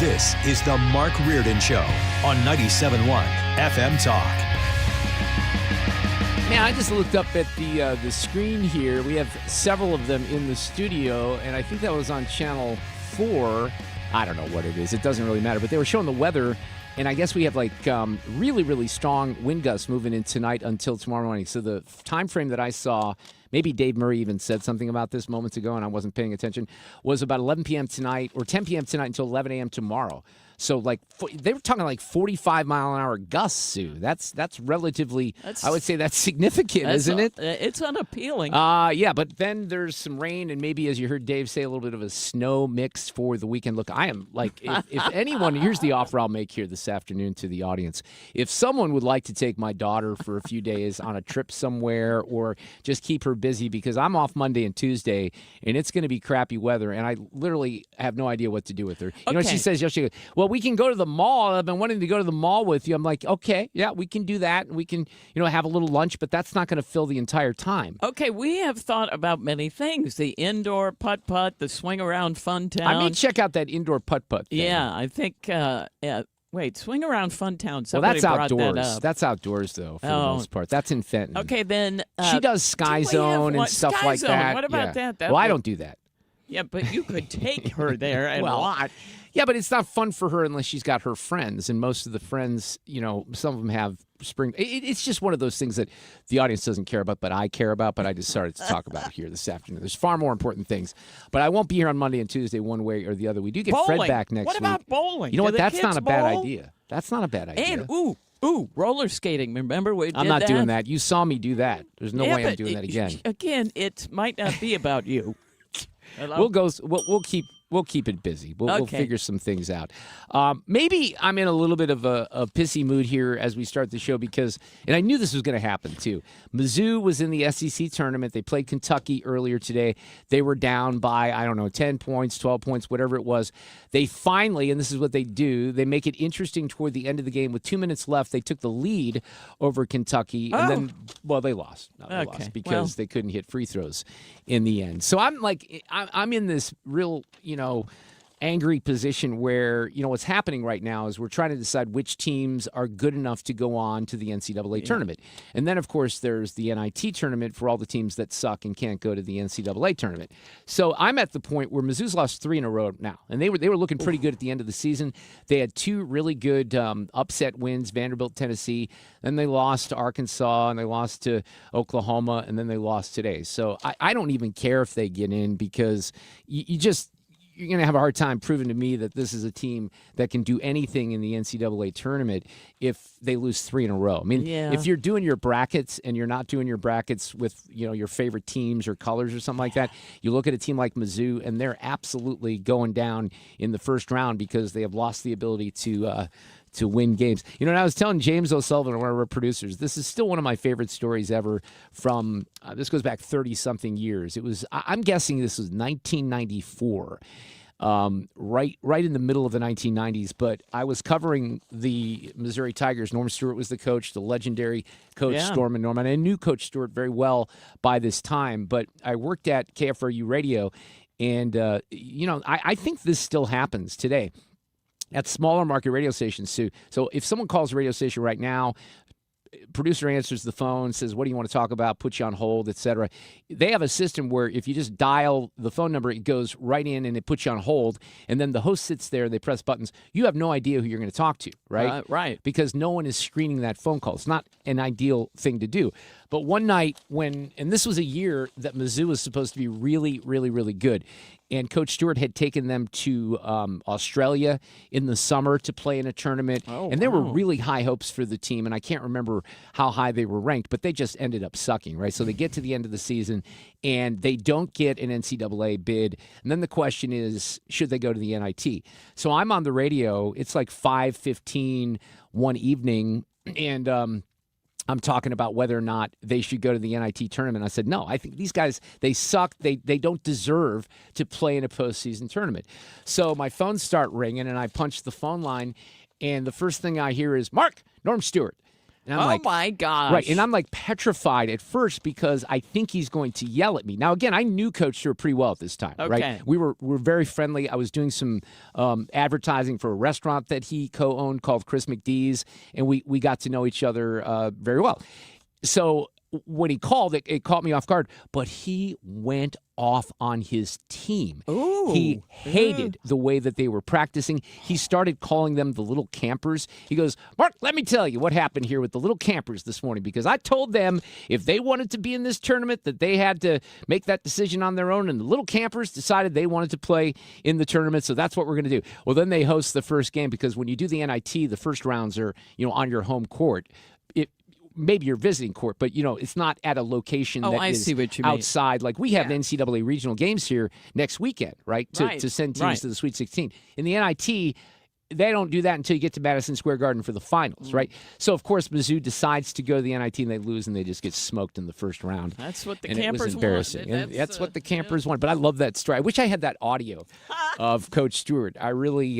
This is the Mark Reardon Show on 97.1 FM Talk. Man, I just looked up at the screen here. We have several of them in the studio, and I think that was on Channel 4. I don't know what it is. It doesn't really matter. But they were showing the weather, and I guess we have really, really strong wind gusts moving in tonight until tomorrow morning. So the time frame that I saw, maybe Dave Murray even said something about this moments ago, and I wasn't paying attention, was about 11 p.m. tonight or 10 p.m. tonight until 11 a.m. tomorrow. So, they were talking 45-mile-an-hour gusts, Sue. That's relatively, I would say that's significant, isn't it? It's unappealing. Yeah, but then there's some rain and maybe, as you heard Dave say, a little bit of a snow mix for the weekend. Look, I am, if anyone, here's the offer I'll make here this afternoon to the audience. If someone would like to take my daughter for a few days on a trip somewhere or just keep her busy, because I'm off Monday and Tuesday, and it's going to be crappy weather, and I literally have no idea what to do with her. You know what she says? She goes, well, we can go to the mall. I've been wanting to go to the mall with you. I'm like, okay, yeah, we can do that. We can, have a little lunch, but that's not going to fill the entire time. Okay, we have thought about many things. The indoor putt-putt, the swing-around fun town. I may check out that indoor putt-putt thing. Yeah, I think, wait, swing around fun town. Well, Somebody that's outdoors. That up. That's outdoors, though, for the most part. That's in Fenton. Okay, then. She does Sky Zone and stuff Sky like Zone. that. What about that? Well, I don't do that. Yeah, but you could take her there and watch. Yeah, but it's not fun for her unless she's got her friends, and most of the friends, some of them have spring. It's just one of those things that the audience doesn't care about, but I care about, but I just started to talk about it here this afternoon. There's far more important things, but I won't be here on Monday and Tuesday one way or the other. We do get bowling. Fred back next week. What about bowling? You know what? That's not a bad bowl? idea. That's not a bad idea. And, roller skating. Remember we did I'm not doing that. You saw me do that. There's no way I'm doing that again. Again, it might not be about you. We'll keep it busy. We'll figure some things out. Maybe I'm in a little bit of a pissy mood here as we start the show because, and I knew this was going to happen too. Mizzou was in the SEC tournament. They played Kentucky earlier today. They were down by, 10 points, 12 points, whatever it was. They finally, and this is what they do, they make it interesting toward the end of the game. With 2 minutes left, they took the lead over Kentucky, and then, they lost. No, they lost because they couldn't hit free throws in the end. So I'm in this real, angry position where, what's happening right now is we're trying to decide which teams are good enough to go on to the NCAA tournament. And then, of course, there's the NIT tournament for all the teams that suck and can't go to the NCAA tournament. So I'm at the point where Mizzou's lost 3 in a row now, and they were looking pretty good at the end of the season. They had 2 really good upset wins, Vanderbilt, Tennessee. Then they lost to Arkansas, and they lost to Oklahoma, and then they lost today. So I don't even care if they get in because you're going to have a hard time proving to me that this is a team that can do anything in the NCAA tournament if they lose 3 in a row. I mean, if you're doing your brackets and you're not doing your brackets with, your favorite teams or colors or something like that, you look at a team like Mizzou, and they're absolutely going down in the first round because they have lost the ability to win games. And I was telling James O'Sullivan, one of our producers, this is still one of my favorite stories ever from, this goes back 30-something years. I'm guessing this was 1994, right in the middle of the 1990s, but I was covering the Missouri Tigers. Norm Stewart was the coach, the legendary coach Strom and Norman. I knew Coach Stewart very well by this time, but I worked at KFRU Radio, and, I think this still happens today at smaller market radio stations too. So if someone calls a radio station right now, producer answers the phone, says, what do you want to talk about, puts you on hold, etc. They have a system where if you just dial the phone number, it goes right in and it puts you on hold, and then the host sits there, they press buttons. You have no idea who you're going to talk to, right? Right. Because no one is screening that phone call. It's not an ideal thing to do. But one night and this was a year that Mizzou was supposed to be really, really, really good, and Coach Stewart had taken them to Australia in the summer to play in a tournament, and there were really high hopes for the team, and I can't remember how high they were ranked, but they just ended up sucking, right? So they get to the end of the season, and they don't get an NCAA bid, and then the question is, should they go to the NIT? So I'm on the radio. It's like 5:15 one evening, and I'm talking about whether or not they should go to the NIT tournament. I said, no, I think these guys, they suck. They don't deserve to play in a postseason tournament. So my phones start ringing, and I punch the phone line, and the first thing I hear is, Mark, Norm Stewart. And I'm my gosh. Right, and I'm like petrified at first because I think he's going to yell at me. Now, again, I knew Coach Stewart pretty well at this time, right? We were very friendly. I was doing some advertising for a restaurant that he co-owned called Chris McDee's, and we got to know each other very well. So when he called, it caught me off guard, but he went off on his team. Ooh. He hated the way that they were practicing. He started calling them the little campers. He goes, Mark, let me tell you what happened here with the little campers this morning, because I told them if they wanted to be in this tournament that they had to make that decision on their own, and the little campers decided they wanted to play in the tournament, so that's what we're going to do. Well, then they host the first game, because when you do the NIT, the first rounds are, on your home court. Maybe you're visiting court, but, it's not at a location that is see what you mean. outside. Like we have the NCAA regional games here next weekend, right? To send teams to the Sweet 16. In the NIT, they don't do that until you get to Madison Square Garden for the finals, right? So, of course, Mizzou decides to go to the NIT, and they lose, and they just get smoked in the first round. That's what the and campers it was embarrassing. want. That's what the campers want. But I love that story. I wish I had that audio of Coach Stewart. I really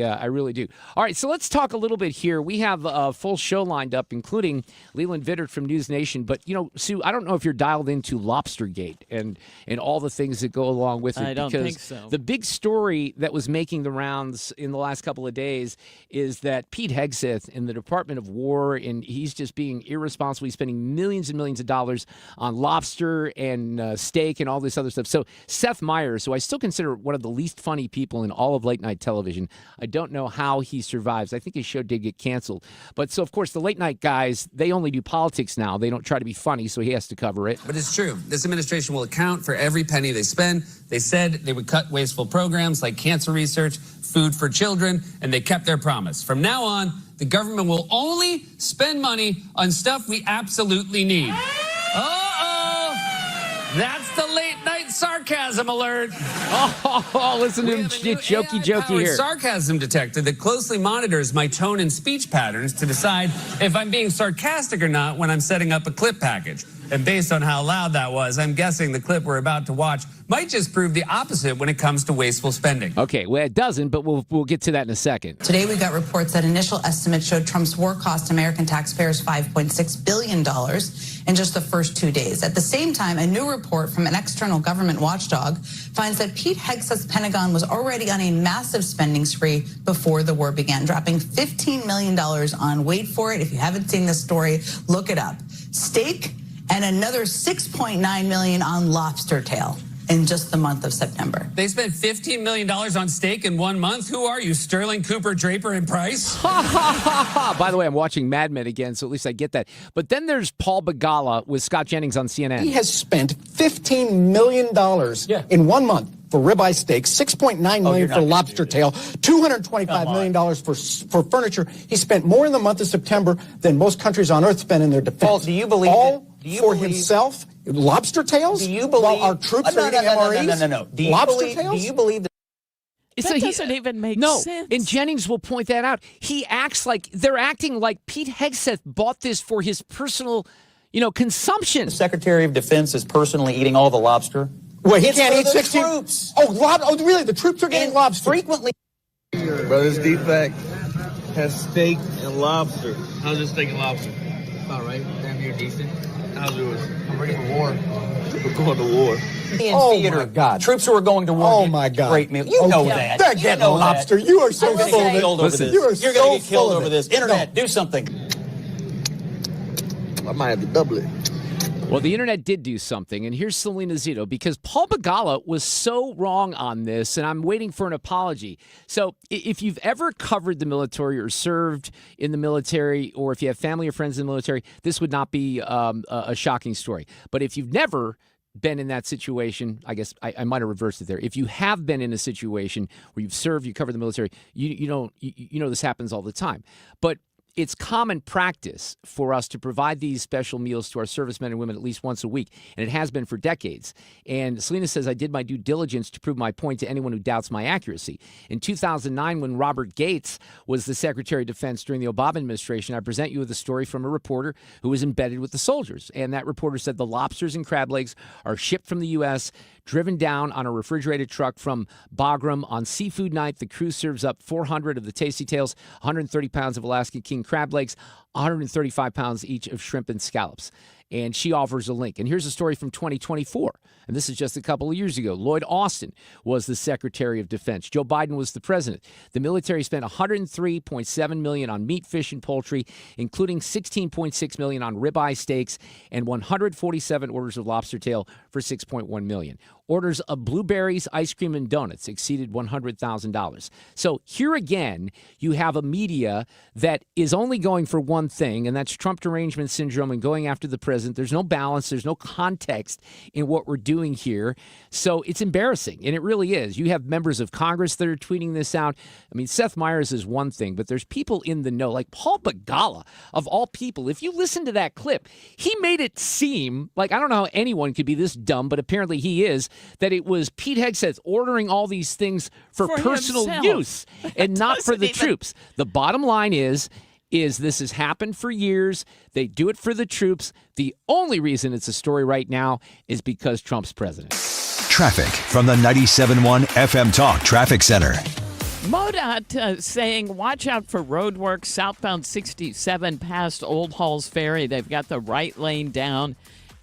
do. All right, so let's talk a little bit here. We have a full show lined up, including Leland Vittert from NewsNation. But, Sue, I don't know if you're dialed into Lobstergate and all the things that go along with it. I don't think so. The big story that was making the rounds in the last couple of days is that Pete Hegseth in the Department of War, and he's just being irresponsible. He's spending millions and millions of dollars on lobster and steak and all this other stuff. So Seth Meyers, who I still consider one of the least funny people in all of late night television, I don't know how he survives. I think his show did get canceled. But so, of course, the late night guys, they only do politics now. They don't try to be funny, so he has to cover it. But it's true. This administration will account for every penny they spend. They said they would cut wasteful programs like cancer research, food for children, and they kept their promise. From now on, the government will only spend money on stuff we absolutely need. Uh-oh! That's the late night sarcasm alert. Oh, listen to him jokey here. Sarcasm detector that closely monitors my tone and speech patterns to decide if I'm being sarcastic or not when I'm setting up a clip package. And based on how loud that was, I'm guessing the clip we're about to watch might just prove the opposite when it comes to wasteful spending. Okay, well, it doesn't, but we'll get to that in a second. Today, we got reports that initial estimates showed Trump's war cost American taxpayers $5.6 billion in just the first 2 days. At the same time, a new report from an external government watchdog finds that Pete Hegseth's Pentagon was already on a massive spending spree before the war began, dropping $15 million on, wait for it, if you haven't seen this story, look it up, steak, and another $6.9 million on lobster tail in just the month of September. They spent $15 million on steak in 1 month? Who are you, Sterling, Cooper, Draper, and Price? By the way, I'm watching Mad Men again, so at least I get that. But then there's Paul Begala with Scott Jennings on CNN. He has spent $15 million in 1 month for ribeye steak, $6.9 million for lobster tail, $225 million for furniture. He spent more in the month of September than most countries on earth spend in their defense. Paul, do you believe himself? Lobster tails? Do you believe while our troops are eating MREs? No. Lobster tails? Do you believe that? That doesn't even make sense. And Jennings will point that out. He acts like they're acting like Pete Hegseth bought this for his personal, consumption. The Secretary of Defense is personally eating all the lobster. Well, he can't eat 16. Troops. Oh, really? The troops are getting lobster. Frequently. Brothers D-Fact has steak and lobster. How's your steak and lobster? All right. Damn, you're decent. How's yours? I'm ready for war. We're going to war. Theater. My God. Troops who are going to war. Oh, my God. Great meal. You know that. They're getting lobster. You are so full of it. Listen, you're going to get killed over this. Internet, do something. I might have to double it. Well, the internet did do something, and here's Selena Zito, because Paul Begala was so wrong on this, and I'm waiting for an apology. So if you've ever covered the military or served in the military, or if you have family or friends in the military, this would not be a shocking story. But if you've never been in that situation, I guess I might have reversed it there. If you have been in a situation where you've served, you covered the military, you know this happens all the time. But it's common practice for us to provide these special meals to our servicemen and women at least once a week, and it has been for decades. And Selena says, I did my due diligence to prove my point to anyone who doubts my accuracy. In 2009, when Robert Gates was the Secretary of Defense during the Obama administration, I present you with a story from a reporter who was embedded with the soldiers. And that reporter said the lobsters and crab legs are shipped from the U.S., driven down on a refrigerated truck from Bagram. On seafood night, the crew serves up 400 of the tasty tails, 130 pounds of Alaskan king crab legs, 135 pounds each of shrimp and scallops. And she offers a link. And here's a story from 2024. And this is just a couple of years ago. Lloyd Austin was the Secretary of Defense. Joe Biden was the president. The military spent $103.7 million on meat, fish, and poultry, including $16.6 million on ribeye steaks and 147 orders of lobster tail for $6.1 million. Orders of blueberries, ice cream, and donuts exceeded $100,000. So here again, you have a media that is only going for one thing, and that's Trump derangement syndrome and going after the president. There's no balance. There's no context in what we're doing here. So it's embarrassing, and it really is. You have members of Congress that are tweeting this out. I mean, Seth Meyers is one thing, but there's people in the know, like Paul Begala, of all people. If you listen to that clip, he made it seem like, I don't know how anyone could be this dumb, but apparently he is, that it was Pete Hegseth ordering all these things for personal use and not for the troops. The bottom line is this has happened for years. They do it for the troops. The only reason it's a story right now is because Trump's president. Traffic from the 97.1 FM Talk Traffic Center. MoDOT saying watch out for road work southbound 67 past Old Halls Ferry. They've got the right lane down.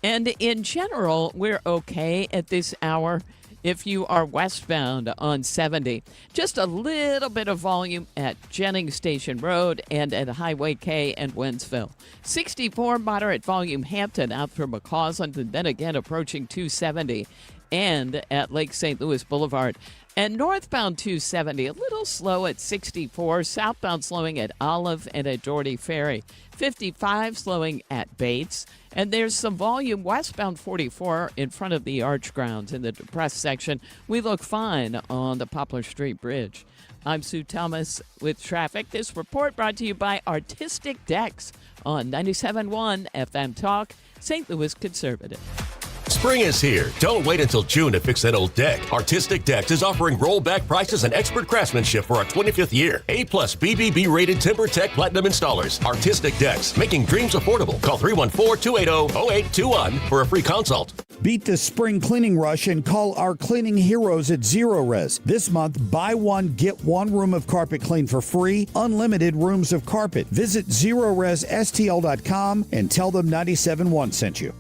And in general, we're okay at this hour if you are westbound on 70. Just a little bit of volume at Jennings Station Road and at Highway K and Wentzville. 64 moderate volume Hampton out through McCausland, and then again approaching 270 and at Lake St. Louis Boulevard. And northbound 270, a little slow at 64, southbound slowing at Olive and at Doherty Ferry. 55 slowing at Bates. And there's some volume westbound 44 in front of the Arch Grounds in the depressed section. We look fine on the Poplar Street Bridge. I'm Sue Thomas with traffic. This report brought to you by Artistic Decks on 97.1 FM Talk, St. Louis Conservative. Spring is here. Don't wait until June to fix that old deck. Artistic Decks is offering rollback prices and expert craftsmanship for our 25th year. A-plus BBB rated TimberTech Platinum installers. Artistic Decks, making dreams affordable. Call 314-280-0821 for a free consult. Beat the spring cleaning rush and call our cleaning heroes at Zero Res. This month, buy one, get one room of carpet cleaned for free. Unlimited rooms of carpet. Visit ZeroResSTL.com and tell them 97.1 sent you.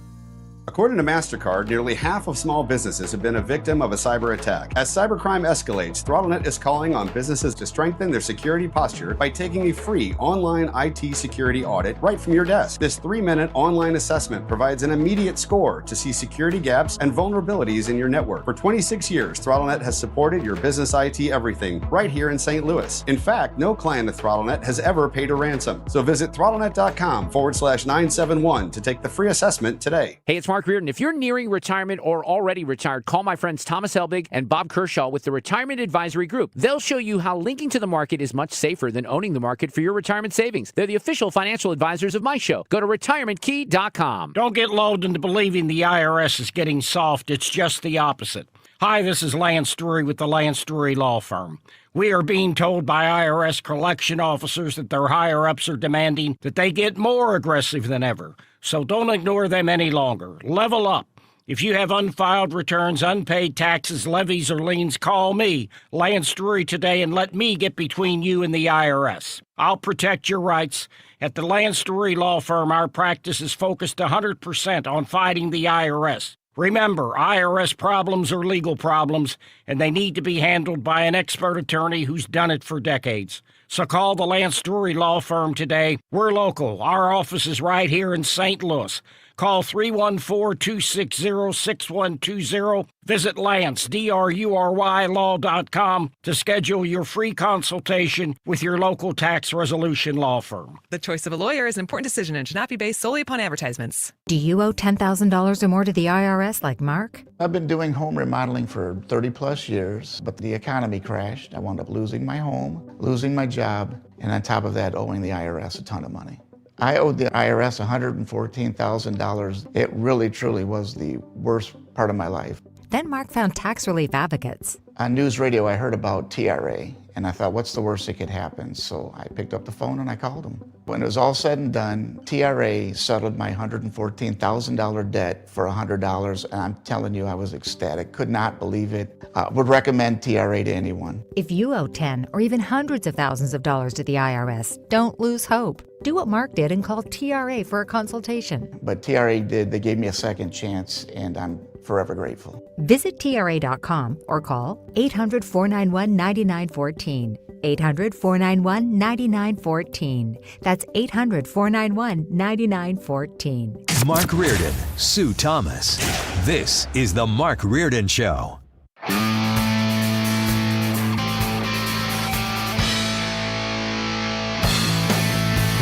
According to MasterCard, nearly half of small businesses have been a victim of a cyber attack. As cybercrime escalates, ThrottleNet is calling on businesses to strengthen their security posture by taking a free online IT security audit right from your desk. This 3-minute online assessment provides an immediate score to see security gaps and vulnerabilities in your network. For 26 years, ThrottleNet has supported your business IT everything right here in St. Louis. In fact, no client of ThrottleNet has ever paid a ransom. So visit ThrottleNet.com/971 to take the free assessment today. Hey, it's Mark Reardon. If you're nearing retirement or already retired, call my friends Thomas Helbig and Bob Kershaw with the Retirement Advisory Group. They'll show you how linking to the market is much safer than owning the market for your retirement savings. They're the official financial advisors of my show. Go to retirementkey.com. Don't get lulled into believing the IRS is getting soft. It's just the opposite. Hi, this is Lance Drury with the Lance Drury Law Firm. We are being told by IRS collection officers that their higher-ups are demanding that they get more aggressive than ever. So don't ignore them any longer. Level up. If you have unfiled returns, unpaid taxes, levies, or liens, call me, Lance Drury, today and let me get between you and the IRS. I'll protect your rights. At the Lance Drury Law Firm, our practice is focused 100% on fighting the IRS. Remember, IRS problems are legal problems, and they need to be handled by an expert attorney who's done it for decades. So call the Lance Drury Law Firm today. We're local. Our office is right here in St. Louis. Call 314-260-6120. Visit Lance, DRURY law.com to schedule your free consultation with your local tax resolution law firm. The choice of a lawyer is an important decision and should not be based solely upon advertisements. Do you owe $10,000 or more to the IRS like Mark? I've been doing home remodeling for 30 plus years, but the economy crashed. I wound up losing my home, losing my job, and on top of that, owing the IRS a ton of money. I owed the IRS $114,000. It really, truly was the worst part of my life. Then Mark found tax relief advocates. On news radio, I heard about TRA, And I thought, what's the worst that could happen? So I picked up the phone and I called them. When it was all said and done, TRA settled my $114,000 debt for $100, and I'm telling you, I was ecstatic. Could not believe it. Would recommend TRA to anyone. If you owe 10 or even hundreds of thousands of dollars to the IRS, don't lose hope. Do what Mark did and call TRA for a consultation. But TRA did. They gave me a second chance, and I'm forever grateful. Visit TRA.com or call 800-491-9914. 800-491-9914. That's 800-491-9914. Mark Reardon, Sue Thomas. This is The Mark Reardon Show.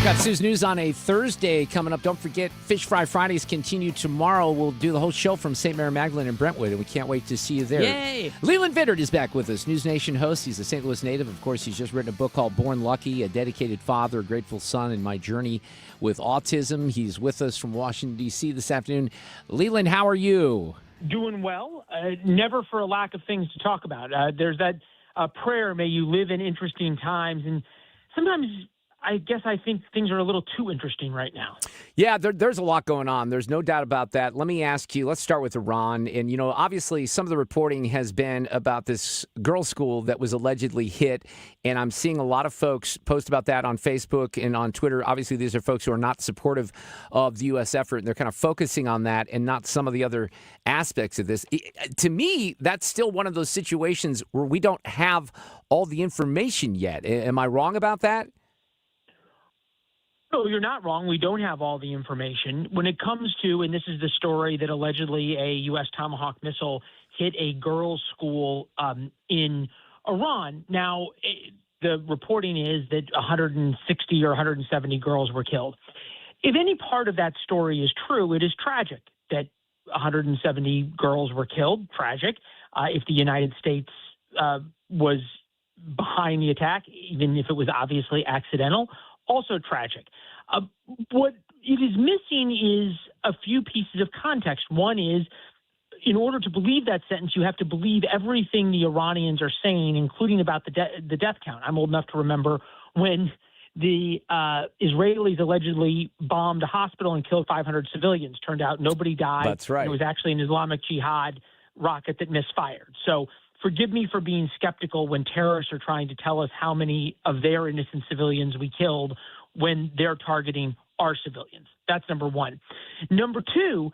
Got Sue's News on a Thursday coming up. Don't forget, Fish Fry Fridays continue tomorrow. We'll do the whole show from St. Mary Magdalene and Brentwood, and we can't wait to see you there. Yay! Leland Vittert is back with us, NewsNation host. He's a St. Louis native. Of course, he's just written a book called Born Lucky, A Dedicated Father, a Grateful Son, and My Journey with Autism. He's with us from Washington, D.C. this afternoon. Leland, how are you? Doing well. Never for a lack of things to talk about. There's that prayer, may you live in interesting times, and sometimes I guess I think things are a little too interesting right now. Yeah, there's a lot going on. There's no doubt about that. Let me ask you, let's start with Iran. And, obviously some of the reporting has been about this girls' school that was allegedly hit. And I'm seeing a lot of folks post about that on Facebook and on Twitter. Obviously, these are folks who are not supportive of the U.S. effort. And they're kind of focusing on that and not some of the other aspects of this. To me, that's still one of those situations where we don't have all the information yet. Am I wrong about that? No, you're not wrong. We don't have all the information. When it comes to, and this is the story that allegedly a U.S. Tomahawk missile hit a girls' school in Iran. Now, the reporting is that 160 or 170 girls were killed. If any part of that story is true, it is tragic that 170 girls were killed. Tragic. If the United States was behind the attack, even if it was obviously accidental, also tragic. What it is missing is a few pieces of context. One is, in order to believe that sentence, you have to believe everything the Iranians are saying, including about the death count. I'm old enough to remember when the Israelis allegedly bombed a hospital and killed 500 civilians. Turned out nobody died. That's right. It was actually an Islamic Jihad rocket that misfired. So forgive me for being skeptical when terrorists are trying to tell us how many of their innocent civilians we killed when they're targeting our civilians. That's number one. Number two,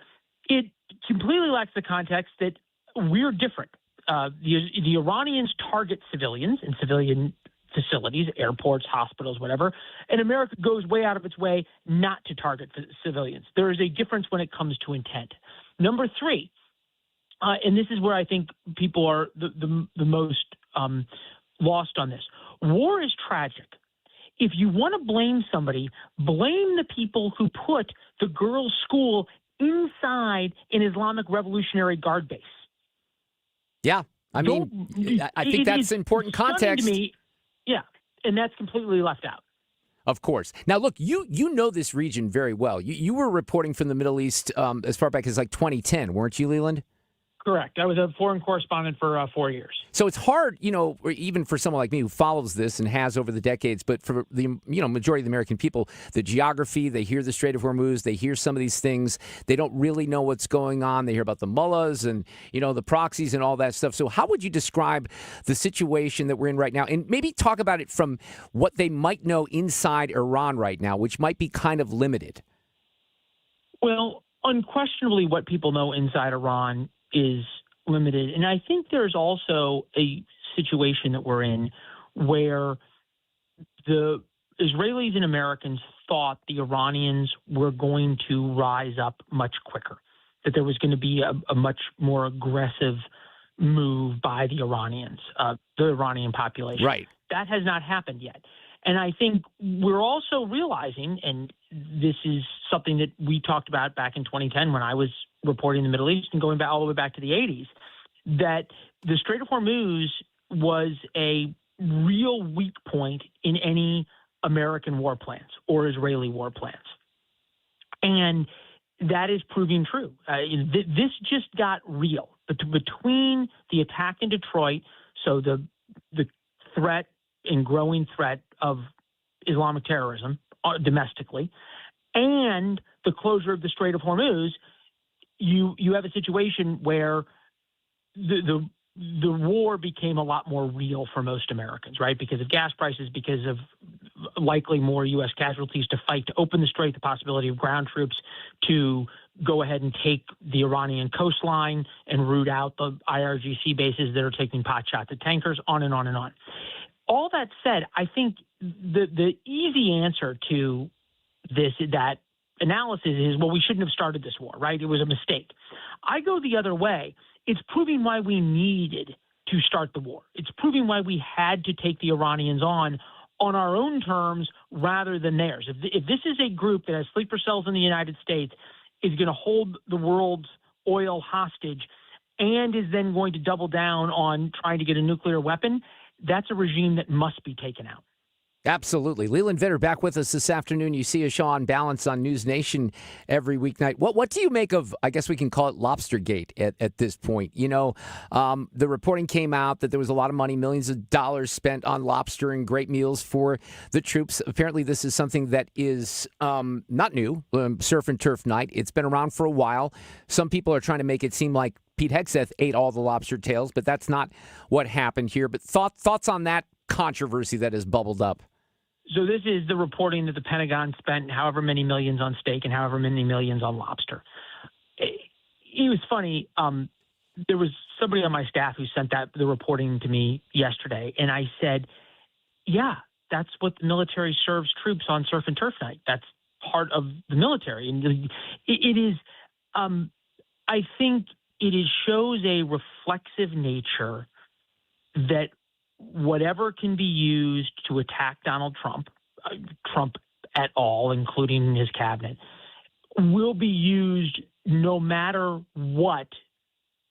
it completely lacks the context that we're different. The Iranians target civilians in civilian facilities, airports, hospitals, whatever, and America goes way out of its way not to target civilians. There is a difference when it comes to intent. Number three, and this is where I think people are the most lost on this. War is tragic. If you want to blame somebody, blame the people who put the girls' school inside an Islamic Revolutionary Guard base. Yeah, I think that's important context. To me, yeah, and that's completely left out. Of course. Now, look, you know this region very well. You were reporting from the Middle East as far back as like 2010, weren't you, Leland? Correct. I was a foreign correspondent for 4 years. So it's hard, even for someone like me who follows this and has over the decades, but for the majority of the American people, the geography, they hear the Strait of Hormuz, they hear some of these things, they don't really know what's going on. They hear about the mullahs and, the proxies and all that stuff. So how would you describe the situation that we're in right now? And maybe talk about it from what they might know inside Iran right now, which might be kind of limited. Well, unquestionably, what people know inside Iran is limited. And I think there's also a situation that we're in where the Israelis and Americans thought the Iranians were going to rise up much quicker, that there was going to be a much more aggressive move by the Iranians, the Iranian population. Right. That has not happened yet. And I think we're also realizing, and this is something that we talked about back in 2010 when I was reporting the Middle East and going back all the way back to the 80s, that the Strait of Hormuz was a real weak point in any American war plans or Israeli war plans. And that is proving true. This just got real. Between the attack in Detroit, so the threat and growing threat of Islamic terrorism domestically, and the closure of the Strait of Hormuz, you have a situation where the war became a lot more real for most Americans, right? Because of gas prices, because of likely more U.S. casualties to fight to open the strait, the possibility of ground troops to go ahead and take the Iranian coastline and root out the IRGC bases that are taking pot shots at tankers, on and on and on. All that said, I think the easy answer to that analysis is, well, we shouldn't have started this war, right? It was a mistake. I go the other way. It's proving why we needed to start the war. It's proving why we had to take the Iranians on our own terms rather than theirs. If this is a group that has sleeper cells in the United States, is going to hold the world's oil hostage, and is then going to double down on trying to get a nuclear weapon, that's a regime that must be taken out. Absolutely. Leland Vittert back with us this afternoon. You see a show on Balance on NewsNation every weeknight. What do you make of, I guess we can call it Lobstergate at this point? You know, the reporting came out that there was a lot of money, millions of dollars spent on lobster and great meals for the troops. Apparently this is something that is not new, surf and turf night. It's been around for a while. Some people are trying to make it seem like Pete Hegseth ate all the lobster tails, but that's not what happened here. But thoughts on that controversy that has bubbled up? So this is the reporting that the Pentagon spent however many millions on steak and however many millions on lobster. It was funny. There was somebody on my staff who sent the reporting to me yesterday, and I said, yeah, that's what the military serves troops on surf and turf night. That's part of the military. And it is, I think it shows a reflexive nature that whatever can be used to attack Donald Trump at all, including his cabinet, will be used no matter what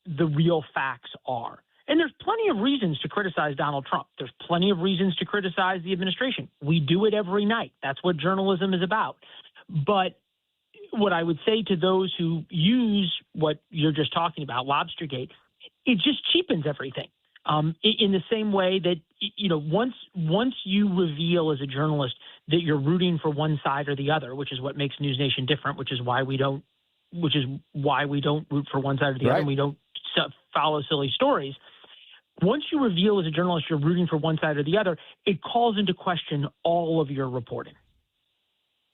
the real facts are. And there's plenty of reasons to criticize Donald Trump. There's plenty of reasons to criticize the administration. We do it every night. That's what journalism is about. But what I would say to those who use what you're just talking about, Lobstergate, it just cheapens everything. In the same way that, you know, once you reveal as a journalist that you're rooting for one side or the other, which is what makes NewsNation different, which is why we don't root for one side or the other, and we don't follow silly stories. Once you reveal as a journalist you're rooting for one side or the other, it calls into question all of your reporting.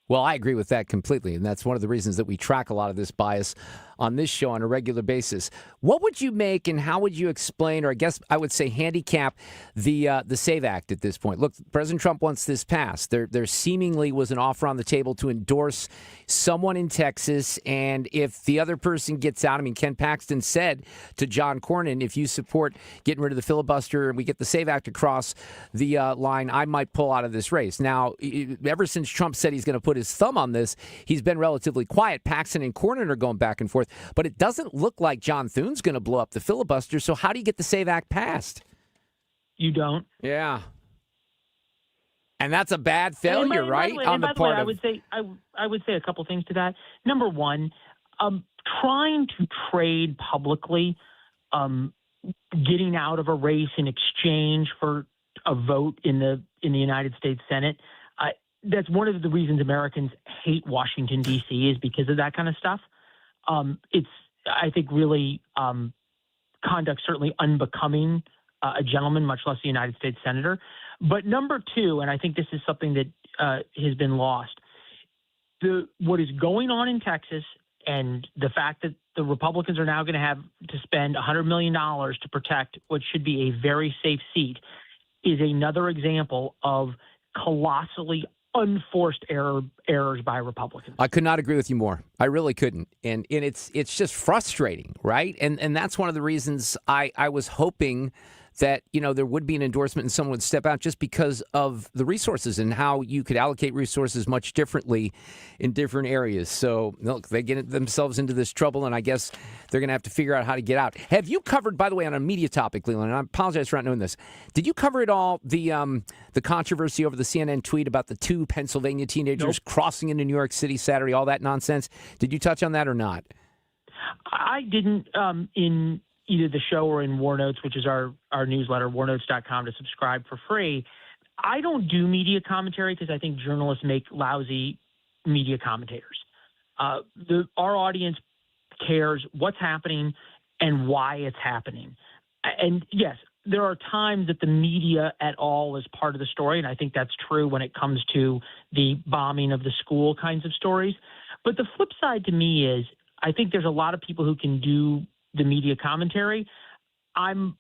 Well, I agree with that completely, and that's one of the reasons that we track a lot of this bias on this show on a regular basis. What would you make and how would you explain, or I guess I would say handicap, the SAVE Act at this point? Look, President Trump wants this passed. There seemingly was an offer on the table to endorse someone in Texas, and if the other person gets out, I mean, Ken Paxton said to John Cornyn, if you support getting rid of the filibuster and we get the SAVE Act across the line, I might pull out of this race. Now, ever since Trump said he's going to put his thumb on this, he's been relatively quiet. Paxton and Cornyn are going back and forth, but it doesn't look like John Thune's going to blow up the filibuster. So how do you get the SAVE Act passed? You don't. Yeah. And that's a bad failure, right? On the part of, I would say a couple things to that. Number one, trying to trade publicly, getting out of a race in exchange for a vote in the United States Senate. That's one of the reasons Americans hate Washington, D.C. is because of that kind of stuff. It's, I think, really conduct certainly unbecoming a gentleman, much less a United States senator. But number two, and I think this is something that has been lost, what is going on in Texas and the fact that the Republicans are now going to have to spend $100 million to protect what should be a very safe seat is another example of colossally unforced errors by Republicans. I could not agree with you more. I really couldn't. And it's just frustrating, right? And that's one of the reasons I was hoping that, you know, there would be an endorsement and someone would step out just because of the resources and how you could allocate resources much differently in different areas. So, look, they get themselves into this trouble, and I guess they're going to have to figure out how to get out. Have you covered, by the way, on a media topic, Leland, and I apologize for not knowing this, did you cover at all the controversy over the CNN tweet about the two Pennsylvania teenagers crossing into New York City Saturday, all that nonsense? Did you touch on that or not? I didn't in either the show or in War Notes, which is our newsletter, warnotes.com, to subscribe for free. I don't do media commentary because I think journalists make lousy media commentators. Our audience cares what's happening and why it's happening. And yes, there are times that the media at all is part of the story, and I think that's true when it comes to the bombing of the school kinds of stories. But the flip side to me is I think there's a lot of people who can do the media commentary. I'm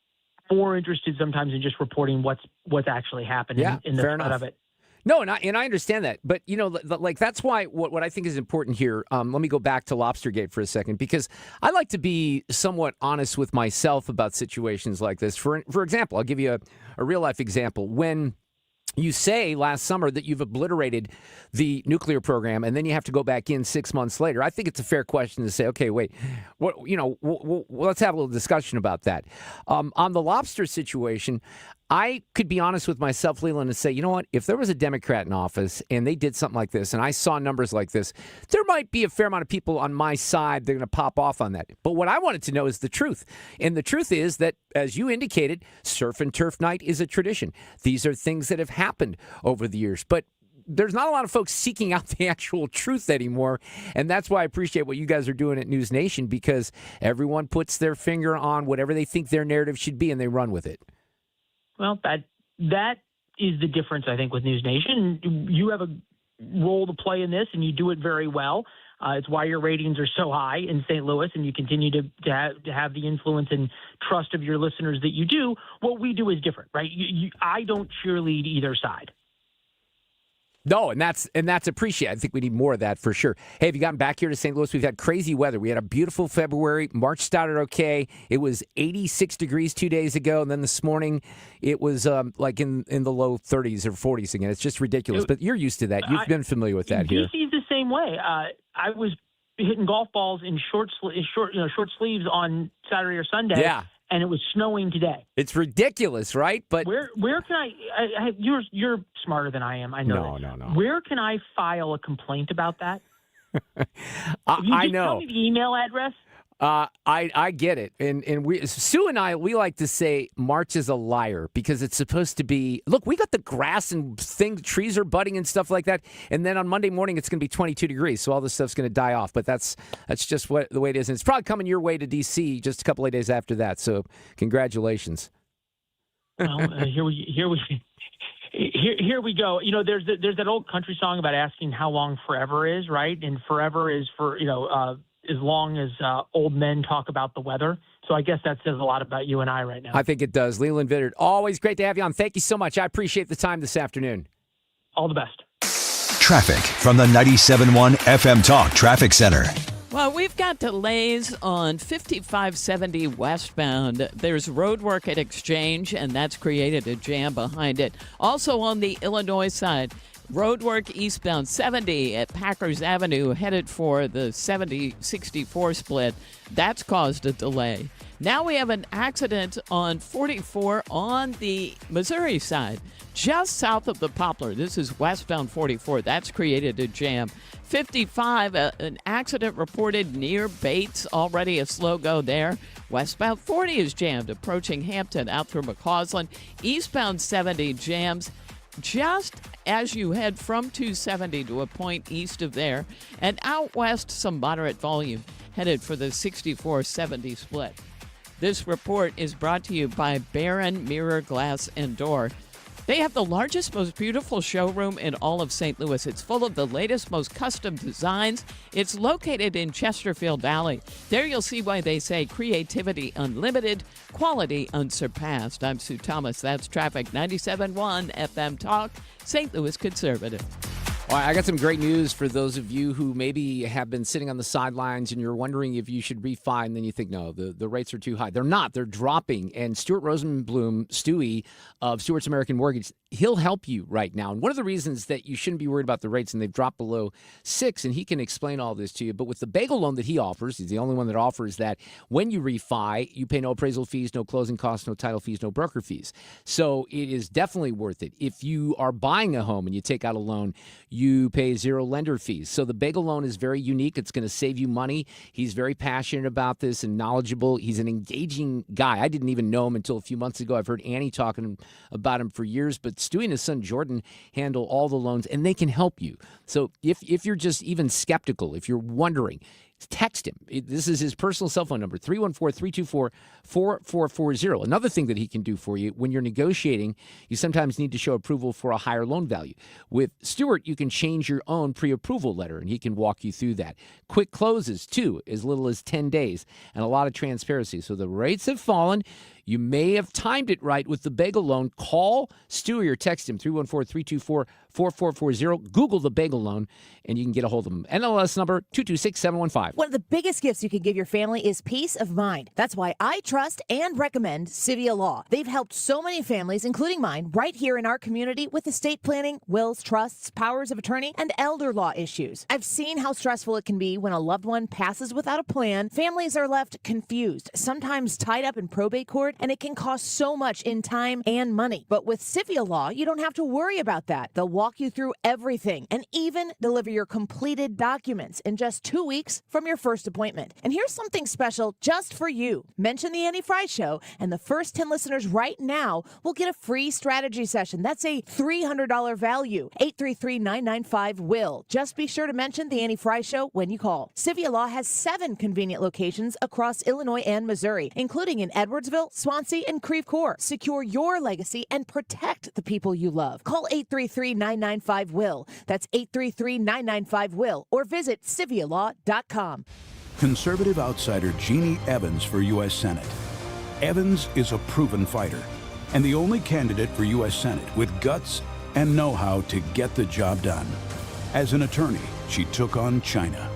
more interested sometimes in just reporting what's actually happening in the thread of it. No, and I understand that. But, like that's why what I think is important here, let me go back to Lobstergate for a second, because I like to be somewhat honest with myself about situations like this. For example, I'll give you a real-life example. When you say last summer that you've obliterated the nuclear program, and then you have to go back in 6 months later, I think it's a fair question to say, okay, wait, let's have a little discussion about that. On the lobster situation, I could be honest with myself, Leland, and say, you know what? If there was a Democrat in office and they did something like this and I saw numbers like this, there might be a fair amount of people on my side that are going to pop off on that. But what I wanted to know is the truth. And the truth is that, as you indicated, surf and turf night is a tradition. These are things that have happened over the years. But there's not a lot of folks seeking out the actual truth anymore. And that's why I appreciate what you guys are doing at NewsNation, because everyone puts their finger on whatever they think their narrative should be and they run with it. Well, that is the difference, I think, with NewsNation. You have a role to play in this, and you do it very well. It's why your ratings are so high in St. Louis, and you continue to have the influence and trust of your listeners that you do. What we do is different, right? I don't cheerlead either side. No, and that's appreciated. I think we need more of that for sure. Hey, have you gotten back here to St. Louis? We've had crazy weather. We had a beautiful February. March started okay. It was 86 degrees 2 days ago, and then this morning it was like in the low 30s or 40s again. It's just ridiculous. But you're used to that. You've been familiar with that here. DC's the same way. I was hitting golf balls in short sleeves on Saturday or Sunday. Yeah. And it was snowing today. It's ridiculous, right? But where can I you're smarter than I am. I know. No. Where can I file a complaint about that? I know. Tell me the email address. I get it, and Sue and I, we like to say March is a liar because it's supposed to be. Look, we got the grass and trees are budding and stuff like that, and then on Monday morning it's going to be 22 degrees, so all this stuff's going to die off. But that's just the way it is, and it's probably coming your way to D.C. just a couple of days after that. So congratulations. Well, here we go. There's that old country song about asking how long forever is, right? And forever is for as long as old men talk about the weather. So I guess that says a lot about you and I right now. I think it does. Leland Vittert, always great to have you on. Thank you so much. I appreciate the time this afternoon. All the best. Traffic from the 97.1 FM Talk Traffic Center. Well, we've got delays on 5570 westbound. There's road work at Exchange, and that's created a jam behind it. Also on the Illinois side, road work eastbound 70 at Packers Avenue, headed for the 70-64 split. That's caused a delay. Now we have an accident on 44 on the Missouri side, just south of the Poplar. This is westbound 44. That's created a jam. 55, an accident reported near Bates. Already a slow go there. Westbound 40 is jammed, approaching Hampton out through McCausland. Eastbound 70 jams just as you head from 270 to a point east of there. And out west, some moderate volume headed for the 64-70 split. This report is brought to you by Barron Mirror Glass and Door. They have the largest, most beautiful showroom in all of St. Louis. It's full of the latest, most custom designs. It's located in Chesterfield Valley. There you'll see why they say creativity unlimited, quality unsurpassed. I'm Sue Thomas. That's Traffic 97.1 FM Talk, St. Louis Conservative. Well, I got some great news for those of you who maybe have been sitting on the sidelines and you're wondering if you should refi, and then you think, no, the rates are too high. They're not. They're dropping. And Stuart Rosenblum, Stewie of Stewart's American Mortgage, he'll help you right now. And one of the reasons that you shouldn't be worried about the rates, and they've dropped below 6, and he can explain all this to you. But with the bagel loan that he offers, he's the only one that offers that when you refi, you pay no appraisal fees, no closing costs, no title fees, no broker fees. So it is definitely worth it. If you are buying a home and you take out a loan, you pay 0 lender fees. So the bagel loan is very unique. It's going to save you money. He's very passionate about this and knowledgeable. He's an engaging guy. I didn't even know him until a few months ago. I've heard Annie talking about him for years, but Stewie and his son Jordan handle all the loans, and they can help you. So if you're just even skeptical, if you're wondering, text him. This is his personal cell phone number, 314-324-4440. Another thing that he can do for you, when you're negotiating, you sometimes need to show approval for a higher loan value. With Stewart, you can change your own pre-approval letter, and he can walk you through that. Quick closes, too, as little as 10 days, and a lot of transparency. So the rates have fallen. You may have timed it right with the bagel loan. Call Stewie or text him, 314-324-4440. Google the bagel loan, and you can get a hold of him. NLS number 226715. One of the biggest gifts you can give your family is peace of mind. That's why I trust and recommend Civia Law. They've helped so many families, including mine, right here in our community with estate planning, wills, trusts, powers of attorney, and elder law issues. I've seen how stressful it can be when a loved one passes without a plan. Families are left confused, sometimes tied up in probate court, and it can cost so much in time and money. But with Civia Law, you don't have to worry about that. They'll walk you through everything and even deliver your completed documents in just 2 weeks from your first appointment. And here's something special just for you. Mention the Annie Fry Show, and the first 10 listeners right now will get a free strategy session. That's a $300 value. 833-995-WILL. Just be sure to mention the Annie Fry Show when you call. Civia Law has 7 convenient locations across Illinois and Missouri, including in Edwardsville, Swansea, and Creve Coeur. Secure your legacy and protect the people you love. Call 833-995-WILL. That's 833-995-WILL, or visit civialaw.com. Conservative outsider Jeannie Evans for U.S. Senate. Evans is a proven fighter and the only candidate for U.S. Senate with guts and know-how to get the job done. As an attorney, she took on China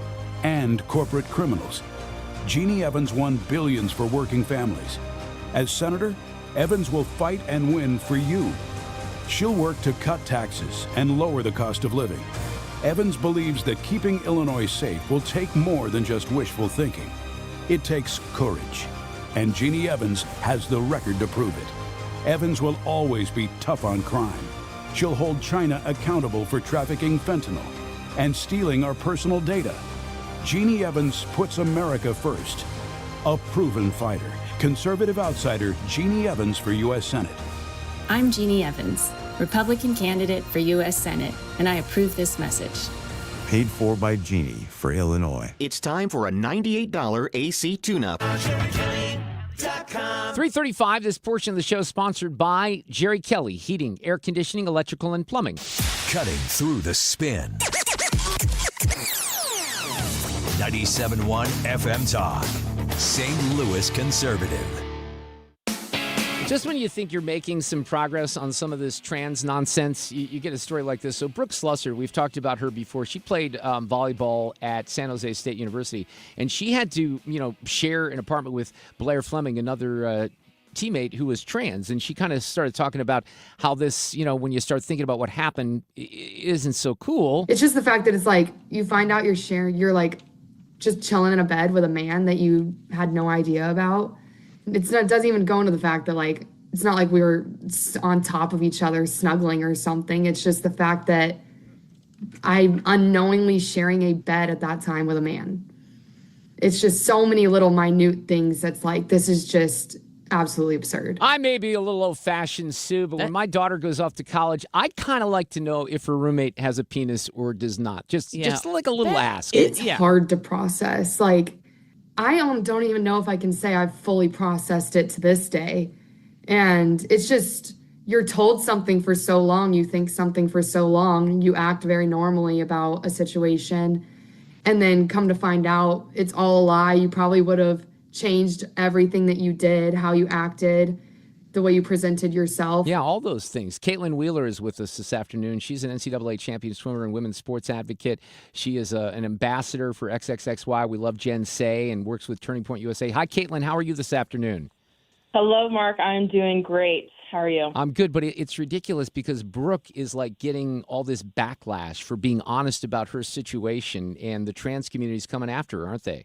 and corporate criminals. Jeannie Evans won billions for working families. As senator, Evans will fight and win for you. She'll work to cut taxes and lower the cost of living. Evans believes that keeping Illinois safe will take more than just wishful thinking. It takes courage, and Jeannie Evans has the record to prove it. Evans will always be tough on crime. She'll hold China accountable for trafficking fentanyl and stealing our personal data. Jeannie Evans puts America first. A proven fighter. Conservative outsider Jeannie Evans for U.S. Senate. I'm Jeannie Evans, Republican candidate for U.S. Senate, and I approve this message. Paid for by Jeannie for Illinois. It's time for a $98 AC tune-up. 3:35, this portion of the show is sponsored by Jerry Kelly, heating, air conditioning, electrical, and plumbing. Cutting through the spin. 97.1 FM Talk. St. Louis Conservative. Just when you think you're making some progress on some of this trans nonsense, you get a story like this. So Brooke Slusser, we've talked about her before. She played volleyball at San Jose State University, and she had to, share an apartment with Blair Fleming, another teammate who was trans. And she kind of started talking about how this, when you start thinking about what happened, isn't so cool. It's just the fact that it's like you find out you're like just chilling in a bed with a man that you had no idea about. It doesn't even go into the fact that, like, it's not like we were on top of each other snuggling or something. It's just the fact that I'm unknowingly sharing a bed at that time with a man. It's just so many little minute things that's like, this is just absolutely absurd. I may be a little old-fashioned, Sue, but when my daughter goes off to college, I'd kind of like to know if her roommate has a penis or does not. Just like a little ask. It's hard to process. Like, I don't even know if I can say I've fully processed it to this day. And it's just, you're told something for so long, you think something for so long, you act very normally about a situation, and then come to find out it's all a lie. You probably would have changed everything that you did, how you acted, the way you presented yourself. Yeah, all those things. Kaitlynn Wheeler is with us this afternoon. She's an NCAA champion swimmer and women's sports advocate. She is an ambassador for XXXY. We love Jen Say and works with Turning Point USA. Hi, Kaitlynn. How are you this afternoon? Hello, Mark. I'm doing great. How are you? I'm good, but it's ridiculous because Brooke is like getting all this backlash for being honest about her situation, and the trans community is coming after her, aren't they?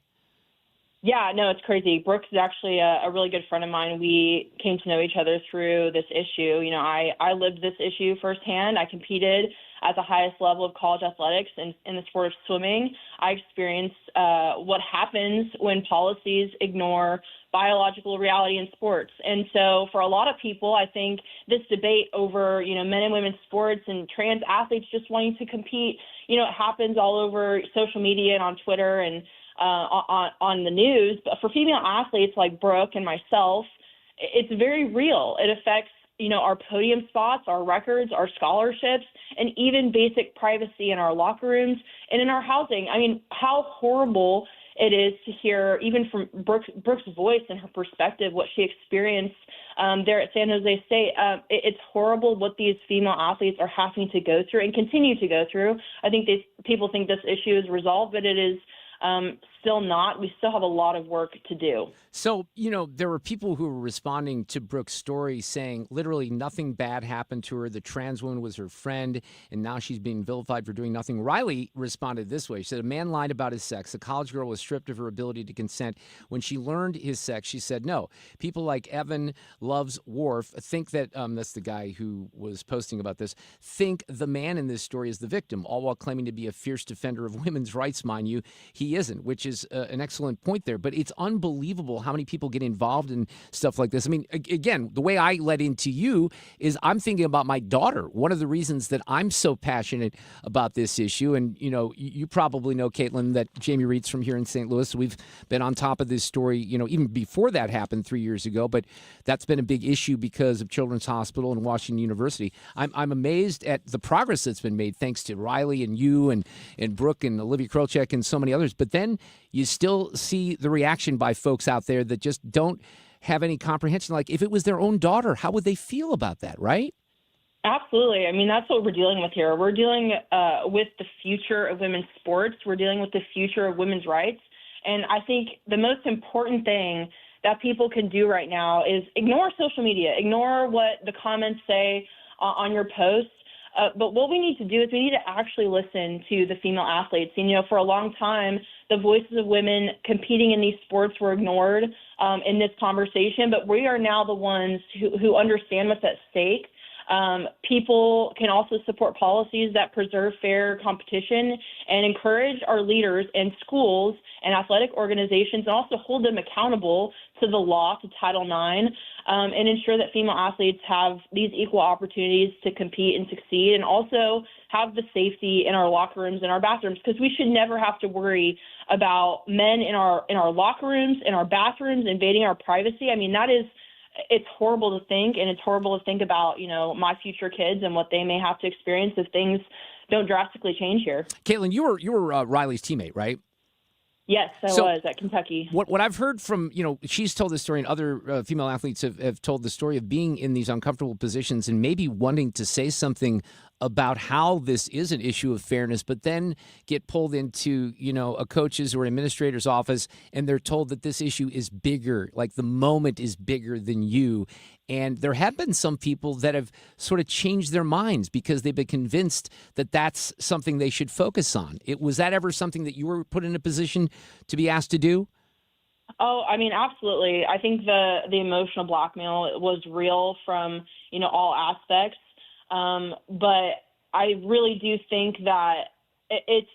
Yeah, no, it's crazy. Brooks is actually a really good friend of mine. We came to know each other through this issue. You know, I lived this issue firsthand. I competed at the highest level of college athletics in the sport of swimming. I experienced what happens when policies ignore biological reality in sports. And so for a lot of people, I think this debate over, you know, men and women's sports and trans athletes just wanting to compete, you know, it happens all over social media and on Twitter and on the news. But for female athletes like Brooke and myself, it's very real. It affects, you know, our podium spots, our records, our scholarships, and even basic privacy in our locker rooms and in our housing. I mean, how horrible it is to hear, even from Brooke's voice and her perspective, what she experienced there at San Jose State. It's horrible what these female athletes are having to go through and continue to go through. I think people think this issue is resolved, but it is still not. We still have a lot of work to do. So, you know, there were people who were responding to Brooke's story saying literally nothing bad happened to her. The trans woman was her friend, and now she's being vilified for doing nothing. Riley responded this way. She said, a man lied about his sex. A college girl was stripped of her ability to consent. When she learned his sex, she said no. People like Evan Loves Wharf think that, that's the guy who was posting about this, think the man in this story is the victim, all while claiming to be a fierce defender of women's rights, mind you. He isn't, which is an excellent point there. But it's unbelievable how many people get involved in stuff like this. I mean, again, the way I led into you is I'm thinking about my daughter. One of the reasons that I'm so passionate about this issue, and, you know, you probably know, Kaitlynn, that Jamie Reed's from here in St. Louis. We've been on top of this story, you know, even before that happened 3 years ago. But that's been a big issue because of Children's Hospital and Washington University. I'm amazed at the progress that's been made thanks to Riley and you and Brooke and Olivia Krolchek and so many others. But then you still see the reaction by folks out there that just don't have any comprehension. Like, if it was their own daughter, how would they feel about that, right? Absolutely. I mean, that's what we're dealing with here. We're dealing with the future of women's sports. We're dealing with the future of women's rights. And I think the most important thing that people can do right now is ignore social media, ignore what the comments say on your posts. But what we need to do is we need to actually listen to the female athletes. And, you know, for a long time, the voices of women competing in these sports were ignored in this conversation, but we are now the ones who understand what's at stake. People can also support policies that preserve fair competition and encourage our leaders and schools and athletic organizations, and also hold them accountable to the law, to Title IX, and ensure that female athletes have these equal opportunities to compete and succeed, and also have the safety in our locker rooms and our bathrooms, because we should never have to worry about men in our locker rooms, in our bathrooms, invading our privacy. I mean, it's horrible to think, and it's horrible to think about, you know, my future kids and what they may have to experience if things don't drastically change here. Kaitlynn, you were Riley's teammate, right? Yes, I was at Kentucky. What I've heard from, you know, she's told this story, and other female athletes have told the story of being in these uncomfortable positions and maybe wanting to say something about how this is an issue of fairness, but then get pulled into, you know, a coach's or administrator's office, and they're told that this issue is bigger, like the moment is bigger than you. And there have been some people that have sort of changed their minds because they've been convinced that that's something they should focus on. Was that ever something that you were put in a position to be asked to do? Oh, I mean, absolutely. I think the emotional blackmail was real from, you know, all aspects. But I really do think that it's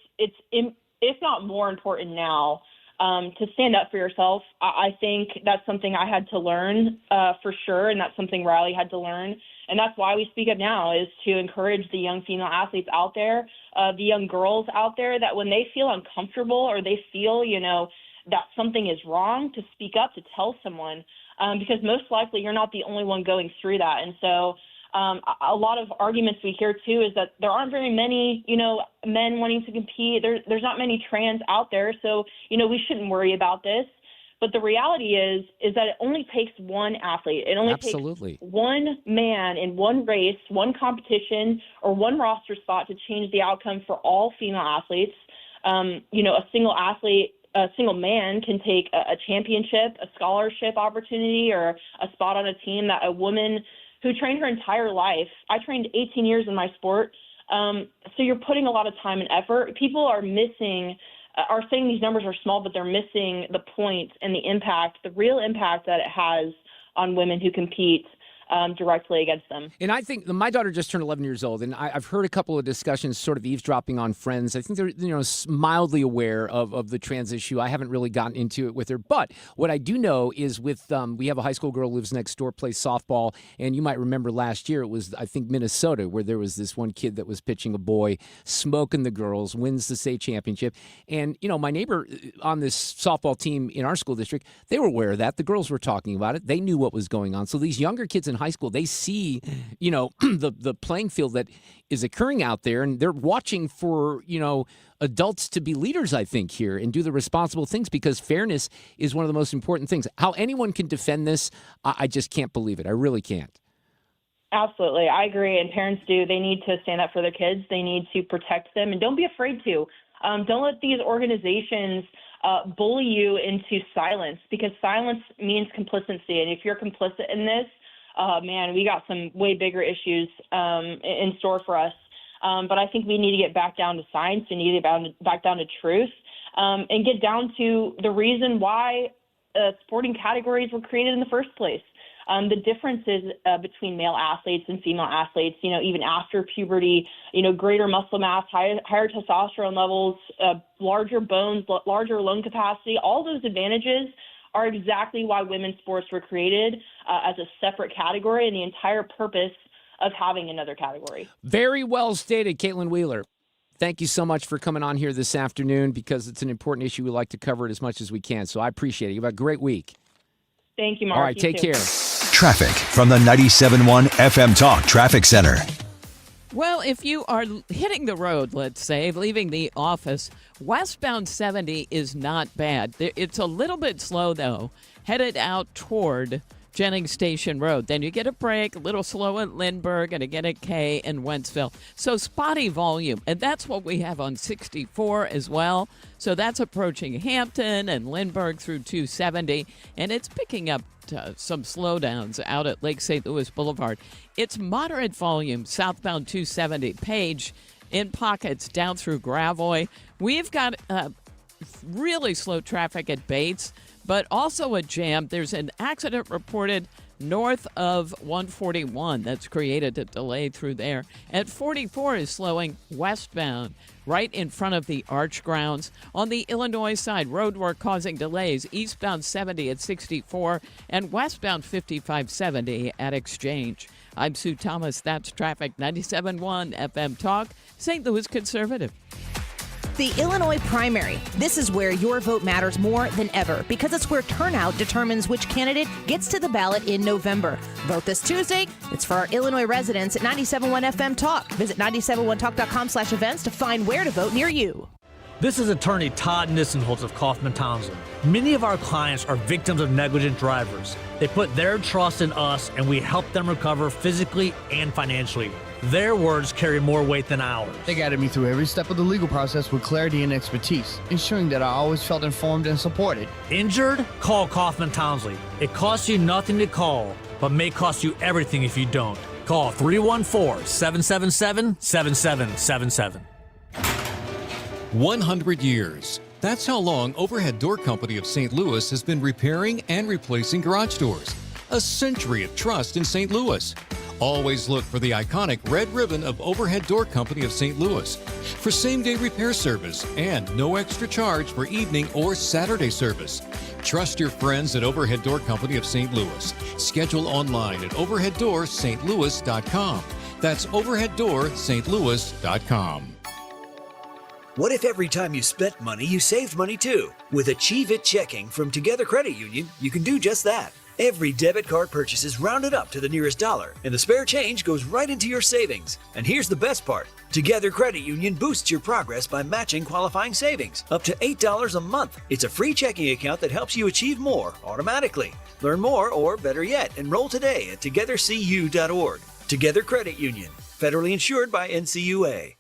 if not more important now, to stand up for yourself. I think that's something I had to learn for sure, and that's something Riley had to learn. And that's why we speak up now, is to encourage the young female athletes out there, the young girls out there, that when they feel uncomfortable or they feel, you know, that something is wrong, to speak up, to tell someone, because most likely you're not the only one going through that. And so a lot of arguments we hear, too, is that there aren't very many, you know, men wanting to compete. There's not many trans out there. So, you know, we shouldn't worry about this. But the reality is that it only takes one athlete. It only takes one man in one race, one competition, or one roster spot to change the outcome for all female athletes. You know, a single man can take a championship, a scholarship opportunity, or a spot on a team that a woman who trained her entire life. I trained 18 years in my sport. So you're putting a lot of time and effort. People are missing are saying these numbers are small, but they're missing the point and the impact, the real impact that it has on women who compete directly against them. And I think my daughter just turned 11 years old, and I've heard a couple of discussions sort of eavesdropping on friends. I think they're mildly aware of the trans issue. I haven't really gotten into it with her. But what I do know is with we have a high school girl who lives next door, plays softball, and you might remember last year it was, I think, Minnesota, where there was this one kid that was pitching a boy, smoking the girls, wins the state championship. And, my neighbor on this softball team in our school district, they were aware of that. The girls were talking about it. They knew what was going on. So these younger kids in high school, they see, the playing field that is occurring out there, and they're watching for, adults to be leaders, I think, here and do the responsible things, because fairness is one of the most important things. How anyone can defend this, I just can't believe it. I really can't. Absolutely. I agree. And parents do. They need to stand up for their kids. They need to protect them, and don't be afraid to. Don't let these organizations bully you into silence, because silence means complicity. And if you're complicit in this, man, we got some way bigger issues in store for us. But I think we need to get back down to science. We need to get back down to truth and get down to the reason why sporting categories were created in the first place. The differences between male athletes and female athletes, even after puberty, greater muscle mass, higher testosterone levels, larger bones, larger lung capacity, all those advantages are exactly why women's sports were created as a separate category, and the entire purpose of having another category. Very well stated, Kaitlynn Wheeler. Thank you so much for coming on here this afternoon, because it's an important issue. We like to cover it as much as we can, so I appreciate it. You have a great week. Thank you, Mark. All right, take care. Traffic from the 97.1 FM Talk Traffic Center. Well, if you are hitting the road, let's say, leaving the office, westbound 70 is not bad. It's a little bit slow, though, headed out toward Jennings Station Road. Then you get a break, a little slow at Lindbergh, and again at K and Wentzville. So spotty volume, and that's what we have on 64 as well. So that's approaching Hampton and Lindbergh through 270, and it's picking up some slowdowns out at Lake St. Louis Boulevard. It's moderate volume southbound 270 Page in pockets down through Gravois. We've got really slow traffic at Bates, but also a jam. There's an accident reported north of 141 that's created a delay through there. At 44 is slowing westbound right in front of the Arch grounds. On the Illinois side, road work causing delays. Eastbound 70 at 64 and westbound 5570 at Exchange. I'm Sue Thomas. That's traffic. 97.1 FM Talk, St. Louis Conservative. The Illinois primary. This is where your vote matters more than ever, because it's where turnout determines which candidate gets to the ballot in November. Vote this Tuesday. It's for our Illinois residents at 97.1 FM Talk. Visit 971talk.com/events to find where to vote near you. This is attorney Todd Nissenholtz of Kaufman Townsend. Many of our clients are victims of negligent drivers. They put their trust in us, and we help them recover physically and financially. Their words carry more weight than ours. They guided me through every step of the legal process with clarity and expertise, ensuring that I always felt informed and supported. Injured? Call Kaufman Townsley. It costs you nothing to call, but may cost you everything if you don't. Call 314-777-7777. 100 years. That's how long Overhead Door Company of St. Louis has been repairing and replacing garage doors. A century of trust in St. Louis. Always look for the iconic red ribbon of Overhead Door Company of St. Louis for same-day repair service and no extra charge for evening or Saturday service. Trust your friends at Overhead Door Company of St. Louis. Schedule online at overheaddoorsstlouis.com. That's overheaddoorsstlouis.com. What if every time you spent money, you saved money too? With Achieve It Checking from Together Credit Union, you can do just that. Every debit card purchase is rounded up to the nearest dollar, and the spare change goes right into your savings. And here's the best part. Together Credit Union boosts your progress by matching qualifying savings, up to $8 a month. It's a free checking account that helps you achieve more automatically. Learn more, or better yet, enroll today at togethercu.org. Together Credit Union, federally insured by NCUA.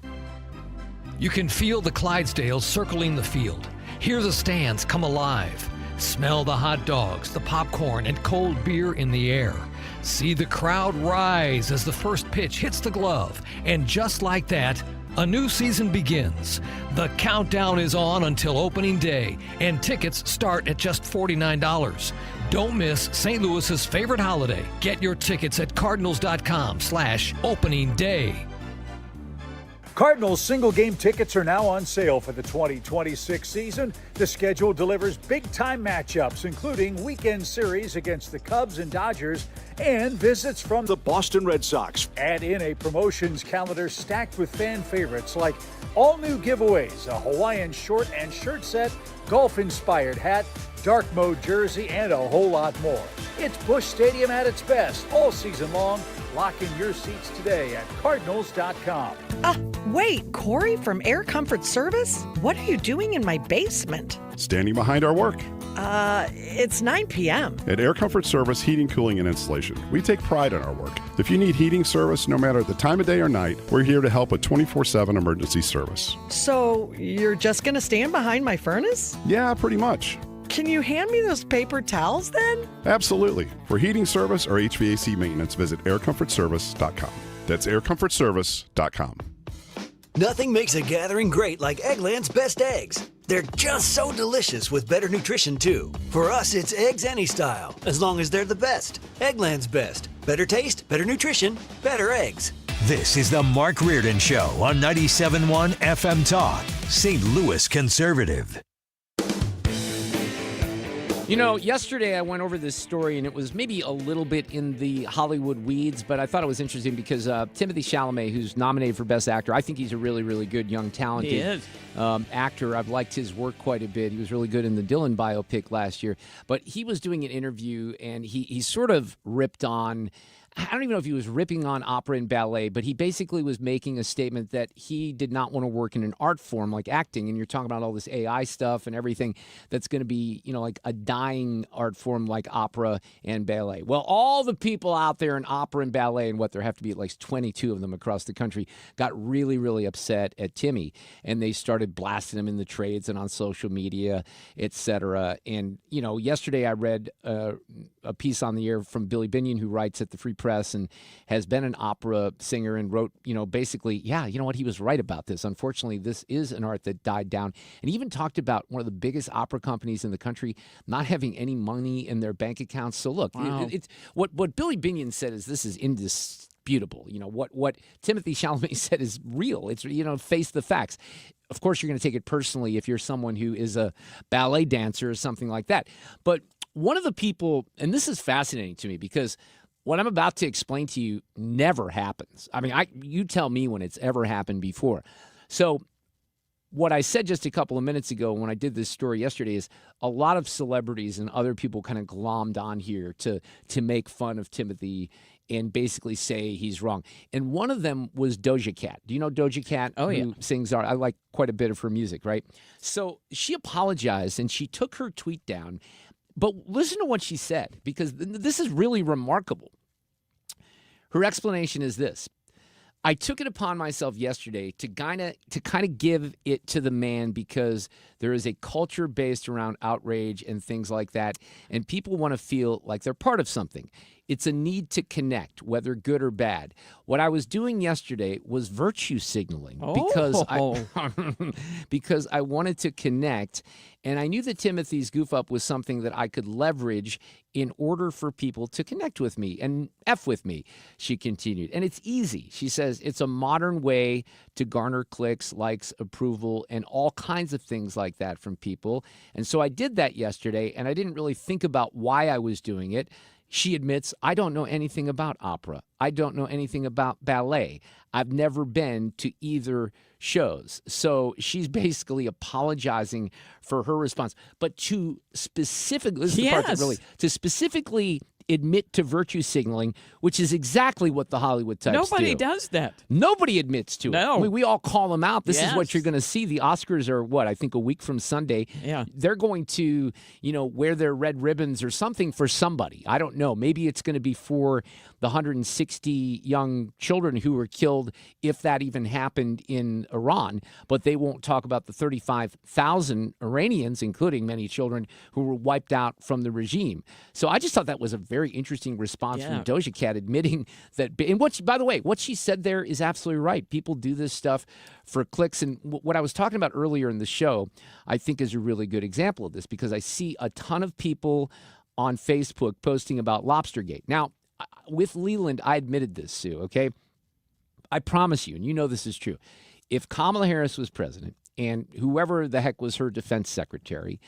You can feel the Clydesdales circling the field. Hear the stands come alive. Smell the hot dogs, the popcorn, and cold beer in the air. See the crowd rise as the first pitch hits the glove. And just like that, A new season begins. The countdown is on until opening day, and tickets start at just $49. Don't miss St. Louis's favorite holiday. Get your tickets at cardinals.com/opening day. Cardinals single-game tickets are now on sale for the 2026 season. The schedule delivers big-time matchups, including weekend series against the Cubs and Dodgers, and visits from the Boston Red Sox. Add in a promotions calendar stacked with fan favorites like all-new giveaways, a Hawaiian short and shirt set, golf-inspired hat, dark mode jersey, and a whole lot more. It's Busch Stadium at its best all season long. Lock in your seats today at Cardinals.com. Wait, Corey from Air Comfort Service? What are you doing in my basement? Standing behind our work. It's 9 p.m. At Air Comfort Service Heating, Cooling, and Installation, we take pride in our work. If you need heating service, no matter the time of day or night, we're here to help with 24/7 emergency service. So you're just going to stand behind my furnace? Yeah, pretty much. Can you hand me those paper towels then? Absolutely. For heating service or HVAC maintenance, visit aircomfortservice.com. That's aircomfortservice.com. Nothing makes a gathering great like Eggland's best eggs. They're just so delicious with better nutrition, too. For us, it's eggs any style, as long as they're the best. Eggland's best. Better taste, better nutrition, better eggs. This is the Mark Reardon Show on 97.1 FM Talk, St. Louis Conservative. You know, yesterday I went over this story, and it was maybe a little bit in the Hollywood weeds, but I thought it was interesting because Timothée Chalamet, who's nominated for Best Actor, I think he's a really, really good, young, talented actor. I've liked his work quite a bit. He was really good in the Dylan biopic last year. But he was doing an interview, and he sort of ripped on... I don't even know if he was ripping on opera and ballet, but he basically was making a statement that he did not want to work in an art form like acting. And you're talking about all this AI stuff and everything that's going to be, you know, like a dying art form like opera and ballet. Well, all the people out there in opera and ballet, and what there have to be at least 22 of them across the country, got really, really upset at Timmy. And they started blasting him in the trades and on social media, etc. And, you know, yesterday I read a piece on the air from Billy Binion, who writes at the Free Press and has been an opera singer, and wrote, you know, basically, yeah, you know what, he was right about this. Unfortunately, this is an art that died down. And he even talked about one of the biggest opera companies in the country not having any money in their bank accounts. So look, it's what Billy Binion said is this is indisputable. You know, what Timothée Chalamet said is real. It's, you know, face the facts. Of course, you're going to take it personally if you're someone who is a ballet dancer or something like that. But one of the people, and this is fascinating to me because what I'm about to explain to you never happens. I mean, you tell me when it's ever happened before. So what I said just a couple of minutes ago when I did this story yesterday is a lot of celebrities and other people kind of glommed on here to make fun of Timothy and basically say he's wrong. And one of them was Doja Cat. Do you know Doja Cat? Oh, yeah. Who sings art? I like quite a bit of her music, right? So she apologized and she took her tweet down. But listen to what she said, because this is really remarkable. Her explanation is this. I took it upon myself yesterday to kind of give it to the man because there is a culture based around outrage and things like that, and people want to feel like they're part of something. It's a need to connect, whether good or bad. What I was doing yesterday was virtue signaling because I wanted to connect, and I knew that Timothy's goof up was something that I could leverage in order for people to connect with me and F with me, she continued. And it's easy. She says it's a modern way to garner clicks, likes, approval, and all kinds of things like that from people. And so I did that yesterday, and I didn't really think about why I was doing it. She admits, I don't know anything about opera. I don't know anything about ballet. I've never been to either shows. So she's basically apologizing for her response. But to specifically, this is the part that really, to specifically admit to virtue signaling, which is exactly what the Hollywood types Nobody do. does that. Nobody admits to it. No. I mean, we all call them out. This is Yes. what you're going to see. The Oscars are, what, I think a week from Sunday. Yeah. They're going to, you know, wear their red ribbons or something for somebody. I don't know. Maybe it's going to be for the 160 young children who were killed, if that even happened in Iran. But they won't talk about the 35,000 Iranians, including many children, who were wiped out from the regime. So I just thought that was a very interesting response from Doja Cat admitting that. And by the way, what she said there is absolutely right. People do this stuff for clicks. And what I was talking about earlier in the show, I think is a really good example of this, because I see a ton of people on Facebook posting about Lobstergate. Now, with Leland, I admitted this, Sue, okay? I promise you, and you know this is true, if Kamala Harris was president and whoever the heck was her defense secretary,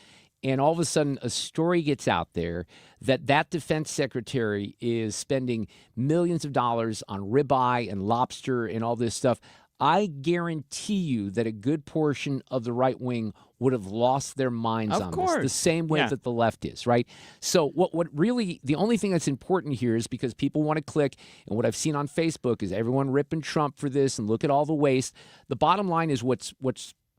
and all of a sudden a story gets out there that defense secretary is spending millions of dollars on ribeye and lobster and all this stuff, I guarantee you that a good portion of the right wing would have lost their minds on this, the same way that the left is, right? So what really, the only thing that's important here is because people want to click, and what I've seen on Facebook is everyone ripping Trump for this and look at all the waste. The bottom line is what's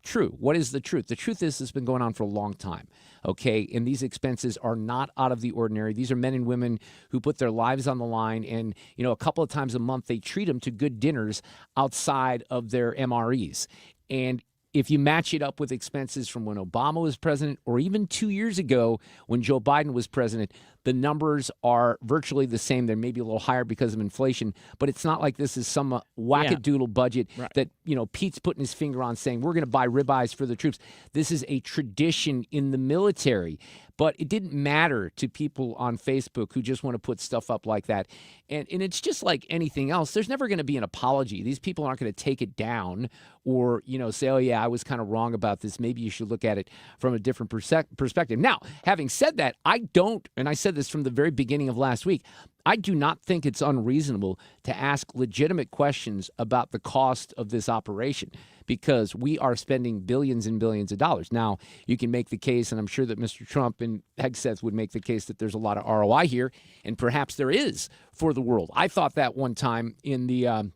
true. What is the truth? The truth is it's been going on for a long time, okay? And these expenses are not out of the ordinary. These are men and women who put their lives on the line, and, you know, a couple of times a month they treat them to good dinners outside of their MREs. And if you match it up with expenses from when Obama was president or even 2 years ago when Joe Biden was president, the numbers are virtually the same. They're maybe a little higher because of inflation, but it's not like this is some wackadoodle budget that, you know, Pete's putting his finger on saying we're going to buy ribeyes for the troops. This is a tradition in the military, but it didn't matter to people on Facebook who just want to put stuff up like that. And it's just like anything else. There's never going to be an apology. These people aren't going to take it down or, you know, say, oh, yeah, I was kind of wrong about this. Maybe you should look at it from a different perspective. Now, having said that, I don't, and I said this from the very beginning of last week, I do not think it's unreasonable to ask legitimate questions about the cost of this operation, because we are spending billions and billions of dollars. Now, you can make the case, and I'm sure that Mr. Trump and Hegseth would make the case that there's a lot of ROI here, and perhaps there is for the world. I thought that one time in the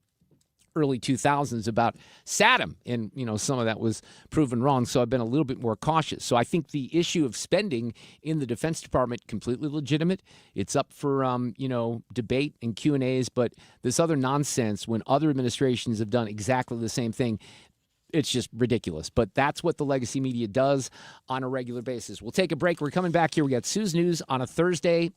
early 2000s about Saddam, and, you know, some of that was proven wrong, so I've been a little bit more cautious. So I think the issue of spending in the Defense Department, completely legitimate. It's up for, you know, debate and Q&As, but this other nonsense, when other administrations have done exactly the same thing, it's just ridiculous. But that's what the legacy media does on a regular basis. We'll take a break. We're coming back here. We got Sue's News on a Thursday.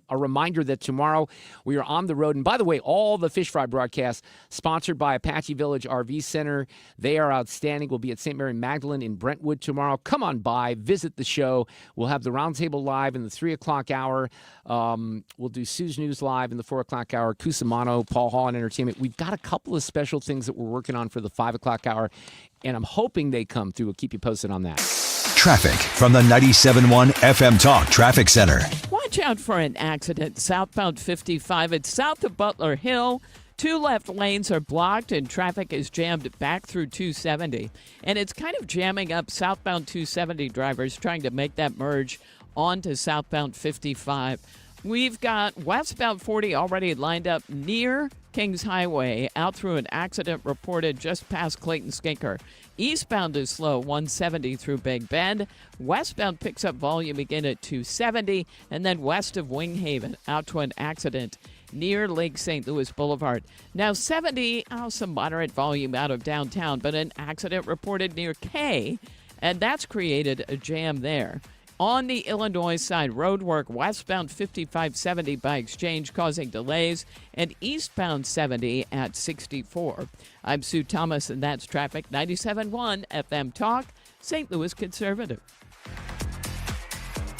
A reminder that tomorrow we are on the road. And by the way, all the Fish Fry broadcasts sponsored by Apache Village RV Center. They are outstanding. We'll be at St. Mary Magdalene in Brentwood tomorrow. Come on by, visit the show. We'll have the Roundtable Live in the 3 o'clock hour. We'll do Sue's News Live in the 4 o'clock hour. Cusimano, Paul Hall, and Entertainment. We've got a couple of special things that we're working on for the 5 o'clock hour, and I'm hoping they come through. We'll keep you posted on that. Traffic from the 97.1 FM Talk Traffic Center. Watch out for an accident southbound 55. It's south of Butler Hill. 2 left lanes are blocked and traffic is jammed back through 270. And it's kind of jamming up southbound 270 drivers trying to make that merge onto southbound 55. We've got westbound 40 already lined up near Kings Highway, out through an accident reported just past Clayton Skinker. Eastbound is slow, 170 through Big Bend. Westbound picks up volume again at 270, and then west of Winghaven, out to an accident near Lake St. Louis Boulevard. Now 70, some moderate volume out of downtown, but an accident reported near K, and that's created a jam there. On the Illinois side, road work westbound 5570 by Exchange causing delays, and eastbound 70 at 64. I'm Sue Thomas, and that's traffic. 97.1 FM Talk, St. Louis Conservative.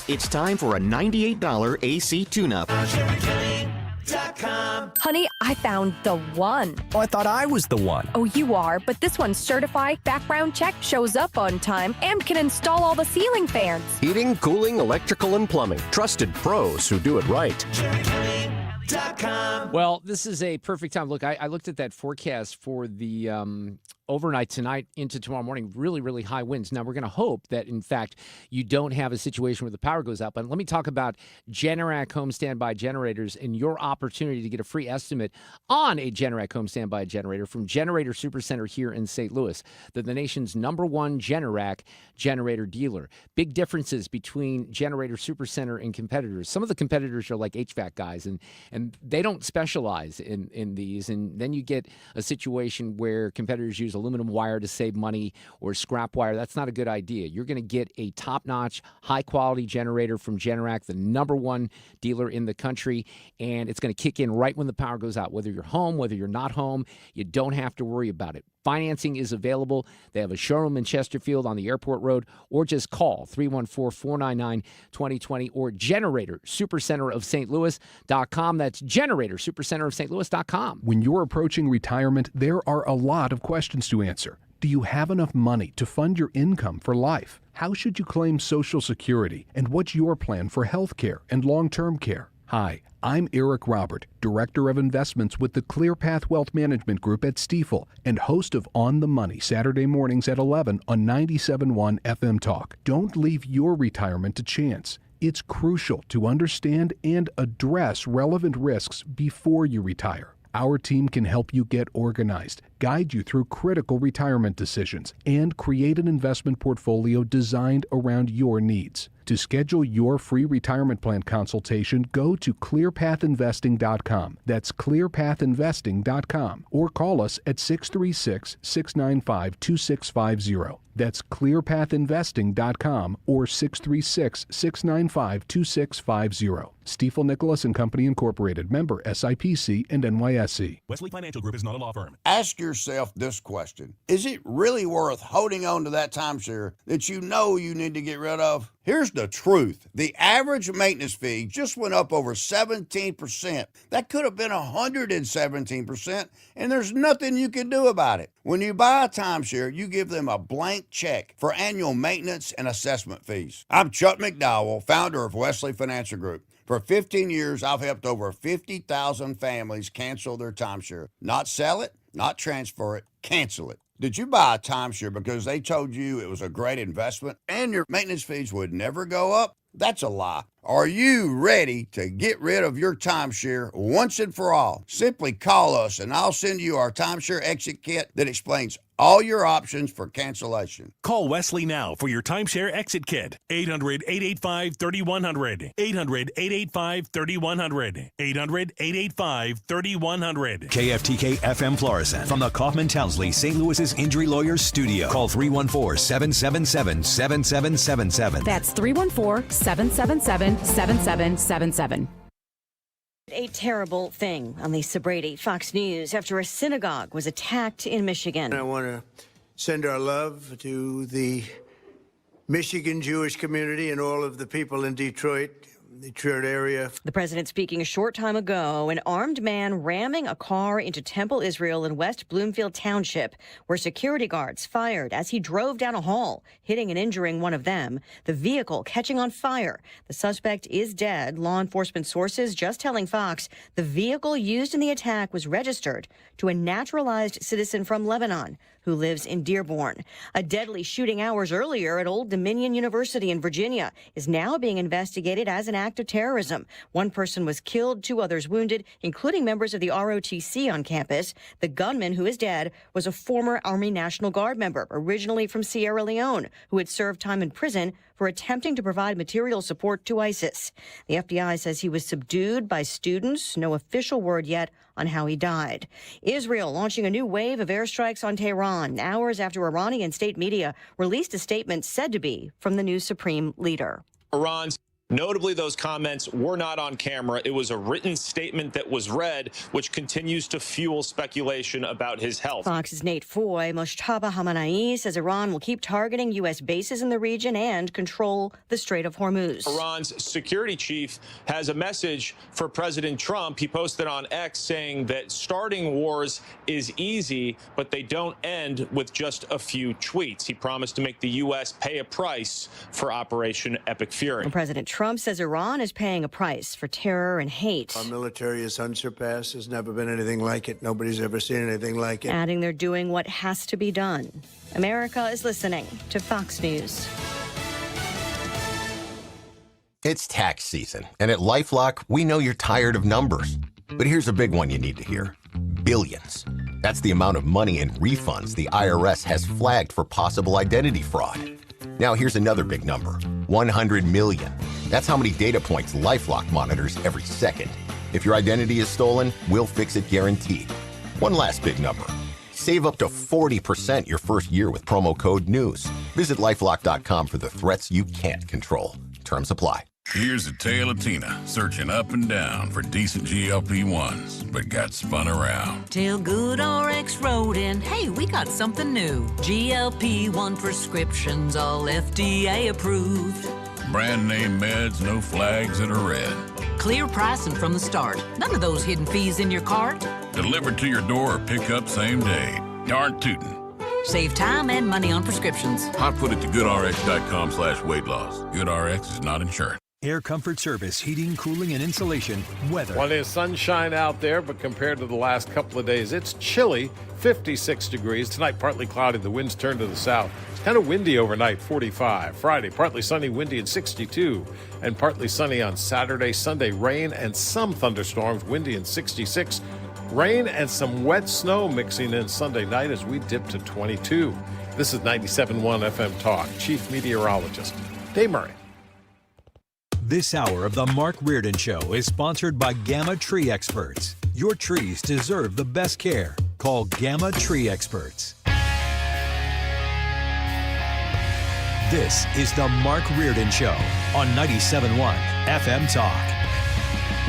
It's time for a $98 AC tune-up. Honey, I found the one. Oh, I thought I was the one. Oh, you are, but this one's certified, background check, shows up on time, and can install all the ceiling fans. Heating, cooling, electrical, and plumbing. Trusted pros who do it right. Well, this is a perfect time. Look, I looked at that forecast for the overnight tonight into tomorrow morning. Really, really high winds. Now, we're going to hope that, in fact, you don't have a situation where the power goes out. But let me talk about Generac home standby generators and your opportunity to get a free estimate on a Generac home standby generator from Generator Supercenter here in St. Louis. They're the nation's #1 Generac generator dealer. Big differences between Generator Supercenter and competitors. Some of the competitors are like HVAC guys, and they don't specialize in these. And then you get a situation where competitors use aluminum wire to save money or scrap wire. That's not a good idea. You're going to get a top-notch, high-quality generator from Generac, the #1 dealer in the country, and it's going to kick in right when the power goes out. Whether you're home, whether you're not home, you don't have to worry about it. Financing is available. They have a showroom in Chesterfield on the Airport Road, or just call 314-499-2020 or Generator Supercenter of St. Louis.com. That's Generator Supercenter of St. Louis.com. When you're approaching retirement, there are a lot of questions to answer. Do you have enough money to fund your income for life? How should you claim Social Security? And what's your plan for health care and long-term care? Hi, I'm Eric Robert, Director of Investments with the ClearPath Wealth Management Group at Stifel and host of On the Money Saturday mornings at 11 on 97.1 FM Talk. Don't leave your retirement to chance. It's crucial to understand and address relevant risks before you retire. Our team can help you get organized, guide you through critical retirement decisions, and create an investment portfolio designed around your needs. To schedule your free retirement plan consultation, go to clearpathinvesting.com. That's clearpathinvesting.com. Or call us at 636-695-2650. That's clearpathinvesting.com or 636-695-2650. Stifel Nicholas and Company Incorporated, member SIPC and NYSE. Wesley Financial Group is not a law firm. Ask yourself this question. Is it really worth holding on to that timeshare that you know you need to get rid of? Here's the truth. The average maintenance fee just went up over 17%. That could have been 117%, and there's nothing you can do about it. When you buy a timeshare, you give them a blank check for annual maintenance and assessment fees. I'm Chuck McDowell, founder of Wesley Financial Group. For 15 years, I've helped over 50,000 families cancel their timeshare. Not sell it, not transfer it, cancel it. Did you buy a timeshare because they told you it was a great investment and your maintenance fees would never go up? That's a lie. Are you ready to get rid of your timeshare once and for all? Simply call us and I'll send you our timeshare exit kit that explains all your options for cancellation. Call Wesley now for your timeshare exit kit. 800-885-3100. 800-885-3100. 800-885-3100. KFTK FM Florissant from the Kaufman Townsley St. Louis's Injury Lawyers Studio. Call 314-777-7777. That's 314-777-7777. A terrible thing on Lisa Brady, Fox News, after a synagogue was attacked in Michigan. I want to send our love to the Michigan Jewish community and all of the people in Detroit area. The president speaking a short time ago, an armed man ramming a car into Temple, Israel in West Bloomfield Township, where security guards fired as he drove down a hall, hitting and injuring one of them, the vehicle catching on fire. The suspect is dead. Law enforcement sources just telling Fox the vehicle used in the attack was registered to a naturalized citizen from Lebanon who lives in Dearborn. A deadly shooting hours earlier at Old Dominion University in Virginia is now being investigated as an act of terrorism. One person was killed, 2 others wounded, including members of the ROTC on campus. The gunman, who is dead, was a former Army National Guard member, originally from Sierra Leone, who had served time in prison for attempting to provide material support to ISIS. The FBI says he was subdued by students. No official word yet on how he died. Israel launching a new wave of airstrikes on Tehran, hours after Iranian state media released a statement said to be from the new supreme leader. Iran's Notably, those comments were not on camera. It was a written statement that was read, which continues to fuel speculation about his health. Fox's Nate Foy, Mojtaba Khamenei says Iran will keep targeting U.S. bases in the region and control the Strait of Hormuz. Iran's security chief has a message for President Trump. He posted on X saying that starting wars is easy, but they don't end with just a few tweets. He promised to make the U.S. pay a price for Operation Epic Fury. And President Trump says Iran is paying a price for terror and hate. Our military is unsurpassed. There's never been anything like it. Nobody's ever seen anything like it. Adding they're doing what has to be done. America is listening to Fox News. It's tax season, and at LifeLock, we know you're tired of numbers. But here's a big one you need to hear. Billions. That's the amount of money in refunds the IRS has flagged for possible identity fraud. Now here's another big number, 100 million. That's how many data points LifeLock monitors every second. If your identity is stolen, we'll fix it guaranteed. One last big number, Save up to 40% your first year with promo code NEWS. Visit LifeLock.com for the threats you can't control. Terms apply. Here's a tale of Tina searching up and down for decent GLP-1s, but got spun around. Tell GoodRx Rodin, hey, we got something new. GLP-1 prescriptions, all FDA approved. Brand name meds, no flags that are red. Clear pricing from the start. None of those hidden fees in your cart. Delivered to your door or pick up same day. Darn tootin'. Save time and money on prescriptions. I'll put it to goodrx.com/weight loss. GoodRx is not insurance. Air Comfort Service, heating, cooling, and insulation, weather. Plenty of sunshine out there, but compared to the last couple of days, it's chilly, 56 degrees. Tonight, partly cloudy. The winds turn to the south. It's kind of windy overnight, 45. Friday, partly sunny, windy at 62. And partly sunny on Saturday. Sunday, rain and some thunderstorms, windy and 66. Rain and some wet snow mixing in Sunday night as we dip to 22. This is 97.1 FM Talk. Chief Meteorologist Dave Murray. This hour of the Mark Reardon Show is sponsored by Gamma Tree Experts. Your trees deserve the best care. Call Gamma Tree Experts. This is the Mark Reardon Show on 97.1 FM Talk.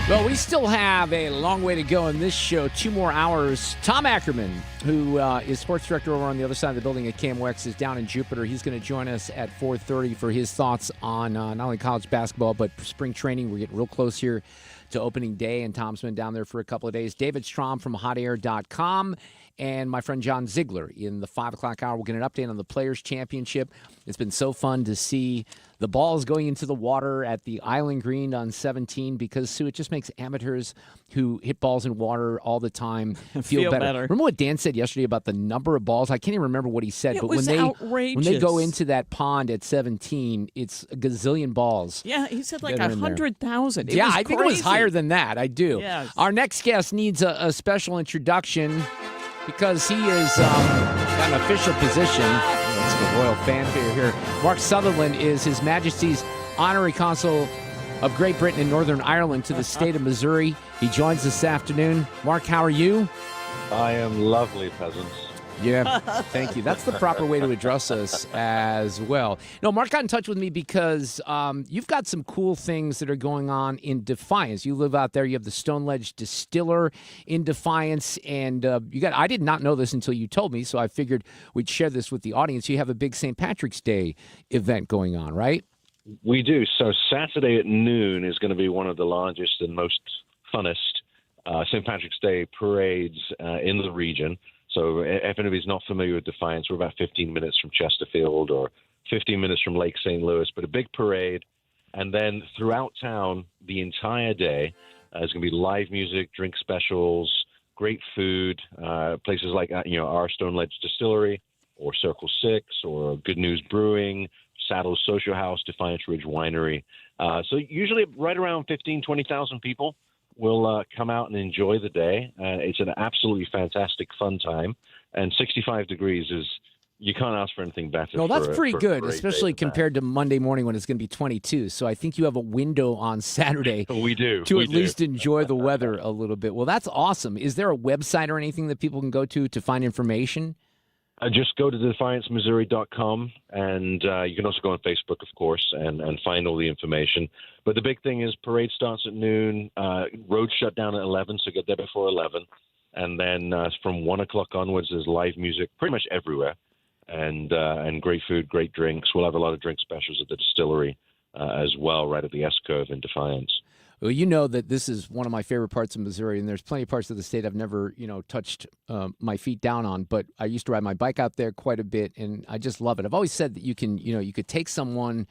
Well, we still have a long way to go in this show. 2 more hours. Tom Ackerman, who is sports director over on the other side of the building at KMOX, is down in Jupiter. He's going to join us at 4:30 for his thoughts on not only college basketball, but spring training. We're getting real close here to opening day, and Tom's been down there for a couple of days. David Strom from hotair.com. And my friend John Ziegler in the 5 o'clock hour. We'll get an update on the Players' Championship. It's been so fun to see the balls going into the water at the Island Green on 17 because, Sue, it just makes amateurs who hit balls in water all the time feel better. Remember what Dan said yesterday about the number of balls? I can't even remember what he said. It but was outrageous. When they go into that pond at 17, it's a gazillion balls. Yeah, he said like 100,000. Yeah, I think it was higher than that. I do. Yes. Our next guest needs a special introduction because he is got an official position. That's the royal fanfare here. Mark Sutherland is His Majesty's Honorary Consul of Great Britain and Northern Ireland to the state of Missouri. He joins this afternoon. Mark, how are you? I am lovely, peasants. Yeah, thank you. That's the proper way to address us as well. No, Mark got in touch with me because you've got some cool things that are going on in Defiance. You live out there. You have the Stone Ledge Distiller in Defiance, and I did not know this until you told me, so I figured we'd share this with the audience. You have a big St. Patrick's Day event going on, right? We do. So Saturday at noon is going to be one of the largest and most funnest St. Patrick's Day parades in the region. So if anybody's not familiar with Defiance, we're about 15 minutes from Chesterfield or 15 minutes from Lake St. Louis, but a big parade. And then throughout town, the entire day, there's going to be live music, drink specials, great food, places like our Stone Ledge Distillery or Circle 6 or Good News Brewing, Saddles Social House, Defiance Ridge Winery. So usually right around 15,000, 20,000 people will come out and enjoy the day. It's an absolutely fantastic, fun time. And 65 degrees is, you can't ask for anything better. No, that's pretty good, especially compared to Monday morning when it's going to be 22. So I think you have a window on Saturday we do. To at least enjoy the weather a little bit. Well, that's awesome. Is there a website or anything that people can go to find information? Just go to defiancemissouri.com, and you can also go on Facebook, of course, and find all the information. But the big thing is parade starts at noon, roads shut down at 11, so get there before 11. And then from 1 o'clock onwards, there's live music pretty much everywhere, and great food, great drinks. We'll have a lot of drink specials at the distillery as well, right at the S-Curve in Defiance. Well, you know that this is one of my favorite parts of Missouri, and there's plenty of parts of the state I've never, touched my feet down on. But I used to ride my bike out there quite a bit, and I just love it. I've always said that you could take someone,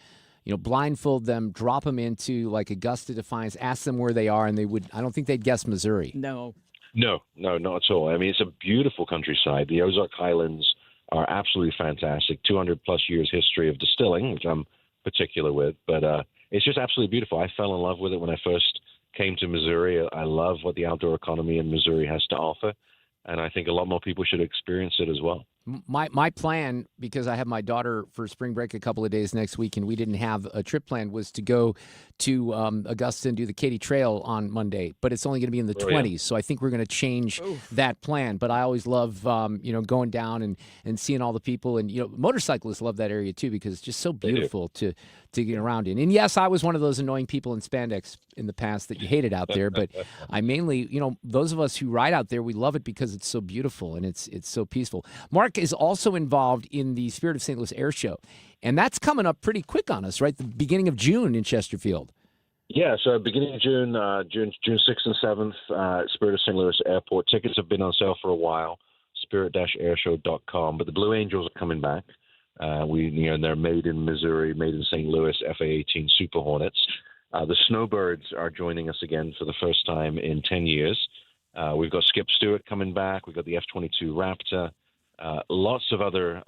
blindfold them, drop them into like Augusta, Defiance, ask them where they are, and I don't think they'd guess Missouri. No, not at all. I mean, it's a beautiful countryside. The Ozark Highlands are absolutely fantastic. 200-plus years history of distilling, which I'm particular with, but it's just absolutely beautiful. I fell in love with it when I first came to Missouri. I love what the outdoor economy in Missouri has to offer, and I think a lot more people should experience it as well. My plan, because I have my daughter for spring break a couple of days next week, and we didn't have a trip planned, was to go to Augusta and do the Katy Trail on Monday. But it's only going to be in the 20s, so I think we're going to change that plan. But I always love, going down and seeing all the people. And, motorcyclists love that area, too, because it's just so beautiful to get around in. And, yes, I was one of those annoying people in spandex in the past that you hated out there. But I mainly, those of us who ride out there, we love it because it's so beautiful and it's so peaceful. Mark is also involved in the Spirit of St. Louis Air Show, and that's coming up pretty quick on us, right? The beginning of June in Chesterfield. Yeah, so beginning of June 6th and 7th, Spirit of St. Louis Airport. Tickets have been on sale for a while, spirit-airshow.com. But the Blue Angels are coming back. They're made in Missouri, made in St. Louis, FA-18 Super Hornets. The Snowbirds are joining us again for the first time in 10 years. We've got Skip Stewart coming back. We've got the F-22 Raptor. Lots of other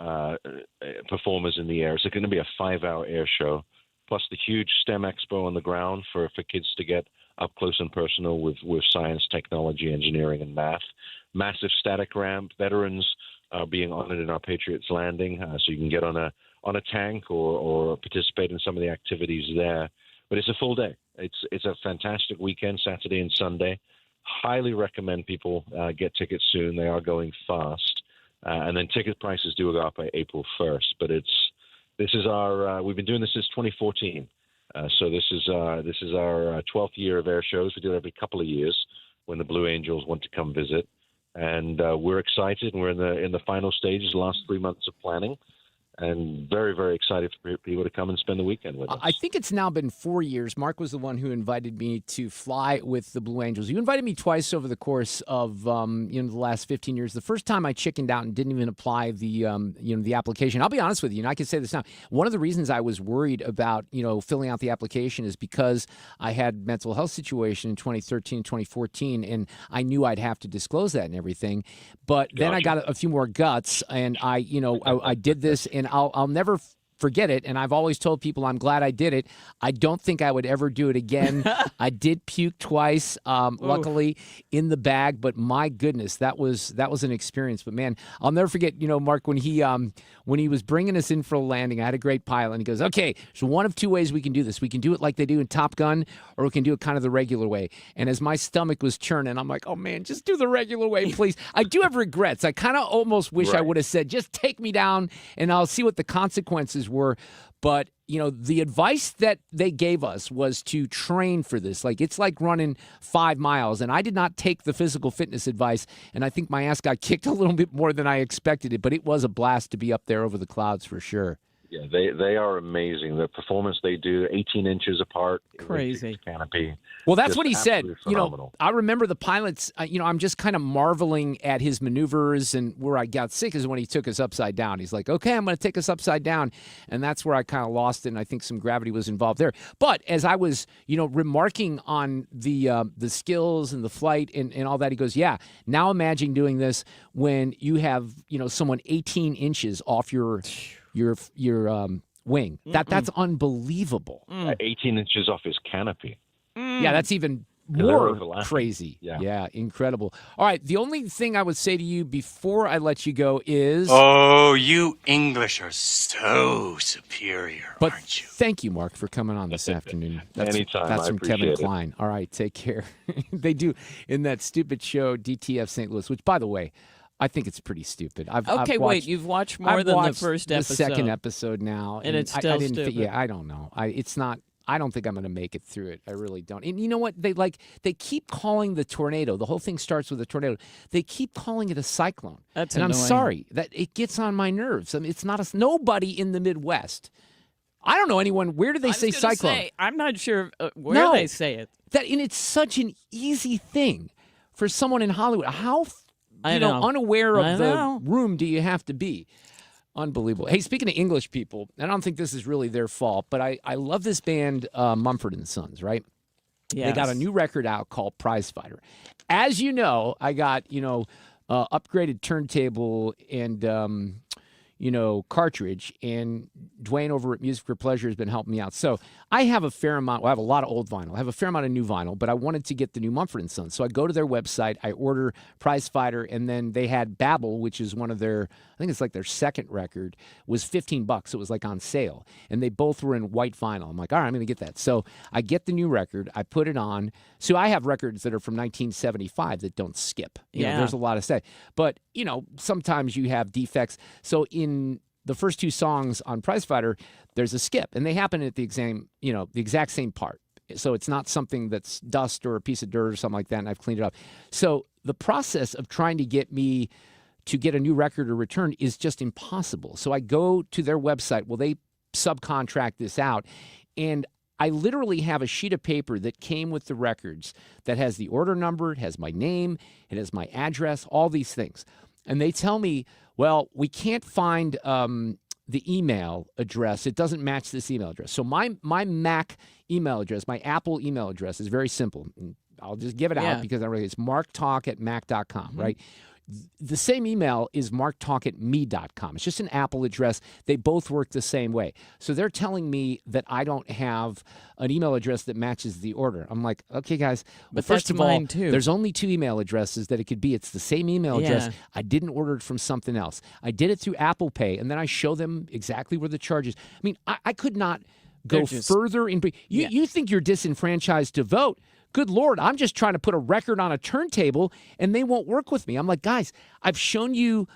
performers in the air. It's going to be a 5-hour air show, plus the huge STEM expo on the ground for kids to get up close and personal with science, technology, engineering, and math. Massive static ramp. Veterans are being honored in our Patriots Landing, so you can get on a tank or participate in some of the activities there. But it's a full day. It's a fantastic weekend, Saturday and Sunday. Highly recommend people get tickets soon. They are going fast. And then ticket prices do go up by April 1st. But this is our we've been doing this since 2014. So this is our 12th year of air shows. We do it every couple of years when the Blue Angels want to come visit. And we're excited. And we're in the final stages, the last 3 months of planning. And very, very excited for people to come and spend the weekend with us. I think it's now been 4 years. Mark was the one who invited me to fly with the Blue Angels. You invited me twice over the course of the last 15 years. The first time I chickened out and didn't even apply the application. I'll be honest with you, and I can say this now. One of the reasons I was worried about filling out the application is because I had mental health situation in 2013, 2014, and I knew I'd have to disclose that and everything. But then I got a few more guts, and I did this, and I'll never forget it. And I've always told people I'm glad I did it. I don't think I would ever do it again. I did puke twice, luckily in the bag. But my goodness, that was an experience. But man, I'll never forget. Mark, when he was bringing us in for a landing, I had a great pilot. And he goes, "Okay, so one of two ways we can do this. We can do it like they do in Top Gun, or we can do it kind of the regular way." And as my stomach was churning, I'm like, "Oh man, just do the regular way, please." I do have regrets. I kind of almost wish I would have said, "Just take me down, and I'll see what the consequences were." But, the advice that they gave us was to train for this. Like, it's like running 5 miles. And I did not take the physical fitness advice. And I think my ass got kicked a little bit more than I expected it. But it was a blast to be up there over the clouds for sure. Yeah, they are amazing. The performance they do, 18 inches apart. Crazy. Canopy. Well, that's what he said. Phenomenal. I remember the pilots, I'm just kind of marveling at his maneuvers, and where I got sick is when he took us upside down. He's like, "Okay, I'm going to take us upside down." And that's where I kind of lost it, and I think some gravity was involved there. But as I was, remarking on the skills and the flight and all that, he goes, "Yeah, now imagine doing this when you have, someone 18 inches off your wing." That's unbelievable. 18 inches off his canopy. Yeah, that's even more crazy. Yeah, incredible. All right, the only thing I would say to you before I let you go is... Oh, you English are so superior, aren't you? Thank you, Mark, for coming on this afternoon. Anytime, That's I from Kevin appreciate it. Klein. All right, take care. They do in that stupid show, DTF St. Louis, which, by the way, I think it's pretty stupid. Wait, you've watched more than the first episode. The second episode now. And it's still stupid. Yeah, I don't know. I don't think I'm going to make it through it. I really don't. And you know what? They keep calling the tornado. The whole thing starts with a tornado. They keep calling it a cyclone. That's and annoying. I'm sorry that it gets on my nerves. I mean, it's not nobody in the Midwest. I don't know anyone. Where do they say cyclone? I'm not sure where they say it. And it's such an easy thing for someone in Hollywood. How unaware of the room do you have to be? Unbelievable. Hey, speaking of English people, and I don't think this is really their fault, but I love this band, Mumford & Sons, right? Yes. They got a new record out called Prize Fighter. As you know, I got, upgraded turntable and, cartridge. And Dwayne over at Music for Pleasure has been helping me out. So I have a fair amount. Well, I have a lot of old vinyl. I have a fair amount of new vinyl, but I wanted to get the new Mumford & Sons. So I go to their website, I order Prize Fighter, and then they had Babel, which is one of their, I think it's like their second record, was $15. It was like on sale. And they both were in white vinyl. I'm like, all right, I'm going to get that. So I get the new record. I put it on. So I have records that are from 1975 that don't skip. You know, there's a lot of say. But, you know, sometimes you have defects. So in the first two songs on Prize Fighter, there's a skip, and they happen at the exact same part. So it's not something that's dust or a piece of dirt or something like that, and I've cleaned it up. So the process of trying to get me to get a new record or return is just impossible. So I go to their website. Well, they subcontract this out, and I literally have a sheet of paper that came with the records that has the order number, it has my name, it has my address, all these things. And they tell me, well, we can't find the email address. It doesn't match this email address. So my Mac email address, my Apple email address is very simple. I'll just give it out because it's marktalk@mac.com, right? The same email is marktalk@me.com. It's just an Apple address. They both work the same way. So they're telling me that I don't have an email address that matches the order. I'm like, okay, guys. Well, first of all, there's only two email addresses that it could be. It's the same email address. I didn't order it from something else. I did it through Apple Pay, and then I show them exactly where the charge is. I mean, I could not go further in. You think you're disenfranchised to vote. Good Lord, I'm just trying to put a record on a turntable, and they won't work with me. I'm like, guys, I've shown you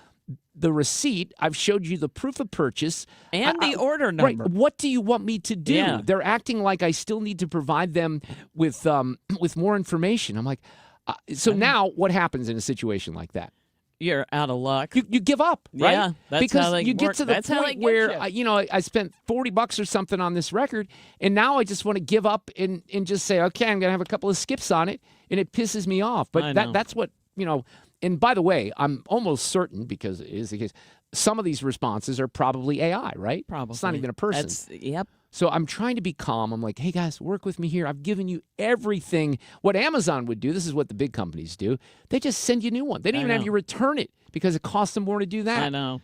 the receipt. I've showed you the proof of purchase. And the order number. Right. What do you want me to do? Yeah. They're acting like I still need to provide them with more information. I'm like, now what happens in a situation like that? You're out of luck. You give up, right? Yeah, that's because how they you get work. to the point where I spent $40 or something on this record, and now I just want to give up and just say, okay, I'm going to have a couple of skips on it, and it pisses me off. But that's what, and by the way, I'm almost certain, because it is the case, some of these responses are probably AI, right? Probably. It's not even a person. Yep. So I'm trying to be calm. I'm like, hey, guys, work with me here. I've given you everything. What Amazon would do, this is what the big companies do, they just send you a new one. They don't even have you return it because it costs them more to do that. I know.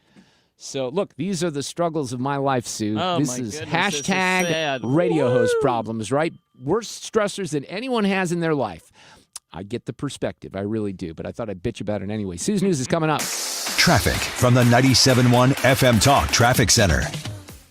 So, look, these are the struggles of my life, Sue. Oh, this is goodness, hashtag this is sad. radio host problems, right? Worst stressors than anyone has in their life. I get the perspective. I really do. But I thought I'd bitch about it anyway. Sue's News is coming up. Traffic from the 97.1 FM Talk Traffic Center.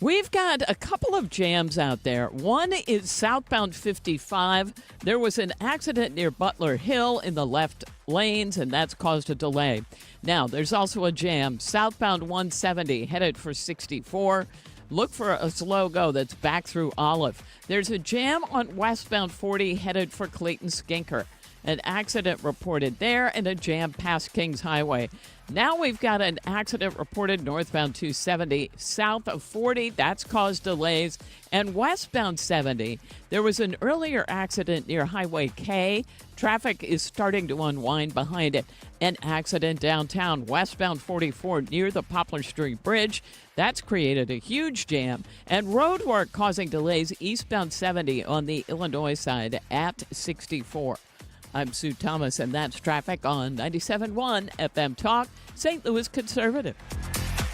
We've got a couple of jams out there. One is southbound 55. There was an accident near Butler Hill in the left lanes, and that's caused a delay. Now, there's also a jam southbound 170 headed for 64. Look for a slow go that's back through Olive. There's a jam on westbound 40 headed for Clayton Skinker. An accident reported there and a jam past Kings Highway. Now we've got an accident reported northbound 270 south of 40. That's caused delays. And westbound 70, there was an earlier accident near Highway K. Traffic is starting to unwind behind it. An accident downtown westbound 44 near the Poplar Street Bridge. That's created a huge jam. And road work causing delays eastbound 70 on the Illinois side at 64. I'm Sue Thomas, and that's traffic on 97.1 FM Talk, St. Louis Conservative.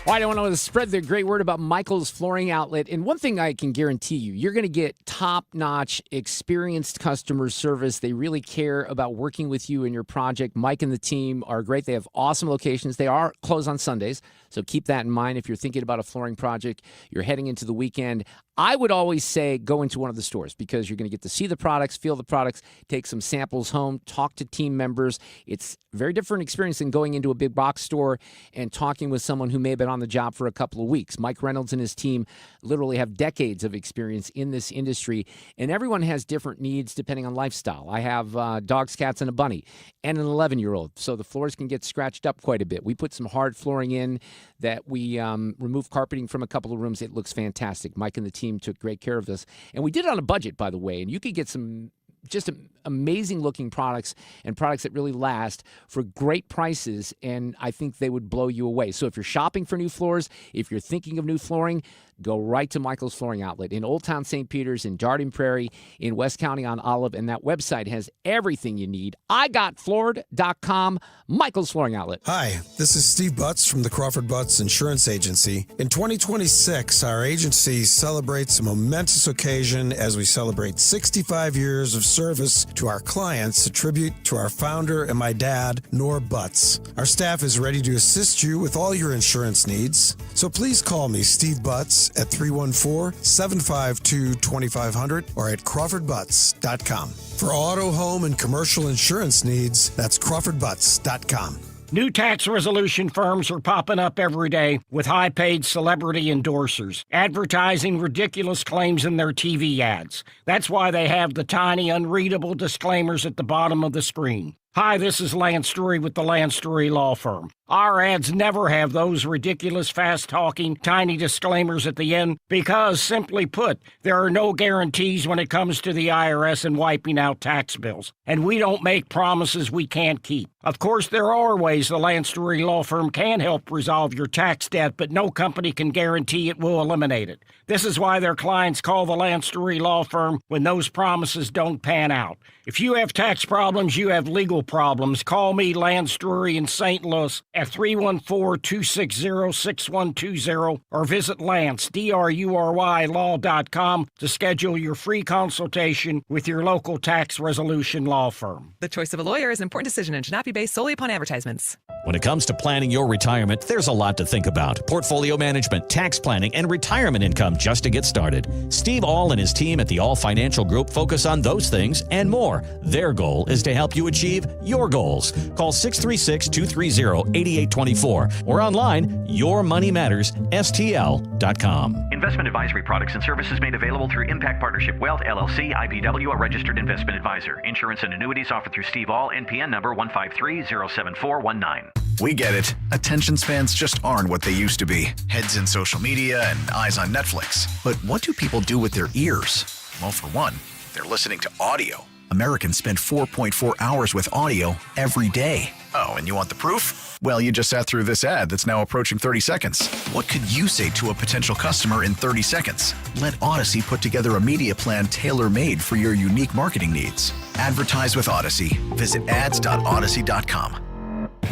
Well, I want to spread the great word about Michael's Flooring Outlet. And one thing I can guarantee you, you're going to get top-notch, experienced customer service. They really care about working with you and your project. Mike and the team are great. They have awesome locations. They are closed on Sundays, so keep that in mind if you're thinking about a flooring project. You're heading into the weekend. I would always say go into one of the stores because you're going to get to see the products, feel the products, take some samples home, talk to team members. It's a very different experience than going into a big box store and talking with someone who may have been on the job for a couple of weeks. Mike Reynolds and his team literally have decades of experience in this industry, and everyone has different needs depending on lifestyle. I have dogs, cats, and a bunny, and an 11-year-old, so the floors can get scratched up quite a bit. We put some hard flooring in that we removed carpeting from a couple of rooms. It looks fantastic. Mike and the team took great care of this, and we did it on a budget, by the way, and you could get some just amazing looking products and products that really last for great prices, and I think they would blow you away. So if you're shopping for new floors, if you're thinking of new flooring, go right to Michael's Flooring Outlet in Old Town St. Peters, in Darden Prairie, in West County on Olive, and that website has everything you need. IGotFloored.com, Michael's Flooring Outlet. Hi, this is Steve Butts from the Crawford Butts Insurance Agency. In 2026, our agency celebrates a momentous occasion as we celebrate 65 years of service to our clients, a tribute to our founder and my dad, Nor Butts. Our staff is ready to assist you with all your insurance needs. So please call me, Steve Butts, at 314-752-2500 or at crawfordbutts.com. For auto, home, and commercial insurance needs, that's crawfordbutts.com. New tax resolution firms are popping up every day with high-paid celebrity endorsers, advertising ridiculous claims in their TV ads. That's why they have the tiny, unreadable disclaimers at the bottom of the screen. Hi, this is Lance Drury with the Lance Drury Law Firm. Our ads never have those ridiculous, fast-talking, tiny disclaimers at the end because, simply put, there are no guarantees when it comes to the IRS and wiping out tax bills. And we don't make promises we can't keep. Of course, there are ways the Lance Drury Law Firm can help resolve your tax debt, but no company can guarantee it will eliminate it. This is why their clients call the Lance Drury Law Firm when those promises don't pan out. If you have tax problems, you have legal problems, call me, Lance Drury in St. Louis, at 314-260-6120 or visit Lance, D-R-U-R-Y, law.com to schedule your free consultation with your local tax resolution law firm. The choice of a lawyer is an important decision and should not be based solely upon advertisements. When it comes to planning your retirement, there's a lot to think about. Portfolio management, tax planning, and retirement income just to get started. Steve All and his team at the All Financial Group focus on those things and more. Their goal is to help you achieve your goals. Call 636-230-8824 or online, yourmoneymattersstl.com. Investment advisory products and services made available through Impact Partnership Wealth, LLC, IBW, a registered investment advisor. Insurance and annuities offered through Steve All, NPN number 153-07419. We get it. Attention spans just aren't what they used to be. Heads in social media and eyes on Netflix. But what do people do with their ears? Well, for one, they're listening to audio. Americans spend 4.4 hours with audio every day. Oh, and you want the proof? Well, you just sat through this ad that's now approaching 30 seconds. What could you say to a potential customer in 30 seconds? Let Odyssey put together a media plan tailor-made for your unique marketing needs. Advertise with Odyssey. Visit ads.odyssey.com.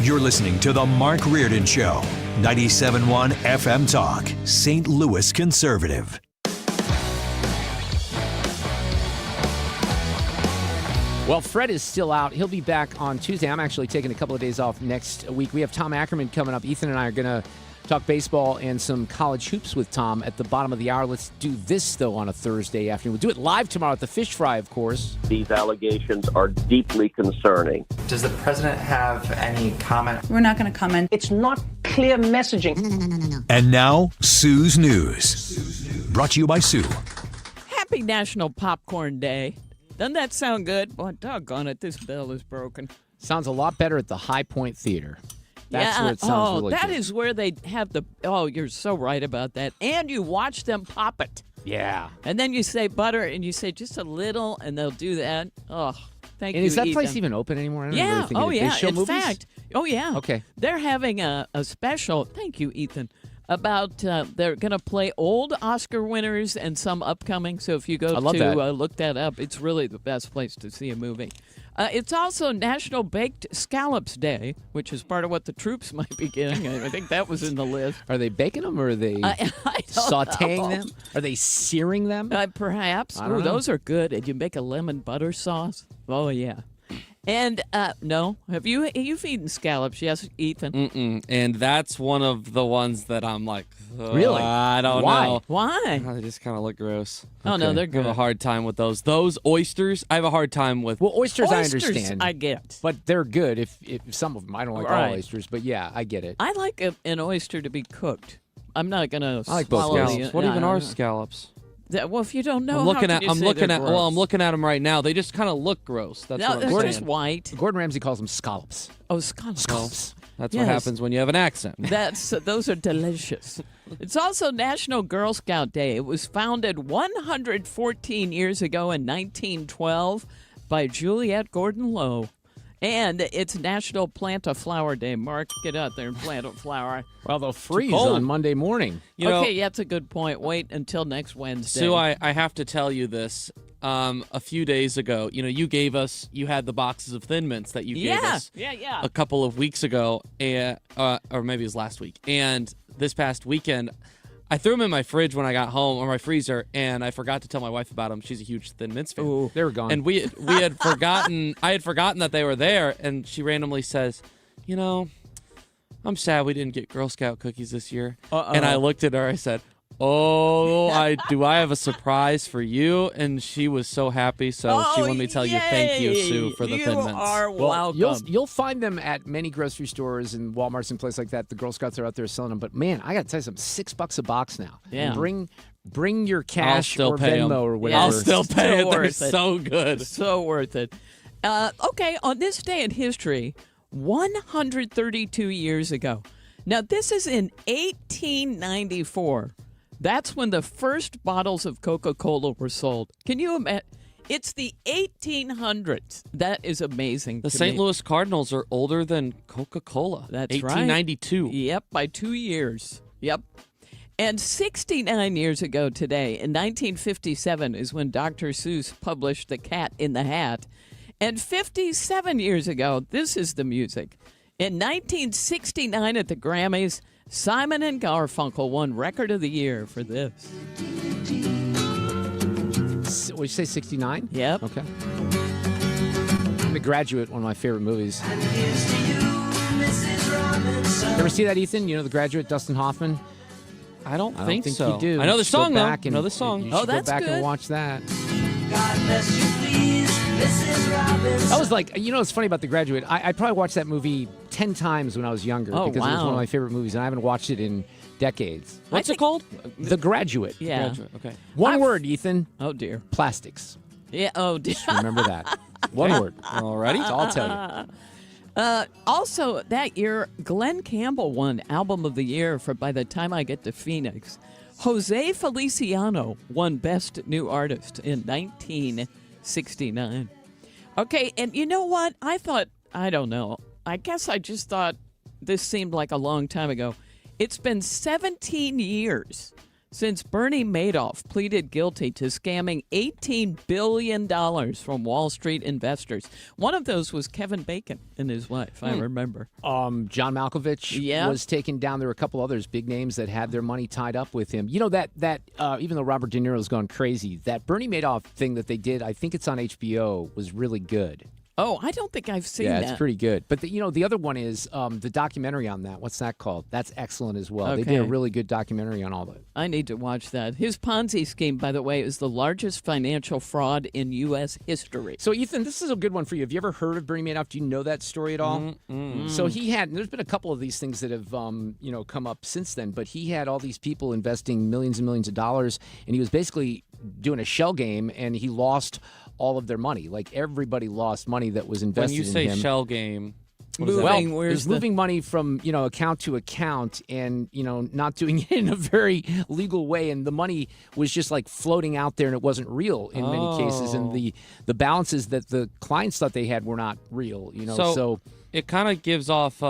You're listening to The Mark Reardon Show, 97.1 FM Talk, St. Louis Conservative. Well, Fred is still out. He'll be back on Tuesday. I'm actually taking a couple of days off next week. We have Tom Ackerman coming up. Ethan and I are going to talk baseball and some college hoops with Tom at the bottom of the hour. Let's do this, though, on a Thursday afternoon. We'll do it live tomorrow at the Fish Fry, of course. These allegations are deeply concerning. Does the president have any comment? We're not going to comment. It's not clear messaging. No. And now, Sue's News. Brought to you by Sue. Happy National Popcorn Day. Doesn't that sound good? Boy, doggone it, this bell is broken. Sounds a lot better at the High Point Theater. That's where it sounds really that good. is where they have the... Oh, you're so right about that. And you watch them pop it. Yeah. And then you say butter, and you say just a little, and they'll do that. Oh, thank you, And is that Ethan. place even open anymore? I don't Yeah. really think Oh, it is. yeah. They show In movies? fact, oh, yeah. Okay. They're having a special... Thank you, Ethan. About they're going to play old Oscar winners and some upcoming. So if you go to look that up, it's really the best place to see a movie. It's also National Baked Scallops Day, which is part of what the troops might be getting. I think that was in the list. Are they baking them or are they sautéing them? Are they searing them? Perhaps. I don't know. Those are good. And you make a lemon butter sauce. Oh, yeah. And no, you've eaten scallops? Yes, Ethan. Mm-mm. And that's one of the ones that I'm like, really? I don't know. Why? They just kind of look gross. Oh no, they're good. I have a hard time with those. Those oysters, I have a hard time with. Well, oysters I understand. I get, but they're good. If some of them, I don't like all oysters, but yeah, I get it. I like an oyster to be cooked. I'm not gonna. I like both scallops. What even are scallops? Well, if you don't know, I'm looking at them right now. They just kind of look gross. That's what I'm they're saying. just white. Gordon Ramsay calls them scallops. Oh, scallops. Well, that's what happens when you have an accent. Those are delicious. It's also National Girl Scout Day. It was founded 114 years ago in 1912 by Juliette Gordon Low. And it's National Plant a Flower Day. Mark, get out there and plant a flower. Well, they'll freeze on Monday morning. Okay, that's a good point. Wait until next Wednesday. Sue, I have to tell you this. A few days ago, you had the boxes of Thin Mints that you gave us a couple of weeks ago, or maybe it was last week. And this past weekend, I threw them in my fridge when I got home, or my freezer, and I forgot to tell my wife about them. She's a huge Thin Mints fan. Ooh, they were gone. And we had forgotten. I had forgotten that they were there, and she randomly says, I'm sad we didn't get Girl Scout cookies this year. And I looked at her. I said, I have a surprise for you, and she was so happy. So she wanted me to tell you thank you, Sue, for the Thin Mints. You are welcome. You'll find them at many grocery stores and Walmarts and places like that. The Girl Scouts are out there selling them. But man, I got to tell you something, $6 a box now. Yeah. And bring your cash or Venmo or whatever. I'll still pay it. They're so good. So worth it. Okay, on this day in history, 132 years ago. Now, this is in 1894. That's when the first bottles of Coca-Cola were sold. Can you imagine? It's the 1800s. That is amazing. The St. Louis Cardinals are older than Coca-Cola. That's 1892. Right. Yep, by 2 years. Yep. And 69 years ago today, in 1957, is when Dr. Seuss published The Cat in the Hat. And 57 years ago, this is the music. In 1969 at the Grammys, Simon and Garfunkel won Record of the Year for this. Would you say 69? Yep. Okay. The Graduate, one of my favorite movies. Ever see that, Ethan? The Graduate, Dustin Hoffman? I don't think so. You do. I know the song, though. I know the song. You should that's go back good. and watch that. God bless you, please, Mrs. Robinson. That was like, what's funny about The Graduate? I probably watched that movie 10 times when I was younger because it was one of my favorite movies, and I haven't watched it in decades. What's it called? The Graduate. Yeah. Graduate. Okay. One word, Ethan. Oh, dear. Plastics. Yeah, oh, dear. Just remember that. One word. Alrighty. That's all I'll tell you. Also, that year, Glenn Campbell won Album of the Year for By the Time I Get to Phoenix. Jose Feliciano won Best New Artist in 1969. Okay, and you know what? I don't know. I guess I just thought this seemed like a long time ago. It's been 17 years since Bernie Madoff pleaded guilty to scamming $18 billion from Wall Street investors. One of those was Kevin Bacon and his wife, I remember. John Malkovich was taken down. There were a couple others, big names that had their money tied up with him. That even though Robert De Niro's gone crazy, that Bernie Madoff thing that they did, I think it's on HBO, was really good. Oh, I don't think I've seen that. Yeah, it's pretty good. But the other one is the documentary on that. What's that called? That's excellent as well. Okay. They did a really good documentary on all that. I need to watch that. His Ponzi scheme, by the way, is the largest financial fraud in U.S. history. So, Ethan, this is a good one for you. Have you ever heard of Bernie Madoff? Do you know that story at all? So there's been a couple of these things that have, come up since then, but he had all these people investing millions and millions of dollars, and he was basically doing a shell game, and he lost all of their money. Like, everybody lost money that was invested in him. When you say shell game, moving money from, account to account and, not doing it in a very legal way. And the money was just like floating out there and it wasn't real in many cases. And the balances that the clients thought they had were not real, So it kind of gives off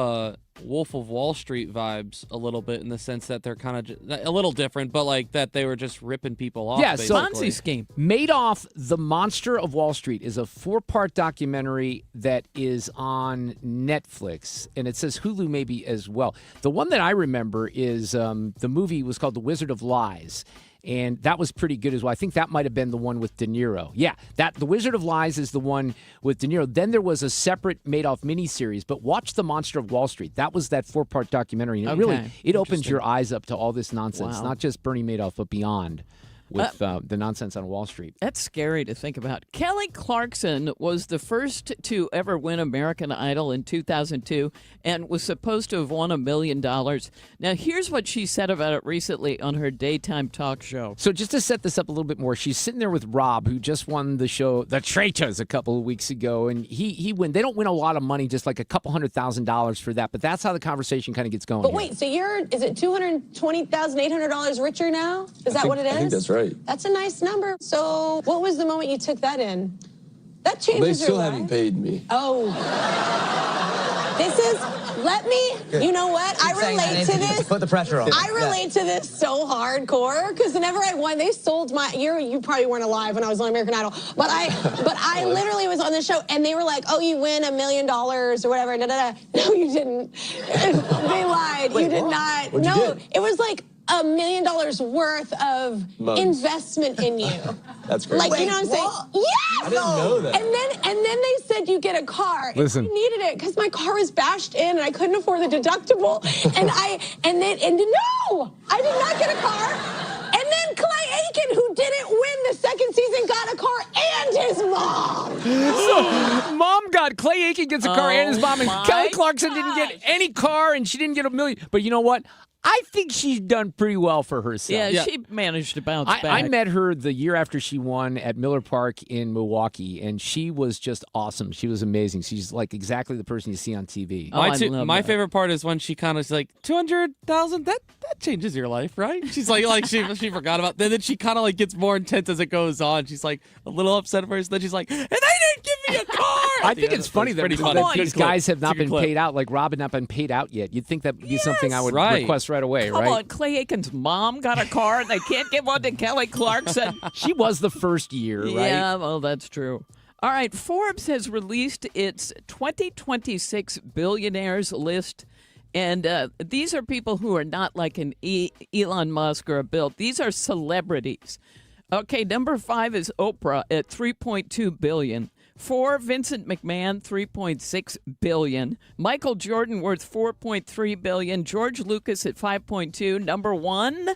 Wolf of Wall Street vibes a little bit in the sense that they're kind of a little different, but like that they were just ripping people off. Yeah, basically. Ponzi scheme. Madoff, The Monster of Wall Street is a 4-part documentary that is on Netflix, and it says Hulu maybe as well. The one that I remember is the movie was called The Wizard of Lies. And that was pretty good as well. I think that might have been the one with De Niro. Yeah, The Wizard of Lies is the one with De Niro. Then there was a separate Madoff miniseries, but watch The Monster of Wall Street. That was that 4-part documentary. And it opens your eyes up to all this nonsense. Wow. Not just Bernie Madoff, but beyond with the nonsense on Wall Street. That's scary to think about. Kelly Clarkson was the first to ever win American Idol in 2002 and was supposed to have won $1 million. Now, here's what she said about it recently on her daytime talk show. So just to set this up a little bit more, she's sitting there with Rob, who just won the show The Traitors a couple of weeks ago, and he win. They don't win a lot of money, just like a couple $100,000 for that, but that's how the conversation kind of gets going. But wait, so is it $220,800 richer now? Is that what it is? I think that's right. That's a nice number. So what was the moment you took that in? That changes They your still life. haven't paid me. Oh. You know what? I relate to this. Put the pressure on. I relate to this so hardcore because whenever I won, they sold my. You probably weren't alive when I was on American Idol, but I literally was on the show and they were like, "Oh, you win $1 million or whatever." Da, da, da. No, you didn't. They lied. Wait, you did what? not. What'd you No, get? it was like $1 million worth of investment in you. That's great. Like, you know what I'm saying? Yes! I didn't know that. And then they said you get a car. Listen. And I needed it because my car was bashed in and I couldn't afford the deductible. And no! I did not get a car. And then Clay Aiken, who didn't win the second season, got a car and his mom. So, mom got Clay Aiken gets a car and his mom, and my Kelly Clarkson didn't get any car, and she didn't get $1 million. But you know what? I think she's done pretty well for herself. Yeah, she managed to bounce back. I met her the year after she won at Miller Park in Milwaukee, and she was just awesome. She was amazing. She's like exactly the person you see on TV. My favorite part is when she kind of is like, 200,000, that changes your life, right? She's like she forgot about that. Then she kind of like gets more intense as it goes on. She's like a little upset at first. Then she's like, and they didn't give me a car. I think it's funny that these guys have not been paid out, like Rob had not been paid out yet. You'd think that would be something I would request right away, Come right? on, Clay Aiken's mom got a car and they can't give one to Kelly Clarkson. She was the first year, right? Yeah, well, that's true. All right, Forbes has released its 2026 billionaires list. And these are people who are not like an Elon Musk or a Bill. These are celebrities. Okay, number 5 is Oprah at $3.2 billion. 4, Vincent McMahon, $3.6 billion. Michael Jordan worth $4.3 billion. George Lucas at $5.2. Number 1,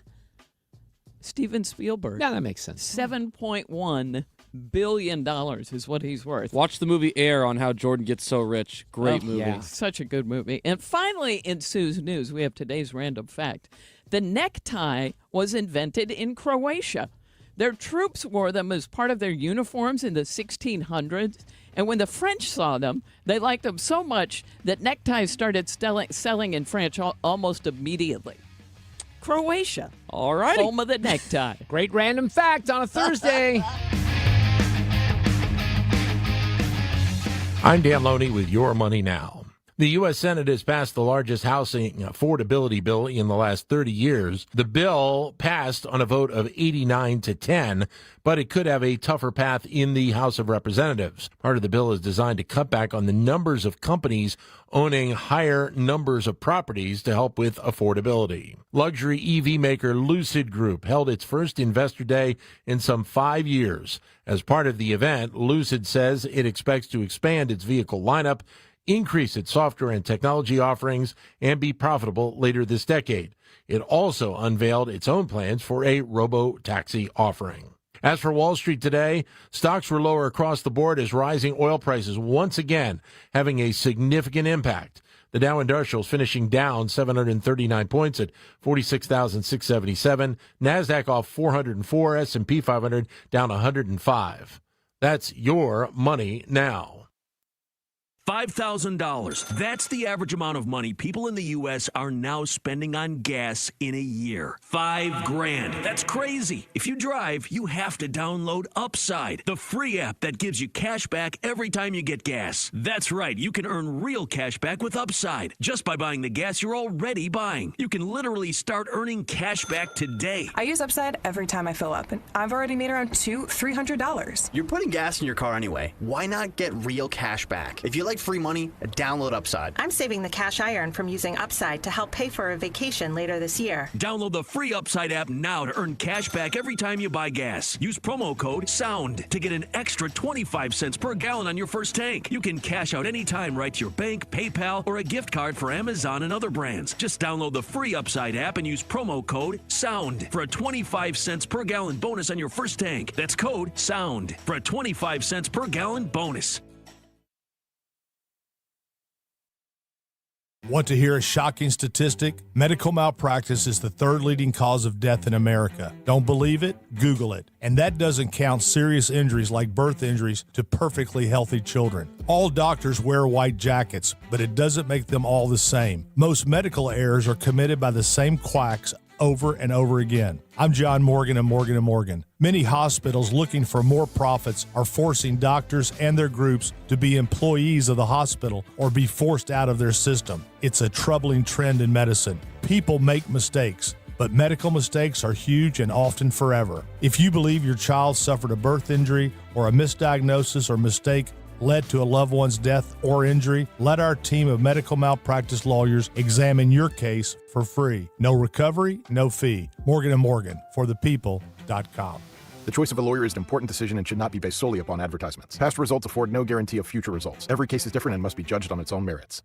Steven Spielberg. Yeah, that makes sense. $7.1 billion is what he's worth. Watch the movie Air on how Jordan gets so rich. Great movie. Yeah. Such a good movie. And finally, in Sue's News, we have today's random fact. The necktie was invented in Croatia. Their troops wore them as part of their uniforms in the 1600s. And when the French saw them, they liked them so much that neckties started selling in France almost immediately. Croatia. All right. Home of the necktie. Great random fact on a Thursday. I'm Dan Loney with Your Money Now. The U.S. Senate has passed the largest housing affordability bill in the last 30 years. The bill passed on a vote of 89-10, but it could have a tougher path in the House of Representatives. Part of the bill is designed to cut back on the numbers of companies owning higher numbers of properties to help with affordability. Luxury EV maker Lucid Group held its first investor day in some 5 years. As part of the event, Lucid says it expects to expand its vehicle lineup, increase its software and technology offerings, and be profitable later this decade. It also unveiled its own plans for a robo-taxi offering. As for Wall Street today, stocks were lower across the board as rising oil prices once again having a significant impact. The Dow Industrials finishing down 739 points at 46,677. NASDAQ off 404, S&P 500 down 105. That's Your Money Now. $5,000. That's the average amount of money people in the U.S. are now spending on gas in a year. $5,000. That's crazy. If you drive, you have to download Upside, the free app that gives you cash back every time you get gas. That's right. You can earn real cash back with Upside just by buying the gas you're already buying. You can literally start earning cash back today. I use Upside every time I fill up, and I've already made around $300. You're putting gas in your car anyway. Why not get real cash back? If you like free money, download Upside. I'm saving the cash I earn from using Upside to help pay for a vacation later this year. Download the free Upside app now to earn cash back every time you buy gas. Use promo code SOUND to get an extra 25 cents per gallon on your first tank. You can cash out anytime right to your bank, PayPal, or a gift card for Amazon and other brands. Just download the free Upside app and use promo code SOUND for a 25 cents per gallon bonus on your first tank. That's code SOUND for a 25 cents per gallon bonus. Want to hear a shocking statistic? Medical malpractice is the third leading cause of death in America. Don't believe it? Google it. And that doesn't count serious injuries like birth injuries to perfectly healthy children. All doctors wear white jackets, but it doesn't make them all the same. Most medical errors are committed by the same quacks over and over again. I'm John Morgan of Morgan & Morgan. Many hospitals looking for more profits are forcing doctors and their groups to be employees of the hospital or be forced out of their system. It's a troubling trend in medicine. People make mistakes, but medical mistakes are huge and often forever. If you believe your child suffered a birth injury or a misdiagnosis or mistake led to a loved one's death or injury, let our team of medical malpractice lawyers examine your case for free. No recovery, no fee. Morgan & Morgan, forthepeople.com. The choice of a lawyer is an important decision and should not be based solely upon advertisements. Past results afford no guarantee of future results. Every case is different and must be judged on its own merits.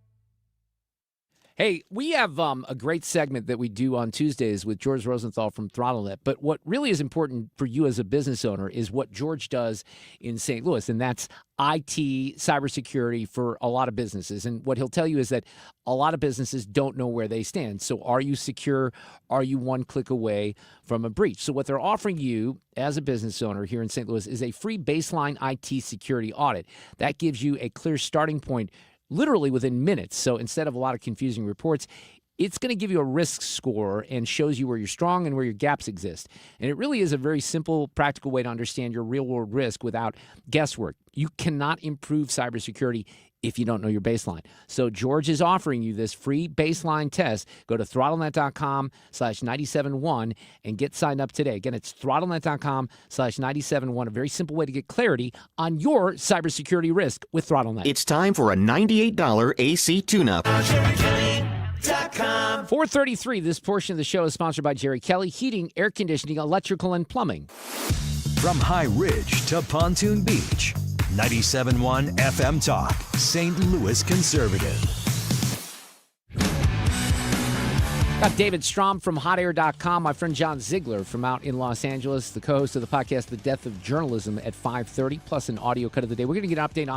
Hey, we have a great segment that we do on Tuesdays with George Rosenthal from ThrottleNet. But what really is important for you as a business owner is what George does in St. Louis, and that's IT, cybersecurity for a lot of businesses. And what he'll tell you is that a lot of businesses don't know where they stand. So are you secure? Are you one click away from a breach? So what they're offering you as a business owner here in St. Louis is a free baseline IT security audit. That gives you a clear starting point literally within minutes. So instead of a lot of confusing reports, it's going to give you a risk score and shows you where you're strong and where your gaps exist. And it really is a very simple, practical way to understand your real-world risk without guesswork. You cannot improve cybersecurity if you don't know your baseline. So George is offering you this free baseline test. Go to throttlenet.com/971 and get signed up today. Again, it's throttlenet.com/971, a very simple way to get clarity on your cybersecurity risk with ThrottleNet. It's time for a $98 AC tune-up. 4:33, this portion of the show is sponsored by Jerry Kelly, heating, air conditioning, electrical, and plumbing. From High Ridge to Pontoon Beach, 97.1 FM Talk, St. Louis Conservative. Got David Strom from HotAir.com, my friend John Ziegler from out in Los Angeles, the co-host of the podcast The Death of Journalism at 5:30, plus an audio cut of the day. We're going to get an update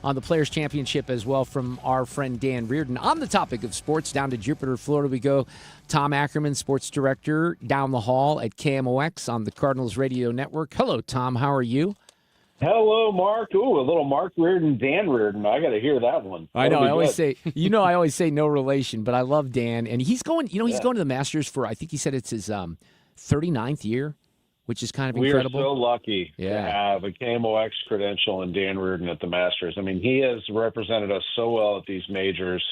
on the Players' Championship as well from our friend Dan Reardon. On the topic of sports, down to Jupiter, Florida we go. Tom Ackerman, sports director, down the hall at KMOX on the Cardinals Radio Network. Hello, Tom. How are you? Hello, Mark. Ooh, a little Mark Reardon, Dan Reardon. I got to hear that one. I know. I always say no relation, but I love Dan. And he's going, he's going to the Masters for, I think he said it's his 39th year, which is kind of incredible. We are so lucky to have a KMOX credential and Dan Reardon at the Masters. I mean, he has represented us so well at these majors,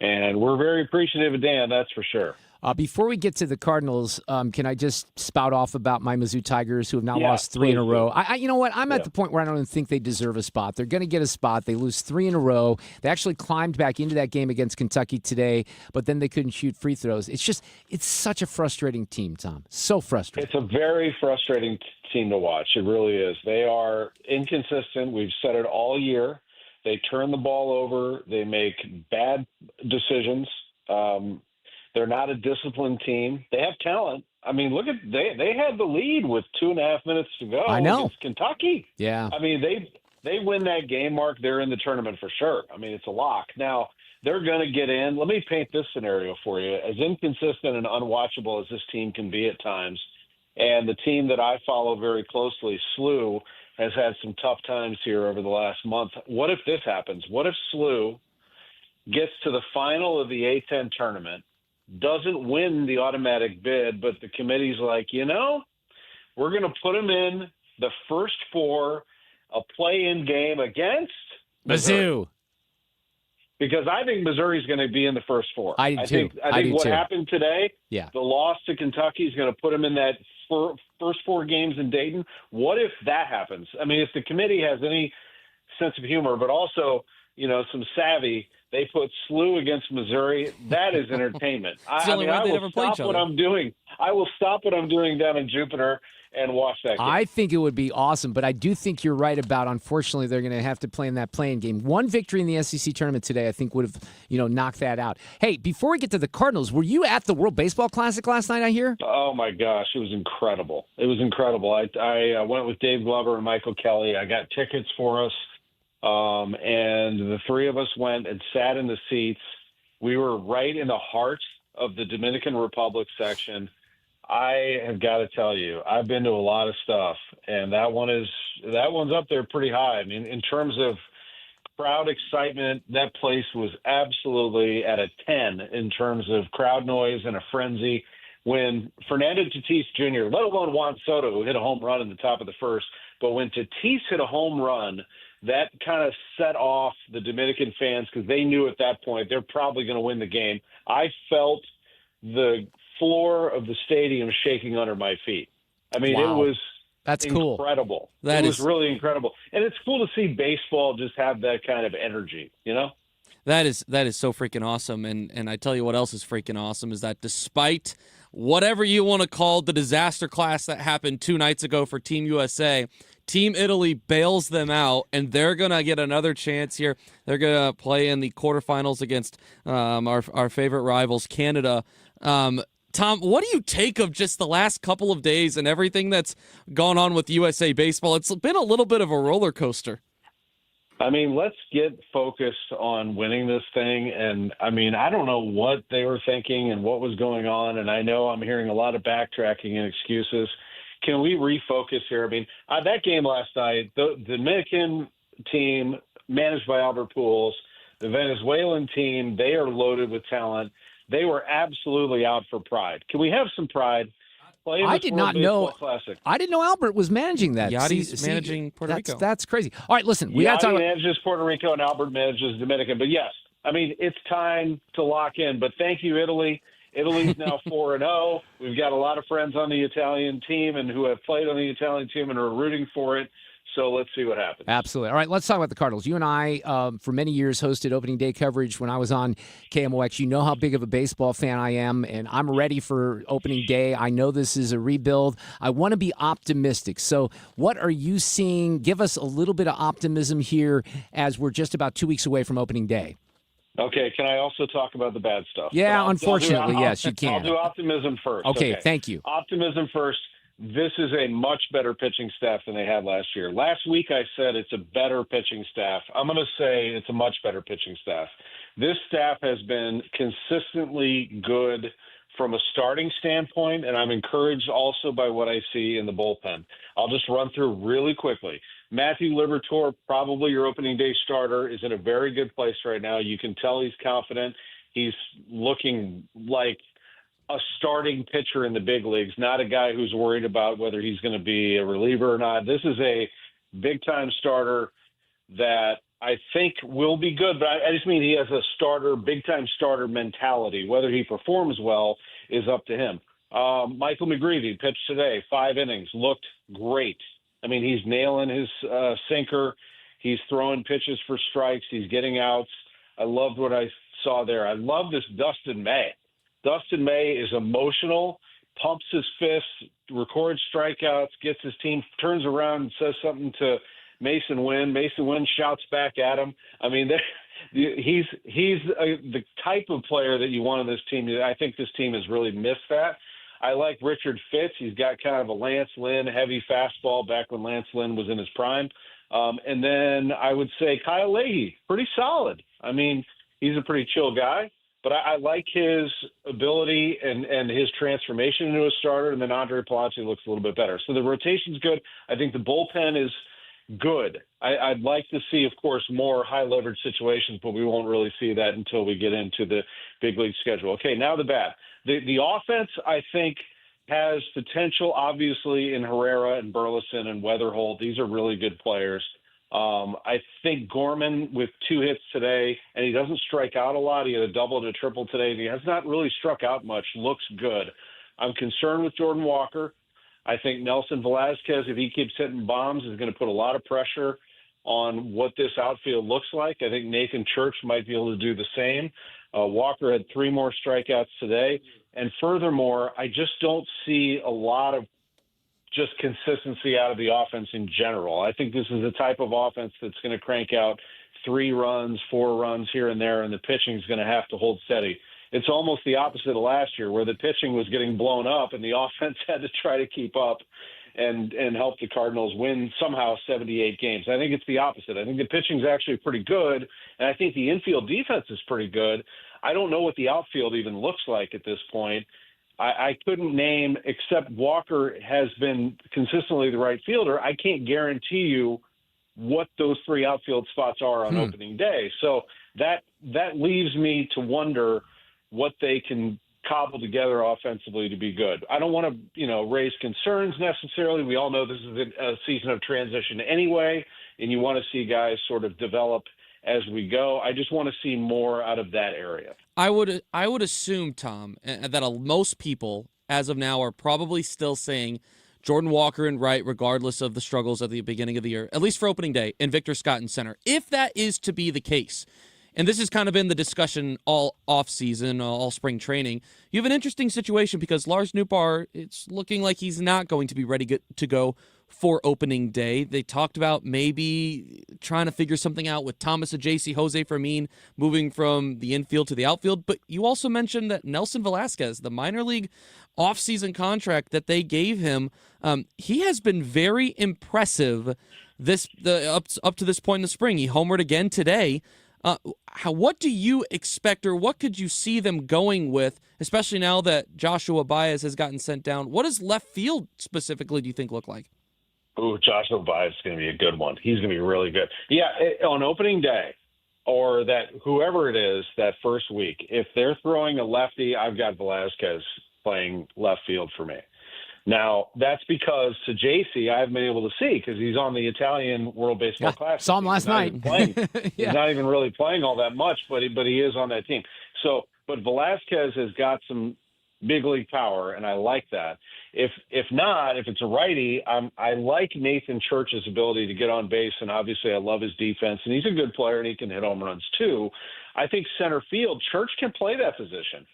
and we're very appreciative of Dan, that's for sure. Before we get to the Cardinals, can I just spout off about my Mizzou Tigers, who have now lost 3 in a row? You know what? I'm at the point where I don't even think they deserve a spot. They're going to get a spot. They lose 3 in a row. They actually climbed back into that game against Kentucky today, but then they couldn't shoot free throws. It's such a frustrating team, Tom. So frustrating. It's a very frustrating team to watch. It really is. They are inconsistent. We've said it all year. They turn the ball over. They make bad decisions. They're not a disciplined team. They have talent. I mean, look at they had the lead with 2.5 minutes to go. I know. Against Kentucky. Yeah. I mean, they win that game, Mark. They're in the tournament for sure. I mean, it's a lock. Now, they're going to get in. Let me paint this scenario for you. As inconsistent and unwatchable as this team can be at times, and the team that I follow very closely, SLU, has had some tough times here over the last month. What if this happens? What if SLU gets to the final of the A-10 tournament, doesn't win the automatic bid, but the committee's like, we're going to put them in the first 4, a play-in game against Mizzou. Because I think Missouri's going to be in the first 4. I do I think what happened today, the loss to Kentucky is going to put them in that first 4 games in Dayton. What if that happens? I mean, if the committee has any sense of humor, but also, some savvy, they put SLU against Missouri. That is entertainment. I will stop what I'm doing. I will stop what I'm doing down in Jupiter and watch that game. I think it would be awesome, but I do think you're right about, unfortunately, they're going to have to play in that play-in game. One victory in the SEC tournament today, I think, would have, knocked that out. Hey, before we get to the Cardinals, were you at the World Baseball Classic last night, I hear? Oh, my gosh. It was incredible. It was incredible. I went with Dave Glover and Michael Kelly. I got tickets for us. And the 3 of us went and sat in the seats. We were right in the heart of the Dominican Republic section. I have got to tell you, I've been to a lot of stuff, and that one's up there pretty high. I mean, in terms of crowd excitement, that place was absolutely at a 10 in terms of crowd noise and a frenzy. when Fernando Tatis Jr., let alone Juan Soto, who hit a home run in the top of the first, but when Tatis hit a home run, that kind of set off the Dominican fans because they knew at that point they're probably going to win the game. I felt the floor of the stadium shaking under my feet. I mean, Wow. it was That's incredible. Cool. It was really incredible. And it's cool to see baseball just have that kind of energy, you know? That is so freaking awesome. And I tell you what else is freaking awesome is that despite whatever you want to call the disaster class that happened 2 nights ago for Team USA, Team Italy bails them out, and they're going to get another chance here. They're going to play in the quarterfinals against our favorite rivals, Canada. Tom, what do you take of just the last couple of days and everything that's gone on with USA Baseball? It's been a little bit of a roller coaster. I mean, let's get focused on winning this thing. And, I mean, I don't know what they were thinking and what was going on. And I know I'm hearing a lot of backtracking and excuses. Can we refocus here? I mean, that game last night, the Dominican team managed by Albert Pujols, the Venezuelan team, they are loaded with talent. They were absolutely out for pride. Can we have some pride? I did not know. Classic. I didn't know Albert was managing that. Yachty's managing Puerto Rico. That's crazy. All right, listen. We got to talk about. Manages Puerto Rico and Albert manages Dominican. But yes, I mean it's time to lock in. But thank you, Italy. Italy's now 4-0. We've got a lot of friends on the Italian team and who have played on the Italian team and are rooting for it. So let's see what happens. Absolutely. All right, let's talk about the Cardinals. You and I, for many years, hosted opening day coverage when I was on KMOX. You know how big of a baseball fan I am, and I'm ready for opening day. I know this is a rebuild. I want to be optimistic. So what are you seeing? Give us a little bit of optimism here as we're just about 2 weeks away from opening day. Okay, can I also talk about the bad stuff? Yeah, unfortunately, yes, you can. I'll do optimism first. Okay, thank you. Optimism first. This is a much better pitching staff than they had last year. Last week I said it's a better pitching staff. I'm going to say it's a much better pitching staff. This staff has been consistently good from a starting standpoint, and I'm encouraged also by what I see in the bullpen. I'll just run through really quickly. Matthew Liberatore, probably your opening day starter, is in a very good place right now. You can tell he's confident. He's looking like a starting pitcher in the big leagues, not a guy who's worried about whether he's going to be a reliever or not. This is a big-time starter that I think will be good, but I just mean he has a starter, big-time starter mentality. Whether he performs well is up to him. Michael McGreevy pitched today, 5 innings, looked great. I mean, he's nailing his sinker. He's throwing pitches for strikes. He's getting outs. I loved what I saw there. I love this Dustin May. Dustin May is emotional, pumps his fists, records strikeouts, gets his team, turns around and says something to Mason Wynn. Mason Wynn shouts back at him. I mean, he's the type of player that you want on this team. I think this team has really missed that. I like Richard Fitz. He's got kind of a Lance Lynn heavy fastball back when Lance Lynn was in his prime. And then I would say Kyle Leahy, pretty solid. I mean, he's a pretty chill guy. But I like his ability and his transformation into a starter, and then Andre Palazzi looks a little bit better. So the rotation's good. I think the bullpen is good. I'd like to see, of course, more high-leverage situations, but we won't really see that until we get into the big league schedule. Okay, now the bad. The offense, I think, has potential, obviously, in Herrera and Burleson and Weatherholt. These are really good players. I think Gorman with 2 hits today, and he doesn't strike out a lot. He had a double and a triple today, and he has not really struck out much. Looks good. I'm concerned with Jordan Walker. I think Nelson Velazquez, if he keeps hitting bombs, is going to put a lot of pressure on what this outfield looks like. I think Nathan Church might be able to do the same. Walker had 3 more strikeouts today. And furthermore, I just don't see a lot of just consistency out of the offense in general. I think this is the type of offense that's going to crank out 3 runs, 4 runs here and there, and the pitching is going to have to hold steady. It's almost the opposite of last year, where the pitching was getting blown up and the offense had to try to keep up and help the Cardinals win somehow 78 games. I think it's the opposite. I think the pitching is actually pretty good, and I think the infield defense is pretty good. I don't know what the outfield even looks like at this point. I couldn't name, except Walker has been consistently the right fielder. I can't guarantee you what those 3 outfield spots are on opening day. So that leaves me to wonder what they can cobbled together offensively to be good. I don't want to, raise concerns necessarily. We all know this is a season of transition anyway, and you want to see guys sort of develop as we go. I just want to see more out of that area. I would assume, Tom, that most people as of now are probably still saying Jordan Walker and Wright, regardless of the struggles at the beginning of the year, at least for opening day, and Vittert Scott in center. If that is to be the case, and this has kind of been the discussion all offseason, all spring training, you have an interesting situation because Lars Nootbaar, it's looking like he's not going to be ready to go for opening day. They talked about maybe trying to figure something out with Thomas Ajayci, Jose Fermin moving from the infield to the outfield. But you also mentioned that Nelson Velasquez, the minor league offseason contract that they gave him, he has been very impressive up to this point in the spring. He homered again today. What do you expect, or what could you see them going with, especially now that Joshua Baez has gotten sent down? What does left field specifically do you think look like? Ooh, Joshua Baez is going to be a good one. He's going to be really good. Yeah, on opening day, or that whoever it is that first week, if they're throwing a lefty, I've got Velasquez playing left field for me. Now, that's because to JC, I haven't been able to see because he's on the Italian World Baseball Classic. Saw him last night. He's not even really playing all that much, but he is on that team. So, but Velasquez has got some big league power, and I like that. If not, if it's a righty, I like Nathan Church's ability to get on base, and obviously I love his defense, and he's a good player, and he can hit home runs too. I think center field, Church can play that position.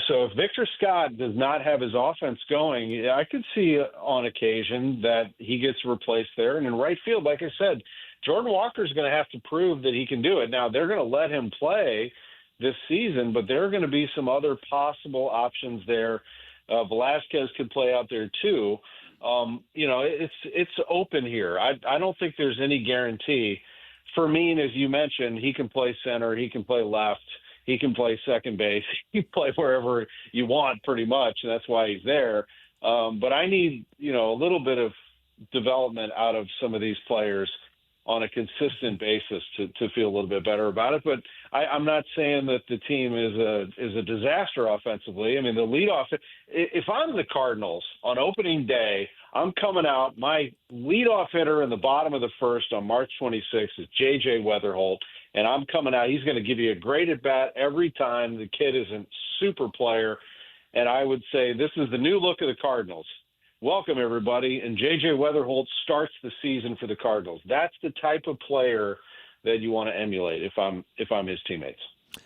So if Vittert Scott does not have his offense going, I could see on occasion that he gets replaced there. And in right field, like I said, Jordan Walker is going to have to prove that he can do it. Now, they're going to let him play this season, but there are going to be some other possible options there. Velasquez could play out there too. It's open here. I don't think there's any guarantee. Fermin, as you mentioned, he can play center, he can play left, he can play second base, he can play wherever you want pretty much, and that's why he's there. But I need, a little bit of development out of some of these players on a consistent basis to feel a little bit better about it. But I'm not saying that the team is a disaster offensively. I mean, the leadoff, if I'm the Cardinals on opening day, I'm coming out. My leadoff hitter in the bottom of the first on March 26th is J.J. Weatherholt, and I'm coming out. He's going to give you a great at-bat every time. The kid is a super player, and I would say this is the new look of the Cardinals. Welcome, everybody. And J.J. Weatherholt starts the season for the Cardinals. That's the type of player that you want to emulate if I'm his teammates.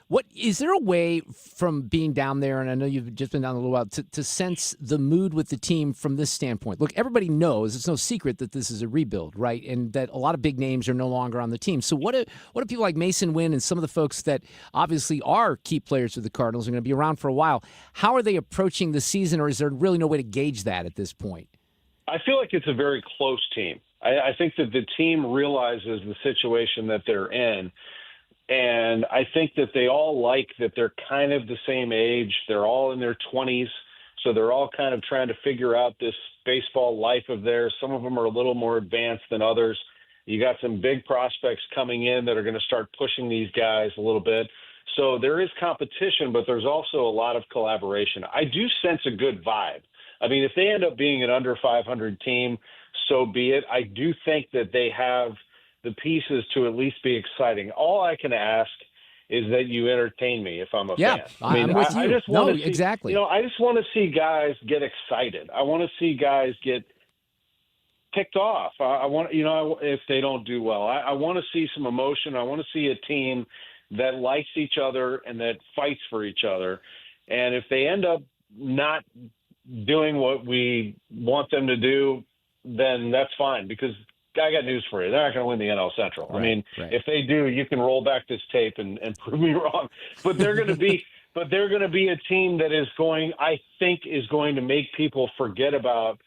What is there a way from being down there, and I know you've just been down a little while, to sense the mood with the team from this standpoint? Look, everybody knows it's no secret that this is a rebuild, right? And that a lot of big names are no longer on the team. So what do people like Mason Wynn and some of the folks that obviously are key players for the Cardinals are going to be around for a while? How are they approaching the season, or is there really no way to gauge that at this point? I feel like it's a very close team. I think that the team realizes the situation that they're in. And I think that they all like that they're kind of the same age. They're all in their 20s. So they're all kind of trying to figure out this baseball life of theirs. Some of them are a little more advanced than others. You got some big prospects coming in that are going to start pushing these guys a little bit. So there is competition, but there's also a lot of collaboration. I do sense a good vibe. I mean, if they end up being an under 500 team, so be it. I do think that they have the pieces to at least be exciting. All I can ask is that you entertain me if I'm a fan. I mean, I'm with you. I just want to see, exactly. I just want to see guys get excited. I want to see guys get ticked off. I want, if they don't do well, I want to see some emotion. I want to see a team that likes each other and that fights for each other. And if they end up not doing what we want them to do, then that's fine, because I got news for you. They're not going to win the NL Central. Right, I mean, right. If they do, you can roll back this tape and prove me wrong. But they're going to be, a team that is going to make people forget about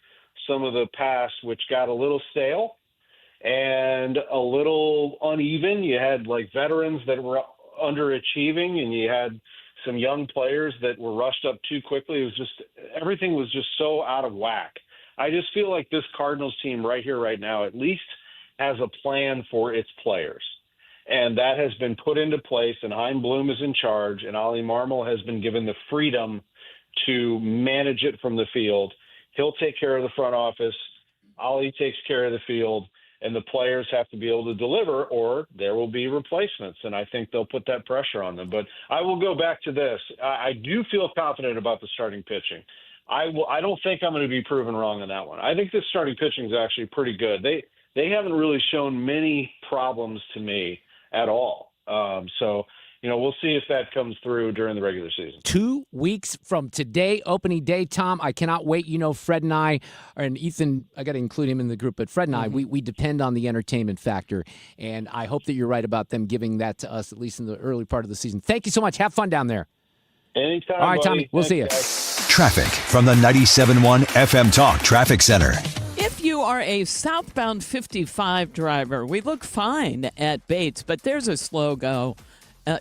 some of the past, which got a little stale and a little uneven. You had like veterans that were underachieving, and you had some young players that were rushed up too quickly. It was just, everything was just so out of whack. I just feel like this Cardinals team right here, right now, at least has a plan for its players. And that has been put into place, and Hein Bloom is in charge, and Ollie Marmol has been given the freedom to manage it from the field. He'll take care of the front office. Ollie takes care of the field, and the players have to be able to deliver, or there will be replacements. And I think they'll put that pressure on them. But I will go back to this. I do feel confident about the starting pitching. I don't think I'm going to be proven wrong on that one. I think this starting pitching is actually pretty good. They haven't really shown many problems to me at all. So, we'll see if that comes through during the regular season. 2 weeks from today, opening day, Tom. I cannot wait. Fred and I, and Ethan, I got to include him in the group, but Fred and I, we depend on the entertainment factor. And I hope that you're right about them giving that to us, at least in the early part of the season. Thank you so much. Have fun down there. Anytime, all right, buddy. Tommy, we'll see you. Traffic from the 97.1 FM Talk Traffic Center. If you are a southbound 55 driver, we look fine at Bates, but there's a slow go.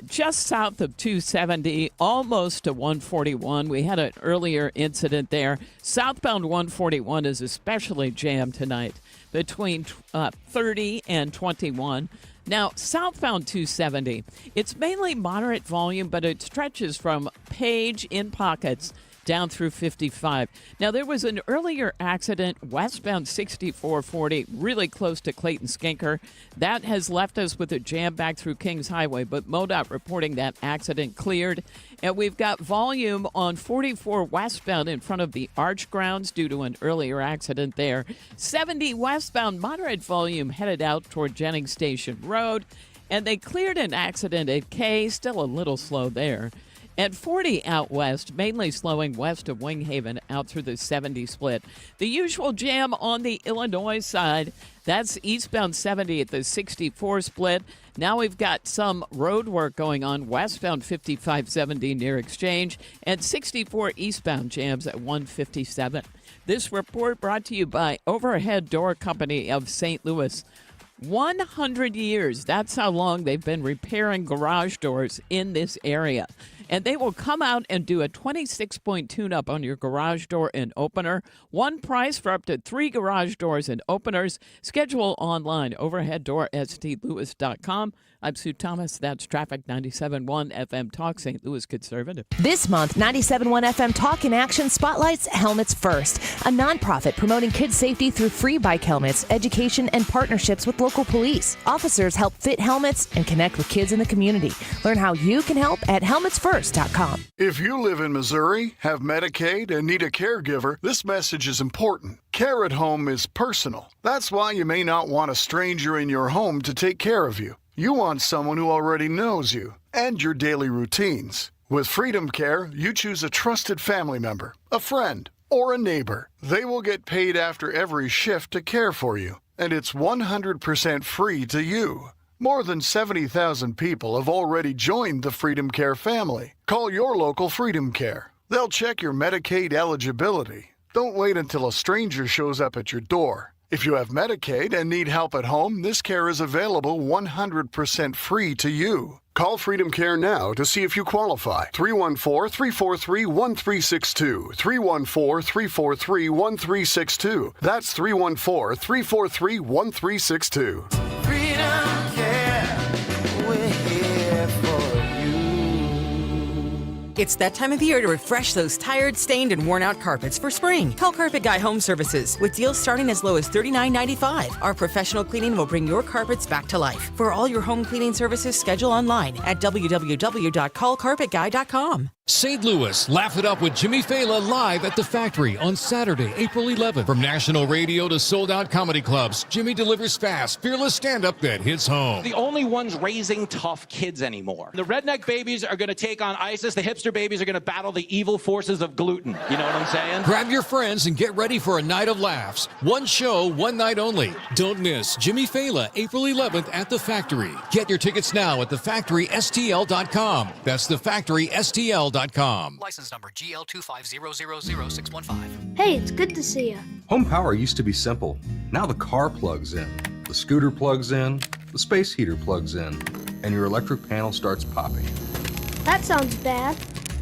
Just south of 270, almost to 141. We had an earlier incident there. Southbound 141 is especially jammed tonight between 30 and 21. Now, southbound 270, it's mainly moderate volume, but it stretches from Page in pockets down through 55. Now, there was an earlier accident westbound 6440, really close to Clayton Skinker. That has left us with a jam back through Kings Highway, but MoDOT reporting that accident cleared. And we've got volume on 44 westbound in front of the Arch grounds due to an earlier accident there. 70 westbound, moderate volume headed out toward Jennings Station Road. And they cleared an accident at K, still a little slow there. At 40 out west, mainly slowing west of Winghaven out through the 70 split. The usual jam on the Illinois side, that's eastbound 70 at the 64 split. Now we've got some road work going on westbound 5570 near Exchange and 64 eastbound jams at 157. This report brought to you by Overhead Door Company of St. Louis. 100 years, that's how long they've been repairing garage doors in this area. And they will come out and do a 26-point tune-up on your garage door and opener. One price for up to 3 garage doors and openers. Schedule online, overheaddoorstlewis.com. I'm Sue Thomas. That's Traffic 97.1 FM Talk, St. Louis Conservative. This month, 97.1 FM Talk in Action spotlights Helmets First, a nonprofit promoting kids' safety through free bike helmets, education, and partnerships with local police. Officers help fit helmets and connect with kids in the community. Learn how you can help at helmetsfirst.com. If you live in Missouri, have Medicaid, and need a caregiver, this message is important. Care at home is personal. That's why you may not want a stranger in your home to take care of you. You want someone who already knows you and your daily routines. With Freedom Care, you choose a trusted family member, a friend, or a neighbor. They will get paid after every shift to care for you, and it's 100% free to you. More than 70,000 people have already joined the Freedom Care family. Call your local Freedom Care. They'll check your Medicaid eligibility. Don't wait until a stranger shows up at your door. If you have Medicaid and need help at home, this care is available 100% free to you. Call Freedom Care now to see if you qualify. 314-343-1362. 314-343-1362. That's 314-343-1362. Freedom Care, we're here for you. It's that time of year to refresh those tired, stained, and worn-out carpets for spring. Call Carpet Guy Home Services with deals starting as low as $39.95. Our professional cleaning will bring your carpets back to life. For all your home cleaning services, schedule online at www.callcarpetguy.com. St. Louis, laugh it up with Jimmy Fallon live at the Factory on Saturday, April 11th. From national radio to sold-out comedy clubs, Jimmy delivers fast, fearless stand-up that hits home. The only ones raising tough kids anymore. The redneck babies are going to take on ISIS. The hipster babies are going to battle the evil forces of gluten. You know what I'm saying? Grab your friends and get ready for a night of laughs. One show, one night only. Don't miss Jimmy Fallon, April 11th at the Factory. Get your tickets now at thefactorystl.com. That's thefactorystl.com. License number GL2500615. Hey, it's good to see you. Home power used to be simple. Now the car plugs in, the scooter plugs in, the space heater plugs in, and your electric panel starts popping. That sounds bad,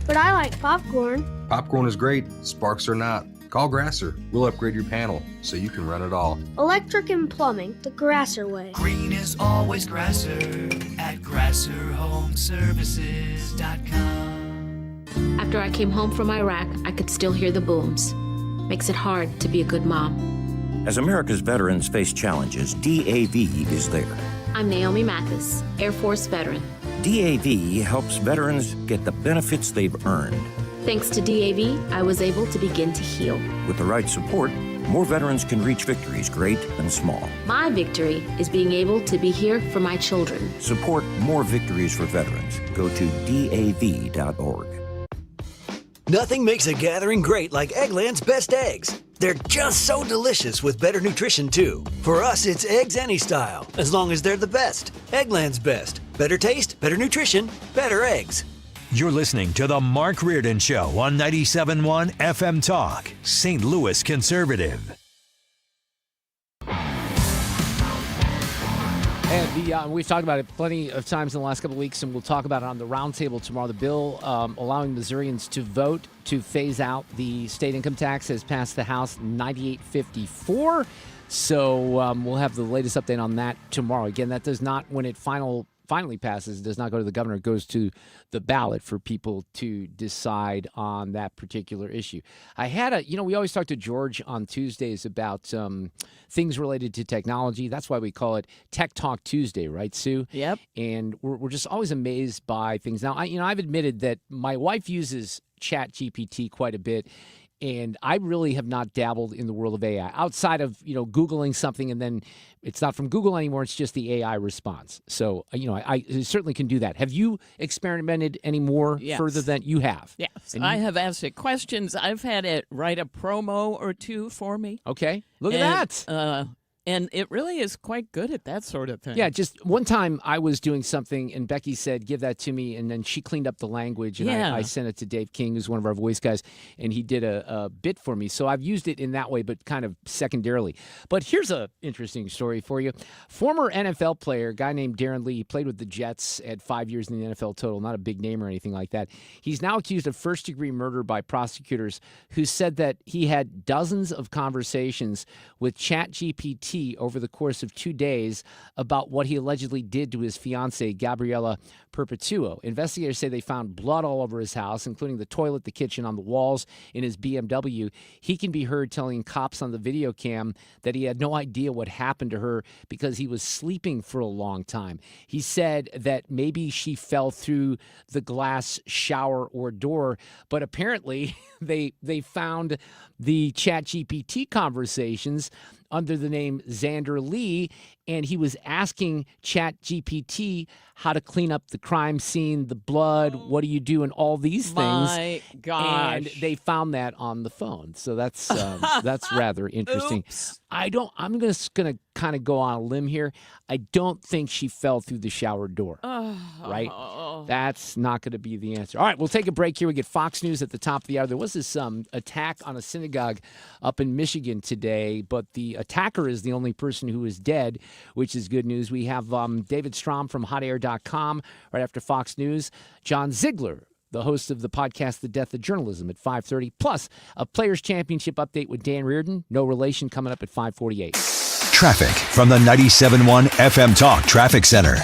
but I like popcorn. Popcorn is great, sparks are not. Call Grasser. We'll upgrade your panel so you can run it all. Electric and plumbing, the Grasser way. Green is always Grasser at GrasserHomeservices.com. After I came home from Iraq, I could still hear the booms. Makes it hard to be a good mom. As America's veterans face challenges, DAV is there. I'm Naomi Mathis, Air Force veteran. DAV helps veterans get the benefits they've earned. Thanks to DAV, I was able to begin to heal. With the right support, more veterans can reach victories, great and small. My victory is being able to be here for my children. Support more victories for veterans. Go to DAV.org. Nothing makes a gathering great like Eggland's Best Eggs. They're just so delicious with better nutrition, too. For us, it's eggs any style, as long as they're the best. Eggland's Best. Better taste, better nutrition, better eggs. You're listening to The Mark Reardon Show on 97.1 FM Talk, St. Louis Conservative. And we've talked about it plenty of times in the last couple of weeks, and we'll talk about it on the roundtable tomorrow. The bill allowing Missourians to vote to phase out the state income tax has passed the House 98-54. So we'll have the latest update on that tomorrow. Again, that does not, when it finally passes, it does not go to the governor. It goes to the ballot for people to decide on that particular issue. I had we always talk to George on Tuesdays about things related to technology. That's why we call it Tech Talk Tuesday, right, Sue? Yep. And we're just always amazed by things. Now, I've admitted that my wife uses ChatGPT quite a bit. And I really have not dabbled in the world of AI outside of, Googling something and then it's not from Google anymore. It's just the AI response. So, I certainly can do that. Have you experimented any more further than you have? Yes. I have asked it questions. I've had it write a promo or two for me. Okay. Look at that. And it really is quite good at that sort of thing. Yeah, just one time I was doing something and Becky said, give that to me. And then she cleaned up the language and I sent it to Dave King, who's one of our voice guys, and he did a bit for me. So I've used it in that way, but kind of secondarily. But here's an interesting story for you. Former NFL player, a guy named Darren Lee, played with the Jets, had 5 years in the NFL total, not a big name or anything like that. He's now accused of first-degree murder by prosecutors who said that he had dozens of conversations with ChatGPT over the course of 2 days about what he allegedly did to his fiancée, Gabriella Perpetuo. Investigators say they found blood all over his house, including the toilet, the kitchen, on the walls, in his BMW. He can be heard telling cops on the video cam that he had no idea what happened to her because he was sleeping for a long time. He said that maybe she fell through the glass shower or door, but apparently they found the ChatGPT conversations under the name Xander Lee, and he was asking ChatGPT how to clean up the crime scene, the blood, what do you do, and all these things. My gosh. And they found that on the phone. So that's rather interesting. Oops. I'm just going to kind of go on a limb here. I don't think she fell through the shower door. Right? That's not going to be the answer. All right, we'll take a break here. We get Fox News at the top of the hour. There was this attack on a synagogue up in Michigan today, but the attacker is the only person who is dead, which is good news. We have David Strom from hotair.com right after Fox News. John Ziegler, the host of the podcast The Death of Journalism, at 5:30. Plus, a Players' Championship update with Dan Reardon. No relation, coming up at 5:48. Traffic from the 97.1 FM Talk Traffic Center.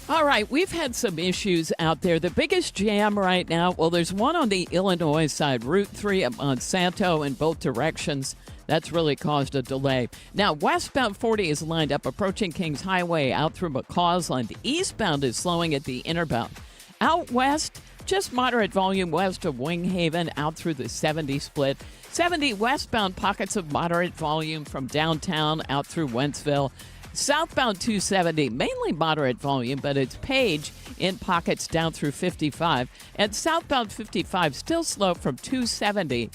All right, we've had some issues out there. The biggest jam right now, well, there's one on the Illinois side, Route 3 at Monsanto in both directions. That's really caused a delay. Now, westbound 40 is lined up approaching Kings Highway out through McCausland. Eastbound is slowing at the Innerbound. Out west, just moderate volume west of Winghaven out through the 70 split. 70 westbound, pockets of moderate volume from downtown out through Wentzville. Southbound 270, mainly moderate volume, but it's Page in pockets down through 55. And southbound 55 still slow from 270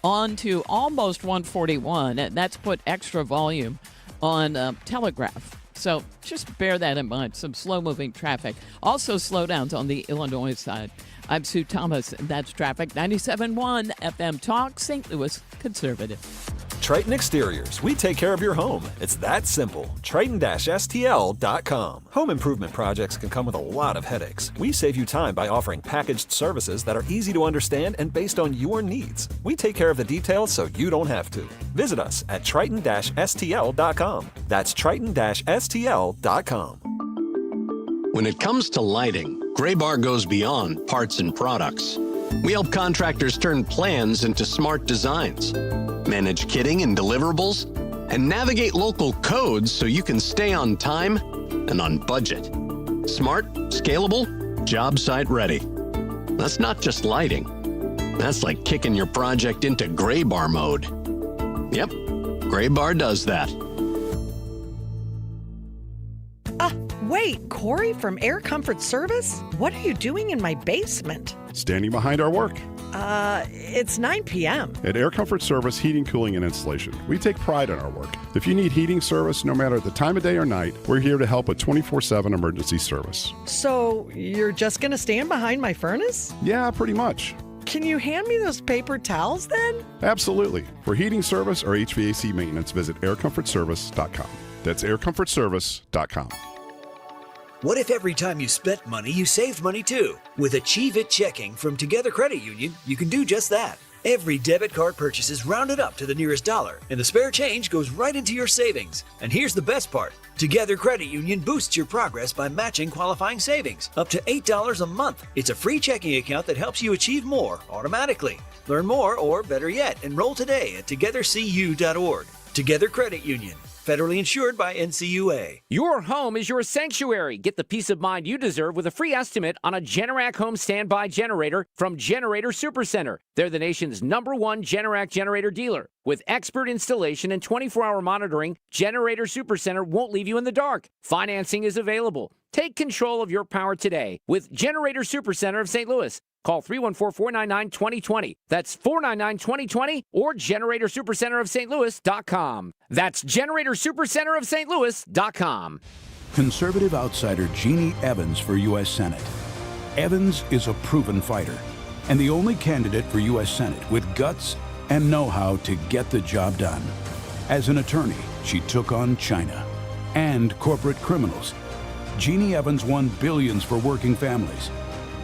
on to almost 141, and that's put extra volume on Telegraph. So just bear that in mind. Some slow-moving traffic. Also slowdowns on the Illinois side. I'm Sue Thomas, and that's traffic. 97.1 FM Talk, St. Louis Conservative. Triton Exteriors. We take care of your home. It's that simple. Triton-STL.com. Home improvement projects can come with a lot of headaches. We save you time by offering packaged services that are easy to understand and based on your needs. We take care of the details so you don't have to. Visit us at Triton-STL.com. That's Triton-STL.com. When it comes to lighting, Graybar goes beyond parts and products. We help contractors turn plans into smart designs, manage kitting and deliverables, and navigate local codes so you can stay on time and on budget. Smart, scalable, job site ready. That's not just lighting. That's like kicking your project into gray bar mode. Yep, Gray Bar does that. Wait, Corey from Air Comfort Service? What are you doing in my basement? Standing behind our work. It's 9 p.m. At Air Comfort Service Heating, Cooling, and Installation, we take pride in our work. If you need heating service, no matter the time of day or night, we're here to help with 24/7 emergency service. So you're just going to stand behind my furnace? Yeah, pretty much. Can you hand me those paper towels then? Absolutely. For heating service or HVAC maintenance, visit aircomfortservice.com. That's aircomfortservice.com. What if every time you spent money, you saved money too? With Achieve It Checking from Together Credit Union, you can do just that. Every debit card purchase is rounded up to the nearest dollar, and the spare change goes right into your savings. And here's the best part. Together Credit Union boosts your progress by matching qualifying savings, up to $8 a month. It's a free checking account that helps you achieve more automatically. Learn more, or better yet, enroll today at togethercu.org. Together Credit Union. Federally insured by NCUA. Your home is your sanctuary. Get the peace of mind you deserve with a free estimate on a Generac home standby generator from Generator Supercenter. They're the nation's #1 Generac generator dealer. With expert installation and 24-hour monitoring, Generator Supercenter won't leave you in the dark. Financing is available. Take control of your power today with Generator Supercenter of St. Louis. Call 314-499-2020. That's 499-2020 or GeneratorSupercenterofStLouis.com. That's GeneratorSupercenterofStLouis.com. Conservative outsider Jeannie Evans for U.S. Senate. Evans is a proven fighter and the only candidate for U.S. Senate with guts and know-how to get the job done. As an attorney, she took on China and corporate criminals. Jeannie Evans won billions for working families.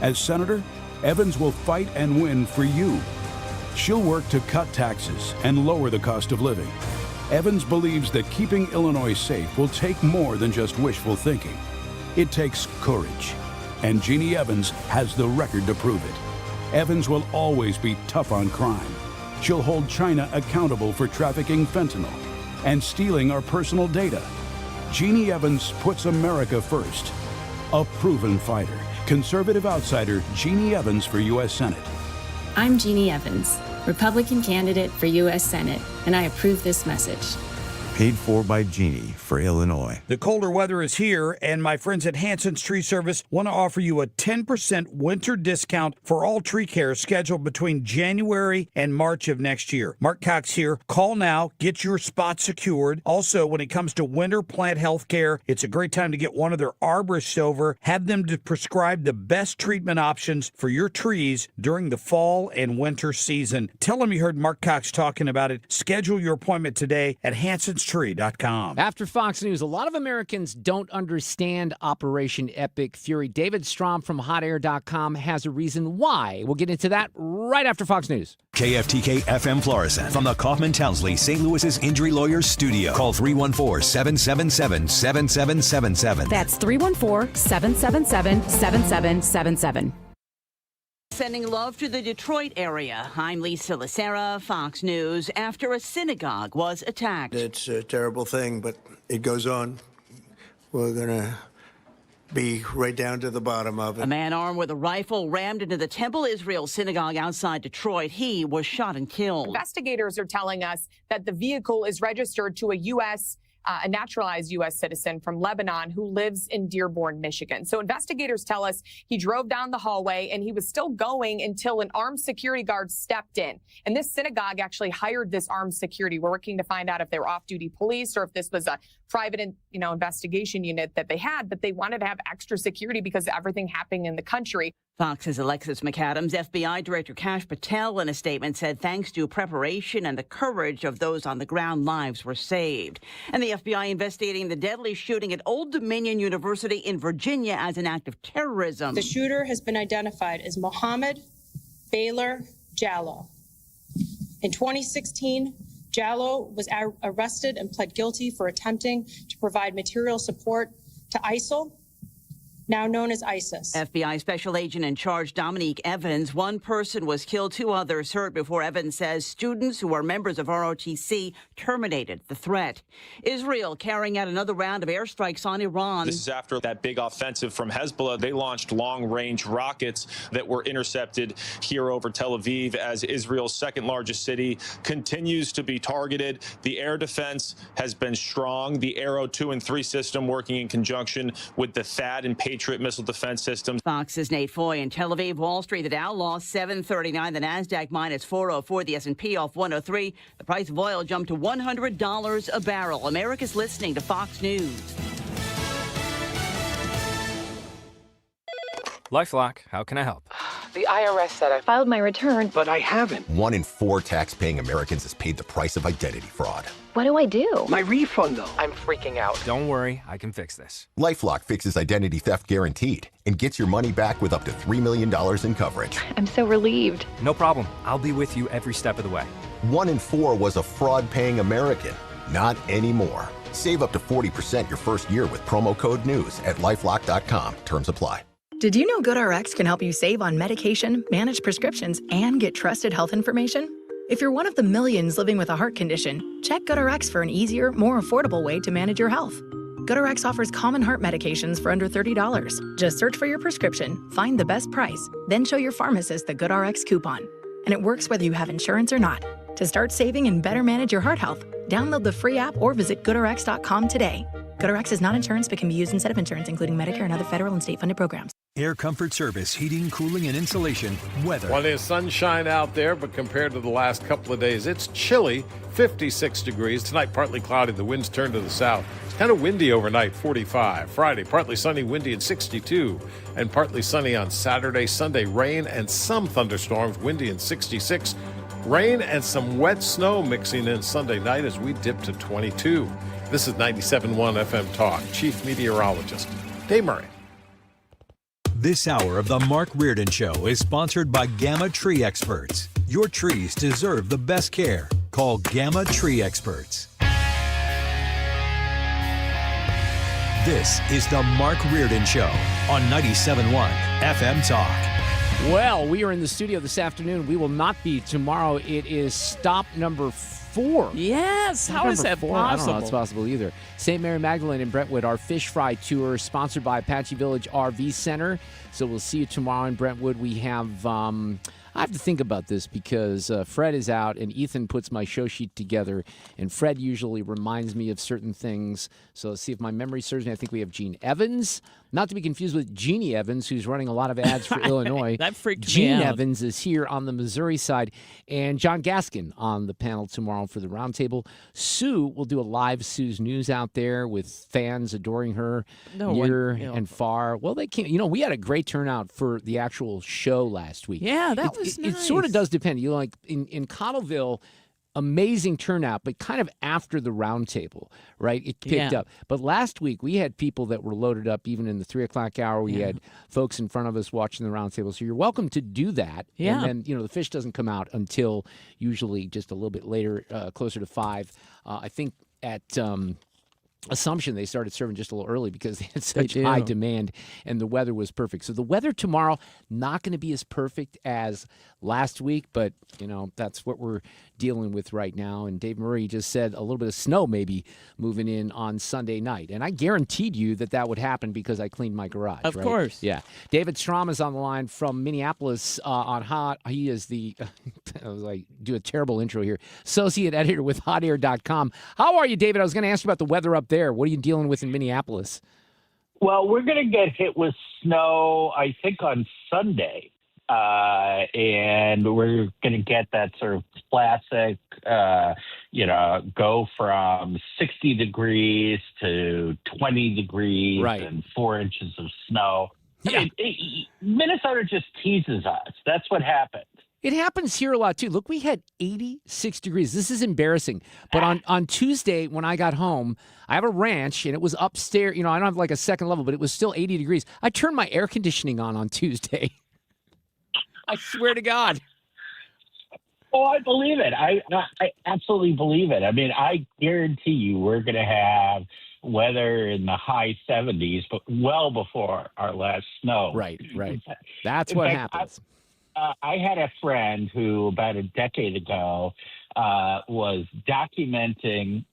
As senator, Evans will fight and win for you. She'll work to cut taxes and lower the cost of living. Evans believes that keeping Illinois safe will take more than just wishful thinking. It takes courage, and Jeannie Evans has the record to prove it. Evans will always be tough on crime. She'll hold China accountable for trafficking fentanyl and stealing our personal data. Jeannie Evans puts America first. A proven fighter. Conservative outsider Jeannie Evans for U.S. Senate. I'm Jeannie Evans, Republican candidate for U.S. Senate, and I approve this message. Paid for by Jeannie for Illinois. The colder weather is here, and my friends at Hanson's Tree Service want to offer you a 10% winter discount for all tree care scheduled between January and March of next year. Mark Cox here. Call now. Get your spot secured. Also, when it comes to winter plant health care, it's a great time to get one of their arborists over. Have them to prescribe the best treatment options for your trees during the fall and winter season. Tell them you heard Mark Cox talking about it. Schedule your appointment today at hansonstree.com. After Fox News, a lot of Americans don't understand Operation Epic Fury. David Strom from hotair.com has a reason why. We'll get into that right after Fox News. KFTK FM Florissant from the Kaufman Townsley St. Louis's Injury Lawyers Studio. Call 314-777-7777. That's 314-777-7777. Sending love to the Detroit area. I'm Lisa Lacera, Fox News. After a synagogue was attacked. It's a terrible thing, but it goes on. We're going to be right down to the bottom of it. A man armed with a rifle rammed into the Temple Israel synagogue outside Detroit. He was shot and killed. Investigators are telling us that the vehicle is registered to a naturalized U.S. citizen from Lebanon who lives in Dearborn, Michigan. So investigators tell us he drove down the hallway and he was still going until an armed security guard stepped in. And this synagogue actually hired this armed security. We're working to find out if they were off-duty police or if this was a private, investigation unit that they had, but they wanted to have extra security because of everything happening in the country. Fox's Alexis McAdams. FBI Director Kash Patel in a statement said thanks to preparation and the courage of those on the ground, lives were saved. And the FBI investigating the deadly shooting at Old Dominion University in Virginia as an act of terrorism. The shooter has been identified as Mohammed Baylor Jallo. In 2016, Jallo was arrested and pled guilty for attempting to provide material support to ISIL. now known as ISIS. FBI Special Agent in Charge Dominique Evans. One person was killed, 2 others hurt before Evans says students who are members of ROTC terminated the threat. Israel carrying out another round of airstrikes on Iran. This is after that big offensive from Hezbollah. They launched long-range rockets that were intercepted here over Tel Aviv as Israel's second largest city continues to be targeted. The air defense has been strong. The Arrow 2 and 3 system working in conjunction with the THAAD and Patriot missile defense systems. Fox's Nate Foy in Tel Aviv. Wall Street, the Dow lost 739. The NASDAQ minus 404. The S&P off 103. The price of oil jumped to $100 a barrel. America's listening to Fox News. LifeLock, how can I help? The IRS said I filed my return, but I haven't. 1 in 4 tax-paying Americans has paid the price of identity fraud. What do I do? My refund, though. I'm freaking out. Don't worry, I can fix this. LifeLock fixes identity theft guaranteed and gets your money back with up to $3 million in coverage. I'm so relieved. No problem. I'll be with you every step of the way. 1 in 4 was a fraud-paying American. Not anymore. Save up to 40% your first year with promo code NEWS at LifeLock.com. Terms apply. Did you know GoodRx can help you save on medication, manage prescriptions, and get trusted health information? If you're one of the millions living with a heart condition, check GoodRx for an easier, more affordable way to manage your health. GoodRx offers common heart medications for under $30. Just search for your prescription, find the best price, then show your pharmacist the GoodRx coupon. And it works whether you have insurance or not. To start saving and better manage your heart health, download the free app or visit GoodRx.com today. GoodRx is not insurance but can be used instead of insurance, including Medicare and other federal and state-funded programs. Air Comfort Service, heating, cooling, and insulation, weather. Well, there's sunshine out there, but compared to the last couple of days, it's chilly, 56 degrees. Tonight, partly cloudy. The winds turn to the south. It's kind of windy overnight, 45. Friday, partly sunny, windy at 62. And partly sunny on Saturday. Sunday, rain and some thunderstorms, windy and 66. Rain and some wet snow mixing in Sunday night as we dip to 22. This is 97.1 FM Talk. Chief Meteorologist Dave Murray. This hour of the Mark Reardon Show is sponsored by Gamma Tree Experts. Your trees deserve the best care. Call Gamma Tree Experts. This is the Mark Reardon Show on 97.1 FM Talk. Well, we are in the studio this afternoon. We will not be tomorrow. It is stop number 4. Yes, how is that possible? I don't know how it's possible either. St. Mary Magdalene in Brentwood, our fish fry tour, sponsored by Apache Village RV Center. So we'll see you tomorrow in Brentwood. We have, I have to think about this because Fred is out and Ethan puts my show sheet together. And Fred usually reminds me of certain things. So let's see if my memory serves me. I think we have Gene Evans. Not to be confused with Jeannie Evans, who's running a lot of ads for Illinois. That freaked me Gene out. Evans is here on the Missouri side, and John Gaskin on the panel tomorrow for the roundtable. Sue will do a live Sue's News out there with fans adoring her near and far. Well, they can't. You know, we had a great turnout for the actual show last week. Yeah, that was nice. It sort of does depend. You know, like in Cottleville, amazing turnout, but kind of after the roundtable, right? It picked up. But last week, we had people that were loaded up even in the 3 o'clock hour. We had folks in front of us watching the roundtable. So you're welcome to do that. Yeah. And then, you know, the fish doesn't come out until usually just a little bit later, closer to 5. I think at Assumption, they started serving just a little early because they had such high demand and the weather was perfect. So the weather tomorrow, not going to be as perfect as last week, but, you know, that's what we're dealing with right now. And Dave Murray just said a little bit of snow maybe moving in on Sunday night. And I guaranteed you that that would happen because I cleaned my garage. Of right? course. Yeah. David Strom is on the line from Minneapolis on Hot. He is the, I was like, do a terrible intro here, associate editor with hotair.com. How are you, David? I was going to ask you about the weather up there. What are you dealing with in Minneapolis? Well, we're going to get hit with snow, I think, on Sunday. And we're going to get that sort of classic, go from 60 degrees to 20 degrees and 4 inches of snow. Yeah. I mean, Minnesota just teases us. That's what happened. It happens here a lot, too. Look, we had 86 degrees. This is embarrassing. But on Tuesday, when I got home, I have a ranch, and it was upstairs. You know, I don't have like a second level, but it was still 80 degrees. I turned my air conditioning on Tuesday. I swear to God. Oh, I believe it. I absolutely believe it. I mean, I guarantee you we're going to have weather in the high 70s, but well before our last snow. Right. That's what happens. I had a friend who about a decade ago was documenting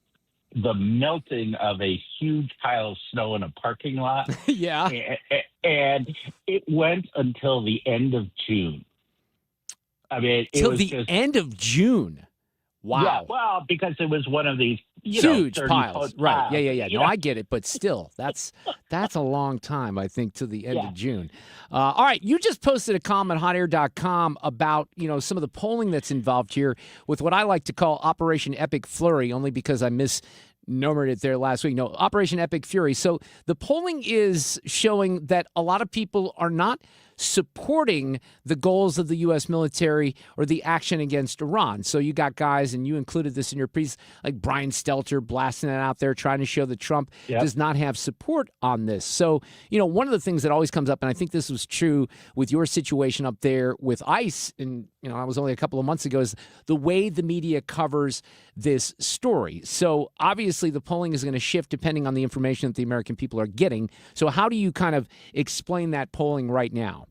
the melting of a huge pile of snow in a parking lot. Yeah. And it went until the end of June. I mean, till the end of June. Wow. Yeah, well, because it was one of these huge piles. Right. Piles. Yeah. No, I get it, but still, that's a long time, I think, to the end of June. All right, you just posted a column at hotair.com about, some of the polling that's involved here with what I like to call Operation Epic Flurry, only because I misnumbered it there last week. No, Operation Epic Fury. So the polling is showing that a lot of people are not supporting the goals of the U.S. military or the action against Iran. So you got guys, and you included this in your piece, like Brian Stelter blasting it out there, trying to show that Trump does not have support on this. So, one of the things that always comes up, and I think this was true with your situation up there with ICE, and, I was only a couple of months ago, is the way the media covers this story. So obviously the polling is going to shift depending on the information that the American people are getting. So how do you kind of explain that polling right now?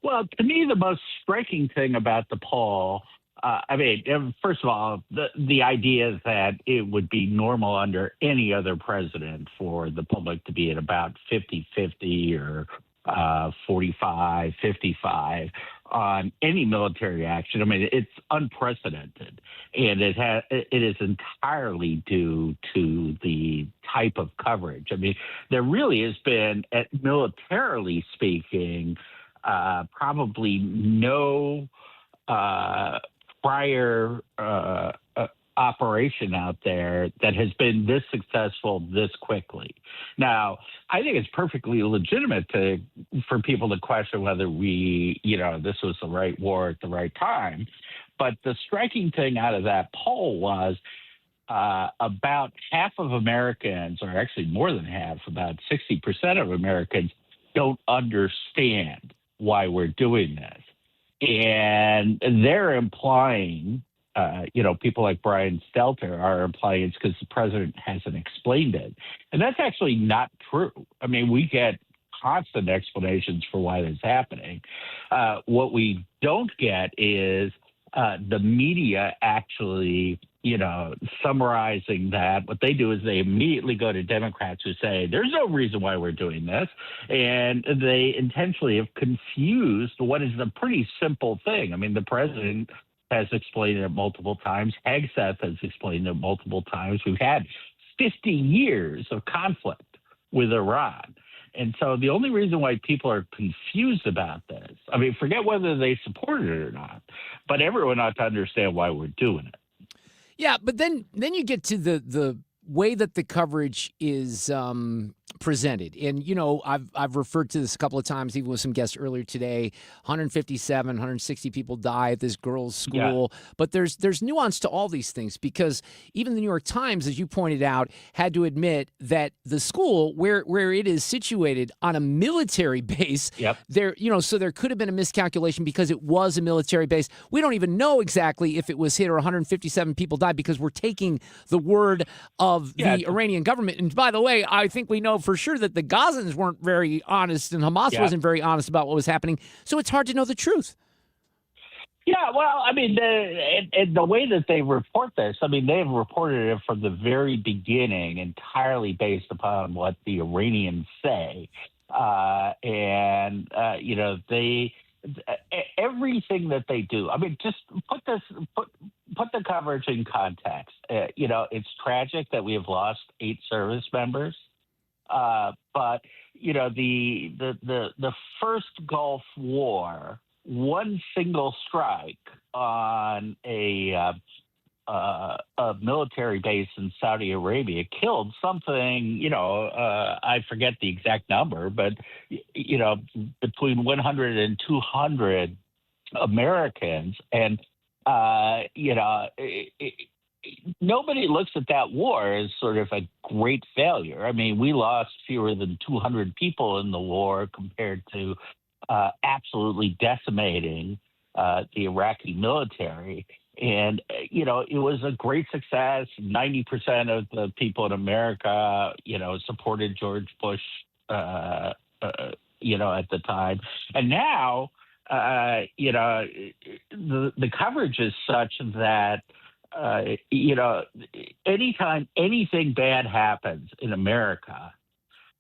Well, to me, the most striking thing about the poll, first of all, the idea that it would be normal under any other president for the public to be at about 50-50 or 45-55 on any military action. I mean, it's unprecedented, and it is entirely due to the type of coverage. I mean, there really has been, militarily speaking, probably no prior operation out there that has been this successful this quickly. Now, I think it's perfectly legitimate for people to question whether this was the right war at the right time. But the striking thing out of that poll was about half of Americans, or actually more than half, about 60% of Americans, don't understand why we're doing this. And they're implying, people like Brian Stelter are implying it's because the president hasn't explained it. And that's actually not true. I mean, we get constant explanations for why that's happening. What we don't get is the media actually, summarizing that. What they do is they immediately go to Democrats who say, there's no reason why we're doing this. And they intentionally have confused what is a pretty simple thing. I mean, the president has explained it multiple times. Hegseth has explained it multiple times. We've had 50 years of conflict with Iran. And so the only reason why people are confused about this, I mean, forget whether they supported it or not, but everyone ought to understand why we're doing it. Yeah, but then you get to the way that the coverage is presented. And, I've referred to this a couple of times, even with some guests earlier today. 157, 160 people die at this girls' school. Yeah. But there's nuance to all these things, because even the New York Times, as you pointed out, had to admit that the school where it is situated on a military base, so there could have been a miscalculation because it was a military base. We don't even know exactly if it was hit or 157 people died, because we're taking the word of the Iranian government. And by the way, I think we know for sure that the Gazans weren't very honest, and Hamas wasn't very honest about what was happening. So it's hard to know the truth. Yeah, well, I mean, the way that they report this, I mean, they've reported it from the very beginning entirely based upon what the Iranians say. Everything that they do, I mean, just put the coverage in context. It's tragic that we have lost 8 service members. But the first Gulf War, one single strike on a military base in Saudi Arabia killed something, I forget the exact number, but, between 100 and 200 Americans. And, nobody looks at that war as sort of a great failure. I mean, we lost fewer than 200 people in the war compared to absolutely decimating the Iraqi military. And, it was a great success. 90% of the people in America, supported George Bush, at the time. And now, the coverage is such that, anytime anything bad happens in America,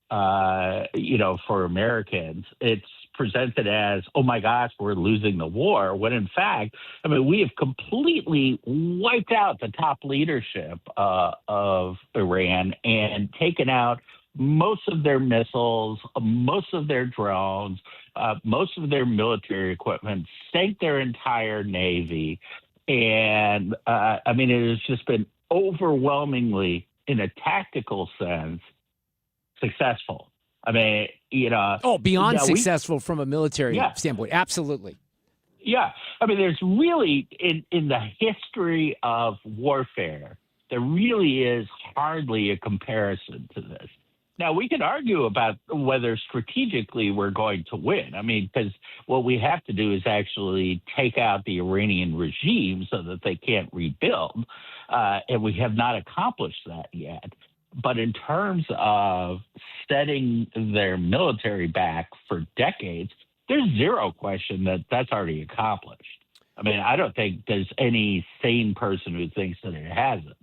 for Americans, it's presented as, oh my gosh, we're losing the war, when in fact, we have completely wiped out the top leadership of Iran and taken out most of their missiles, most of their drones, most of their military equipment, sank their entire navy. And, it has just been overwhelmingly, in a tactical sense, successful. Beyond successful from a military standpoint. Absolutely. Yeah. There's really, in the history of warfare, there really is hardly a comparison to this. Now, we can argue about whether strategically we're going to win. Because what we have to do is actually take out the Iranian regime so that they can't rebuild. And we have not accomplished that yet. But in terms of setting their military back for decades, there's zero question that that's already accomplished. I don't think there's any sane person who thinks that it hasn't.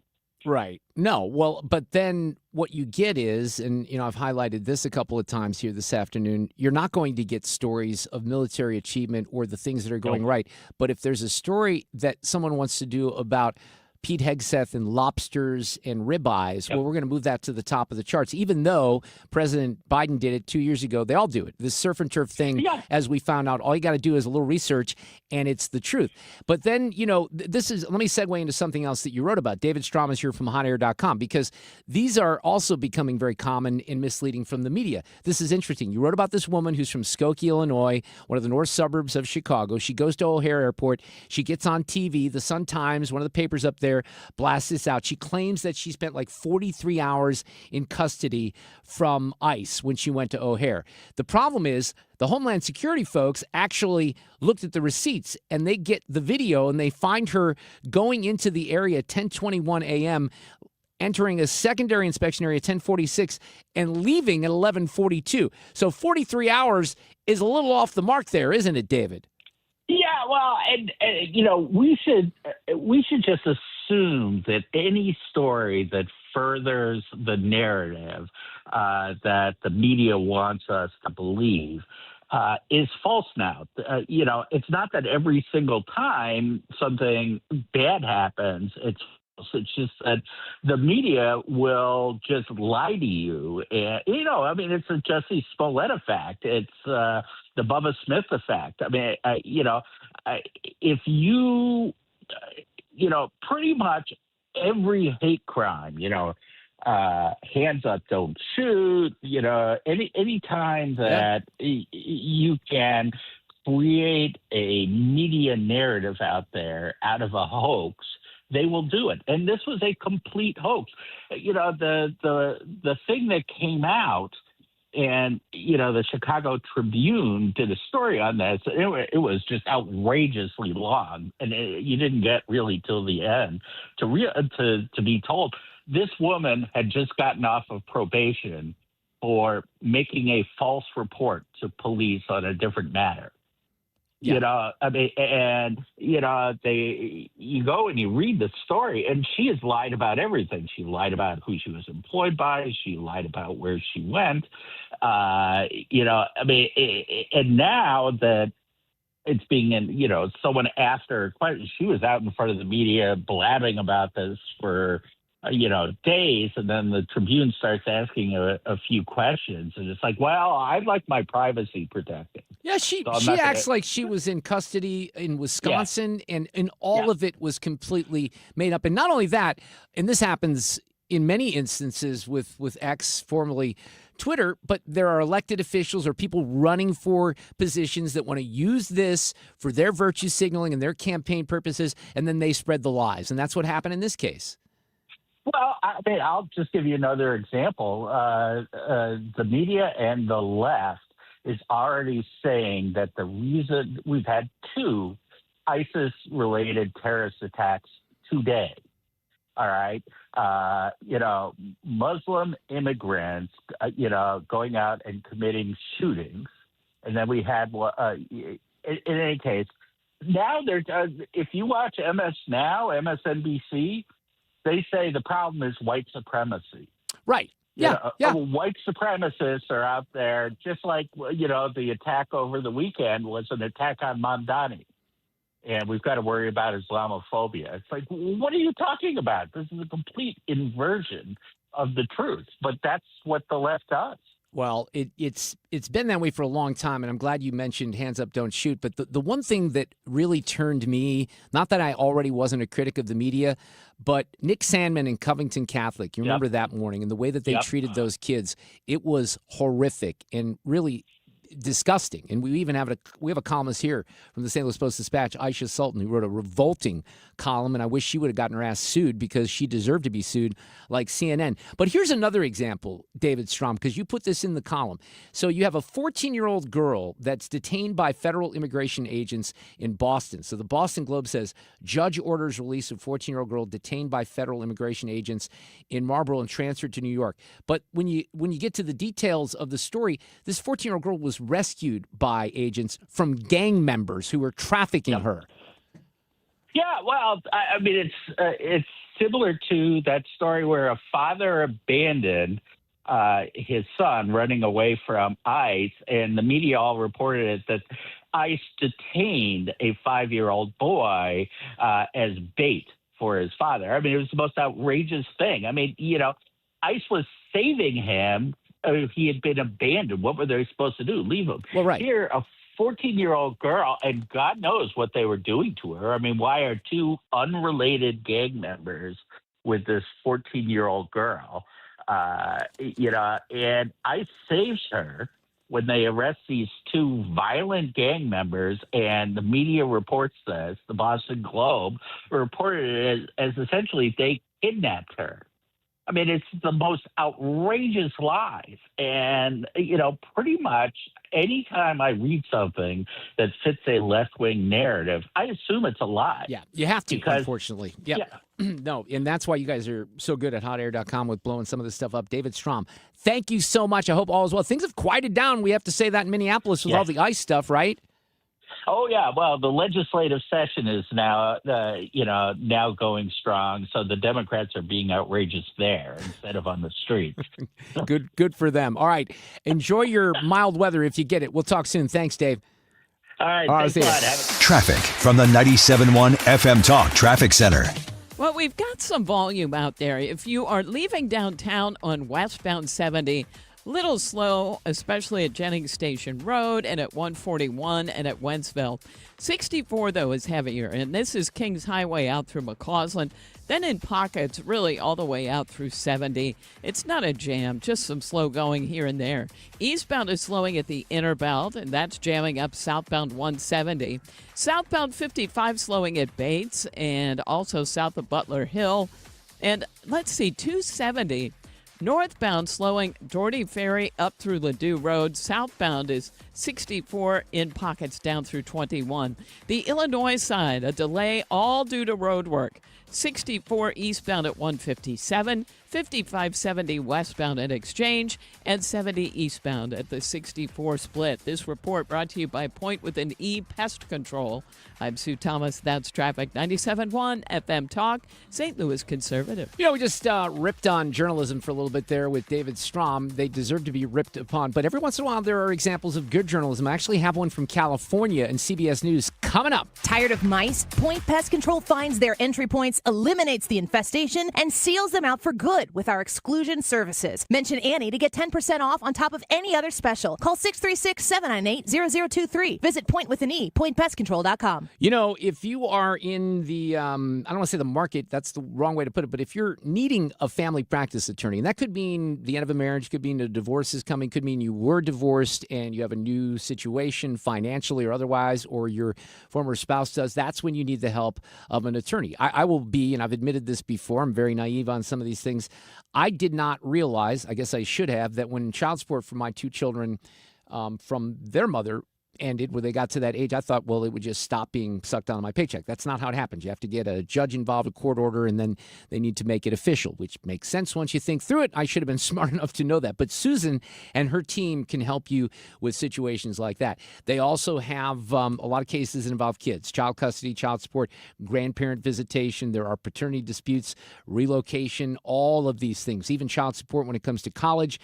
Right. No. Well, but then what you get is, and, I've highlighted this a couple of times here this afternoon, you're not going to get stories of military achievement or the things that are going right. But if there's a story that someone wants to do about Pete Hegseth and lobsters and ribeyes, well, we're going to move that to the top of the charts, even though President Biden did it 2 years ago. They all do it. This surf and turf thing, as we found out, all you got to do is a little research, and it's the truth. But then, this is, let me segue into something else that you wrote about. David Strom is here from hotair.com, because these are also becoming very common and misleading from the media. This is interesting. You wrote about this woman who's from Skokie, Illinois, one of the north suburbs of Chicago. She goes to O'Hare Airport. She gets on TV, the Sun-Times, one of the papers up there, blasts this out. She claims that she spent like 43 hours in custody from ICE when she went to O'Hare. The problem is the Homeland Security folks actually looked at the receipts, and they get the video, and they find her going into the area at 10:21 a.m., entering a secondary inspection area at 10:46, and leaving at 11:42. So 43 hours is a little off the mark there, isn't it, David? Yeah, well, and we should just assume that any story that furthers the narrative that the media wants us to believe is false now. It's not that every single time something bad happens, it's just that the media will just lie to you. And, it's a Jesse Smollett effect. It's the Bubba Smith effect. If you, pretty much every hate crime, hands up, don't shoot, any time that you can create a media narrative out there out of a hoax, they will do it. And this was a complete hoax. The thing that came out, and, the Chicago Tribune did a story on this. It was just outrageously long, and you didn't get really till the end to be told. This woman had just gotten off of probation for making a false report to police on a different matter. You go and you read the story, and she has lied about everything. She lied about who she was employed by. She lied about where she went. And now that it's being someone asked her, she was out in front of the media blabbing about this for days, and then the Tribune starts asking a few questions, and it's like, well, I'd like my privacy protected. Yeah, she acts like she was in custody in Wisconsin, and all of it was completely made up. And not only that, and this happens in many instances with X, formerly Twitter, but there are elected officials or people running for positions that want to use this for their virtue signaling and their campaign purposes, and then they spread the lies. And that's what happened in this case. Well, I'll just give you another example. The media and the left is already saying that the reason we've had two ISIS-related terrorist attacks today. All right. Muslim immigrants, going out and committing shootings. And then we had, in any case, now if you watch MSNBC, they say the problem is white supremacy. Right. Yeah. White supremacists are out there, just like, the attack over the weekend was an attack on Mamdani. And we've got to worry about Islamophobia. It's like, what are you talking about? This is a complete inversion of the truth. But that's what the left does. Well, it's been that way for a long time, and I'm glad you mentioned hands up, don't shoot. But the one thing that really turned me, not that I already wasn't a critic of the media, but Nick Sandmann and Covington Catholic, you remember that morning, and the way that they treated those kids, it was horrific and really disgusting. And we even have a columnist here from the St. Louis Post-Dispatch, Aisha Sultan, who wrote a revolting column, and I wish she would have gotten her ass sued because she deserved to be sued like CNN. But here's another example, David Strom, because you put this in the column. So you have a 14-year-old girl that's detained by federal immigration agents in Boston. So the Boston Globe says, judge orders release of 14-year-old girl detained by federal immigration agents in Marlborough and transferred to New York. But when you get to the details of the story, this 14-year-old girl was rescued by agents from gang members who were trafficking her. Yeah, well, I mean, it's similar to that story where a father abandoned his son running away from ICE, and the media all reported it that ICE detained a 5-year-old boy as bait for his father. I mean, it was the most outrageous thing. I mean, ICE was saving him. He had been abandoned. What were they supposed to do? Leave him. Well, right. Here, a 14-year-old girl, and God knows what they were doing to her. I mean, why are two unrelated gang members with this 14-year-old girl? And ICE saves her when they arrest these two violent gang members, and the media reports this. The Boston Globe reported it as essentially they kidnapped her. I mean, it's the most outrageous lies. And, pretty much anytime I read something that fits a left-wing narrative, I assume it's a lie. Yeah, you have to, unfortunately. Yep. Yeah. No, and that's why you guys are so good at hotair.com with blowing some of this stuff up. David Strom, thank you so much. I hope all is well. Things have quieted down. We have to say that in Minneapolis with all the ICE stuff, right? Oh, yeah. Well, the legislative session is now, now going strong. So the Democrats are being outrageous there instead of on the streets. Good for them. All right. Enjoy your mild weather if you get it. We'll talk soon. Thanks, Dave. All right. Thanks a lot. Traffic from the 97.1 FM Talk Traffic Center. Well, we've got some volume out there. If you are leaving downtown on westbound 70, little slow, especially at Jennings Station Road and at 141 and at Wentzville. 64, though, is heavier, and this is Kings Highway out through McCausland. Then in pockets, really all the way out through 70. It's not a jam, just some slow going here and there. Eastbound is slowing at the Inner Belt, and that's jamming up southbound 170. Southbound 55 slowing at Bates and also south of Butler Hill. And let's see, 270. Northbound slowing Doherty Ferry up through Ladue Road. Southbound is 64 in pockets down through 21. The Illinois side, a delay all due to road work. 64 eastbound at 157, 5570 westbound at Exchange, and 70 eastbound at the 64 split. This report brought to you by Point with an E Pest Control. I'm Sue Thomas. That's traffic. 97.1 FM Talk, St. Louis Conservative. We just ripped on journalism for a little bit there with David Strom. They deserve to be ripped upon. But every once in a while, there are examples of good journalism. I actually have one from California and CBS News coming up. Tired of mice? Point Pest Control finds their entry points, eliminates the infestation, and seals them out for good with our exclusion services. Mention Annie to get 10% off on top of any other special. Call 636-798-0023. Visit Point with an E, pointpestcontrol.com. If you are in the, I don't want to say the market, that's the wrong way to put it, but if you're needing a family practice attorney, and that could mean the end of a marriage, could mean a divorce is coming, could mean you were divorced and you have a new situation financially or otherwise, or your former spouse does, that's when you need the help of an attorney. I will be, and I've admitted this before, I'm very naive on some of these things. I did not realize, I guess I should have, that when child support for my two children from their mother ended, where they got to that age, I thought, well, it would just stop being sucked out of my paycheck. That's not how it happens. You have to get a judge involved, a court order, and then they need to make it official, which makes sense once you think through it. I should have been smart enough to know that. But Susan and her team can help you with situations like that. They also have a lot of cases that involve kids, child custody, child support, grandparent visitation. There are paternity disputes, relocation, all of these things, even child support when it comes to college.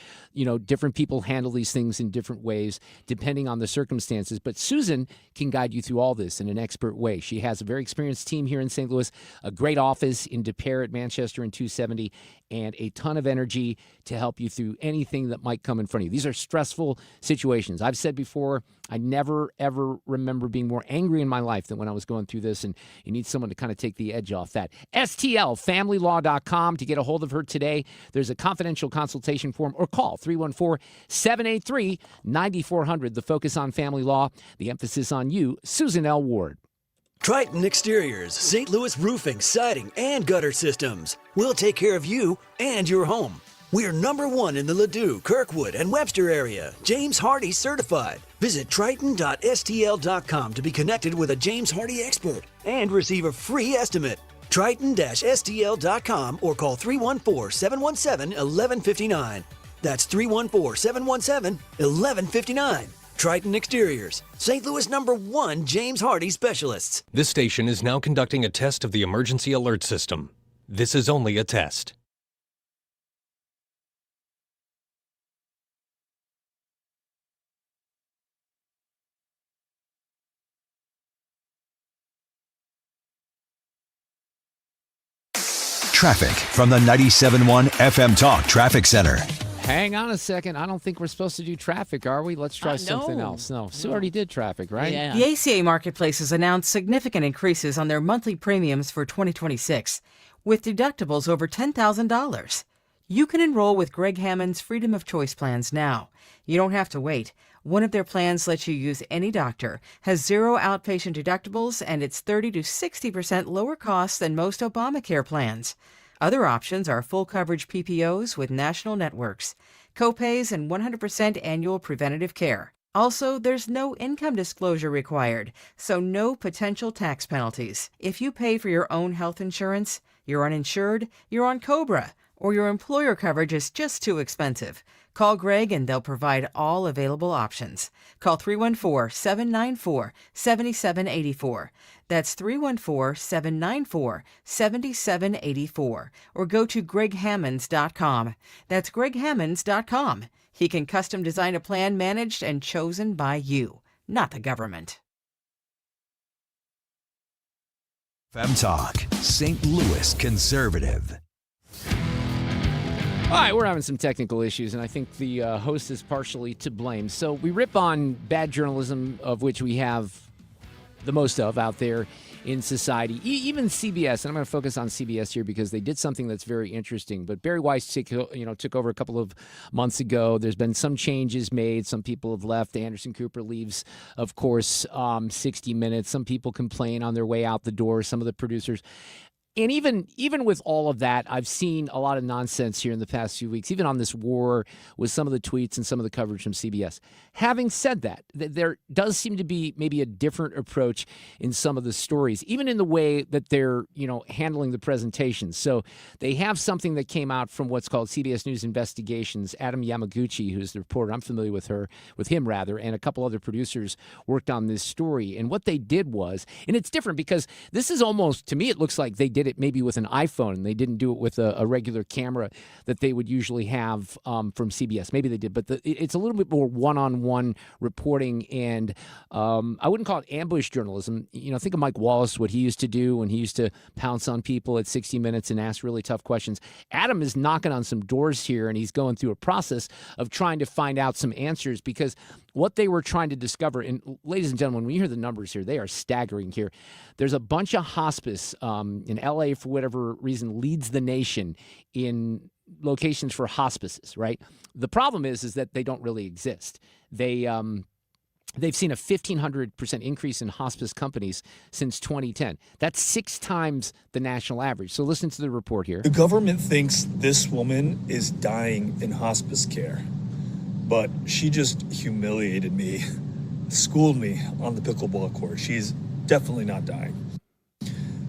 Different people handle these things in different ways depending on the circumstances. But Susan can guide you through all this in an expert way. She has a very experienced team here in St. Louis, a great office in De Pere at Manchester and 270, and a ton of energy to help you through anything that might come in front of you. These are stressful situations. I've said before, I never, ever remember being more angry in my life than when I was going through this, and you need someone to kind of take the edge off that. STLFamilyLaw.com to get a hold of her today. There's a confidential consultation form, or call 314-783-9400. The focus on family law, the emphasis on you, Susan L. Ward. Triton Exteriors, St. Louis roofing, siding, and gutter systems. We'll take care of you and your home. We're #1 in the Ladue, Kirkwood, and Webster area. James Hardy certified. Visit triton.stl.com to be connected with a James Hardy expert and receive a free estimate. Triton-stl.com or call 314-717-1159. That's 314-717-1159. Triton Exteriors, St. Louis #1 James Hardy specialists. This station is now conducting a test of the emergency alert system. This is only a test. Traffic from the 97.1 FM Talk Traffic Center. Hang on a second. I don't think we're supposed to do traffic, are we? Let's try something else. No, Sue already did traffic, right? Yeah. The ACA Marketplace has announced significant increases on their monthly premiums for 2026, with deductibles over $10,000. You can enroll with Greg Hammond's Freedom of Choice plans now. You don't have to wait. One of their plans lets you use any doctor, has 0 outpatient deductibles, and it's 30 to 60% lower costs than most Obamacare plans. Other options are full coverage PPOs with national networks, copays, and 100% annual preventative care. Also, there's no income disclosure required, so no potential tax penalties. If you pay for your own health insurance, you're uninsured, you're on COBRA, or your employer coverage is just too expensive, call Greg and they'll provide all available options. Call 314-794-7784. That's 314-794-7784. Or go to greghammonds.com. That's greghammonds.com. He can custom design a plan managed and chosen by you, not the government. FM Talk, St. Louis conservative. All right, we're having some technical issues, and I think the host is partially to blame. So we rip on bad journalism, of which we have the most of out there in society, even CBS. And I'm going to focus on CBS here because they did something that's very interesting. But Barry Weiss took over a couple of months ago. There's been some changes made. Some people have left. Anderson Cooper leaves, of course, 60 Minutes. Some people complain on their way out the door, some of the producers. And even with all of that, I've seen a lot of nonsense here in the past few weeks, even on this war with some of the tweets and some of the coverage from CBS. Having said that, there does seem to be maybe a different approach in some of the stories, even in the way that they're, handling the presentations. So they have something that came out from what's called CBS News Investigations. Adam Yamaguchi, who's the reporter, I'm familiar with him, and a couple other producers worked on this story. And what they did was, and it's different because this is almost, to me, it looks like they did it maybe with an iPhone, and they didn't do it with a regular camera that they would usually have from CBS. Maybe they did, but it's a little bit more one-on-one reporting, and I wouldn't call it ambush journalism. Think of Mike Wallace, what he used to do when he used to pounce on people at 60 Minutes and ask really tough questions. Adam is knocking on some doors here, and he's going through a process of trying to find out some answers, because what they were trying to discover, and ladies and gentlemen, when you hear the numbers here, they are staggering here. There's a bunch of hospice in L.A., for whatever reason, leads the nation in locations for hospices, right? The problem is that they don't really exist. They've seen a 1,500% increase in hospice companies since 2010. That's 6 times the national average. So listen to the report here. The government thinks this woman is dying in hospice care, but she just humiliated me schooled me on the pickleball court. She's definitely not dying.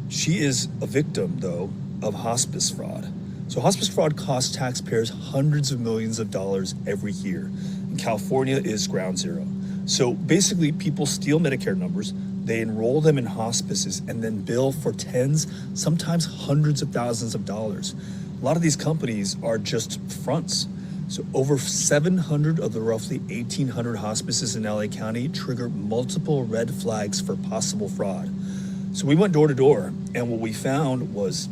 She is a victim, though, of hospice fraud. So hospice fraud costs taxpayers hundreds of millions of dollars every year. And California is ground zero. So basically, people steal Medicare numbers, they enroll them in hospices, and then bill for tens, sometimes hundreds of thousands of dollars. A lot of these companies are just fronts. So over 700 of the roughly 1,800 hospices in LA County trigger multiple red flags for possible fraud. So we went door to door, and what we found was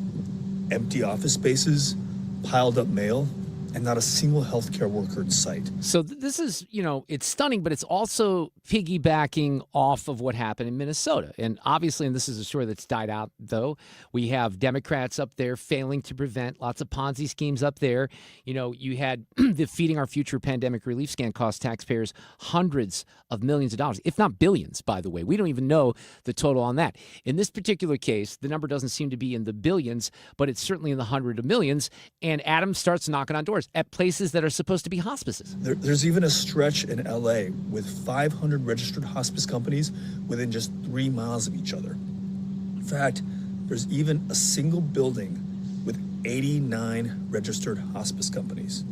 empty office spaces, piled up mail, and not a single healthcare worker in sight. So this is, it's stunning, but it's also piggybacking off of what happened in Minnesota. And obviously, and this is a story that's died out, though, we have Democrats up there failing to prevent lots of Ponzi schemes up there. You had the Feeding Our Future pandemic relief scan cost taxpayers hundreds of millions of dollars, if not billions, by the way. We don't even know the total on that. In this particular case, the number doesn't seem to be in the billions, but it's certainly in the hundreds of millions. And Adam starts knocking on doors at places that are supposed to be hospices. There's even a stretch in LA with 500 registered hospice companies within just 3 miles of each other. In fact, there's even a single building with 89 registered hospice companies.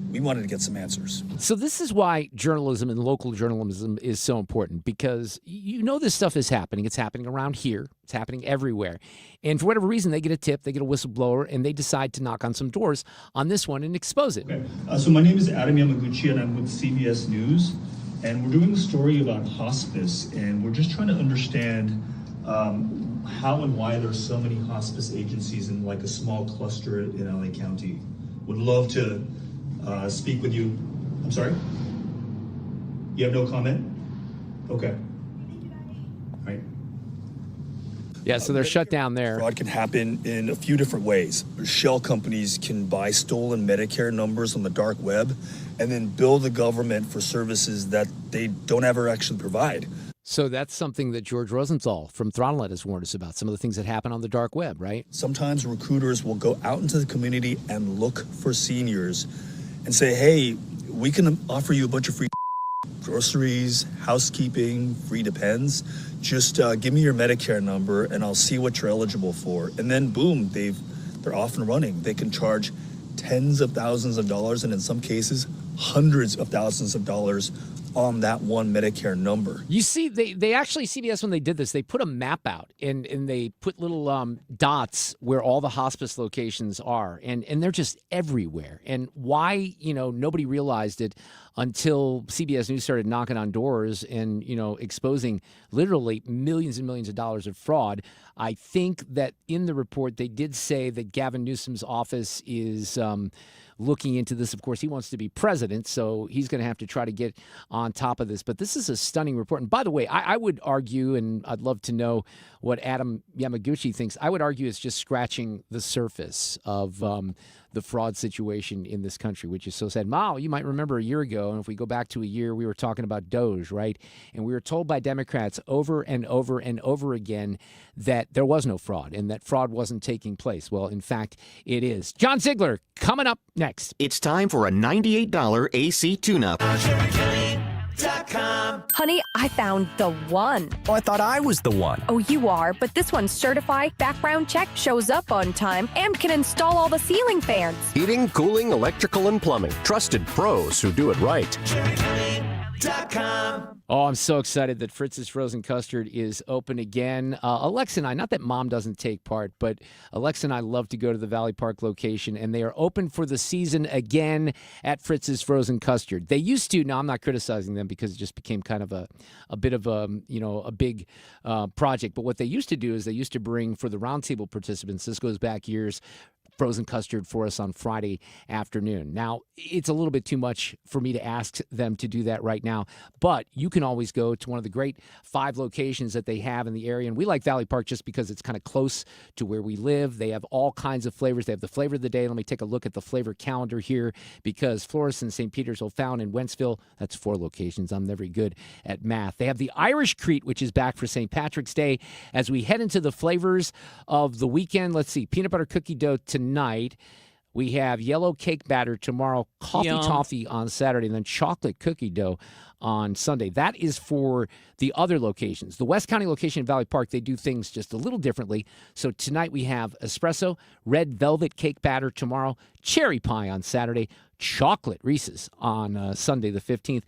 We wanted to get some answers. So this is why journalism and local journalism is so important, because this stuff is happening. It's happening around here. It's happening everywhere. And for whatever reason, they get a tip, they get a whistleblower, and they decide to knock on some doors on this one and expose it. Okay. So my name is Adam Yamaguchi, and I'm with CBS News. And we're doing a story about hospice, and we're just trying to understand how and why there's so many hospice agencies in like a small cluster in LA County. Would love to speak with you. I'm sorry? You have no comment? Okay. All right. Yeah, so they're shut down there. Fraud can happen in a few different ways. Shell companies can buy stolen Medicare numbers on the dark web and then bill the government for services that they don't ever actually provide. So that's something that George Rosenthal from Throttlehead has warned us about, some of the things that happen on the dark web, right? Sometimes recruiters will go out into the community and look for seniors and say, hey, we can offer you a bunch of free groceries, housekeeping, free Depends. Just give me your Medicare number and I'll see what you're eligible for. And then boom, they're off and running. They can charge tens of thousands of dollars and in some cases hundreds of thousands of dollars on that one Medicare number. You see, they actually, CBS, when they did this, they put a map out and they put little dots where all the hospice locations are, and they're just everywhere. And why, nobody realized it until CBS News started knocking on doors and, exposing literally millions and millions of dollars of fraud. I think that in the report, they did say that Gavin Newsom's office is looking into this. Of course, he wants to be president, so he's going to have to try to get on top of this. But this is a stunning report. And by the way, I would argue, and I'd love to know what Adam Yamaguchi thinks, I would argue it's just scratching the surface of the fraud situation in this country, which is so sad. Mao, you might remember a year ago, and if we go back to a year, we were talking about Doge, right? And we were told by Democrats over and over and over again that there was no fraud and that fraud wasn't taking place. Well, in fact, it is. John Ziegler coming up next. It's time for a $98 AC tune-up. Honey, I found the one. Oh, I thought I was the one. Oh, you are, but this one's certified, background check, shows up on time, and can install all the ceiling fans. Heating, cooling, electrical, and plumbing. Trusted pros who do it right. Oh, I'm so excited that Fritz's Frozen Custard is open again. Alexa and I, not that Mom doesn't take part, but Alexa and I love to go to the Valley Park location, and they are open for the season again at Fritz's Frozen Custard. They used to, now I'm not criticizing them because it just became kind of a bit of a big project, but what they used to do is they used to bring, for the roundtable participants, this goes back years, frozen custard for us on Friday afternoon. Now, it's a little bit too much for me to ask them to do that right now, but you can always go to one of the great 5 locations that they have in the area. And we like Valley Park just because it's kind of close to where we live. They have all kinds of flavors. They have the flavor of the day. Let me take a look at the flavor calendar here, because Florissant, St. Peter's, O'Fallon, and Wentzville, that's 4 locations. I'm never good at math. They have the Irish Crete, which is back for St. Patrick's Day. As we head into the flavors of the weekend, let's see, peanut butter cookie dough tonight. We have yellow cake batter tomorrow, coffee Yum. toffee on Saturday, and then chocolate cookie dough on Sunday. That is for the other locations. The West County location in Valley Park, they do things just a little differently. So tonight we have espresso, red velvet cake batter tomorrow, cherry pie on Saturday, chocolate Reese's on Sunday the 15th.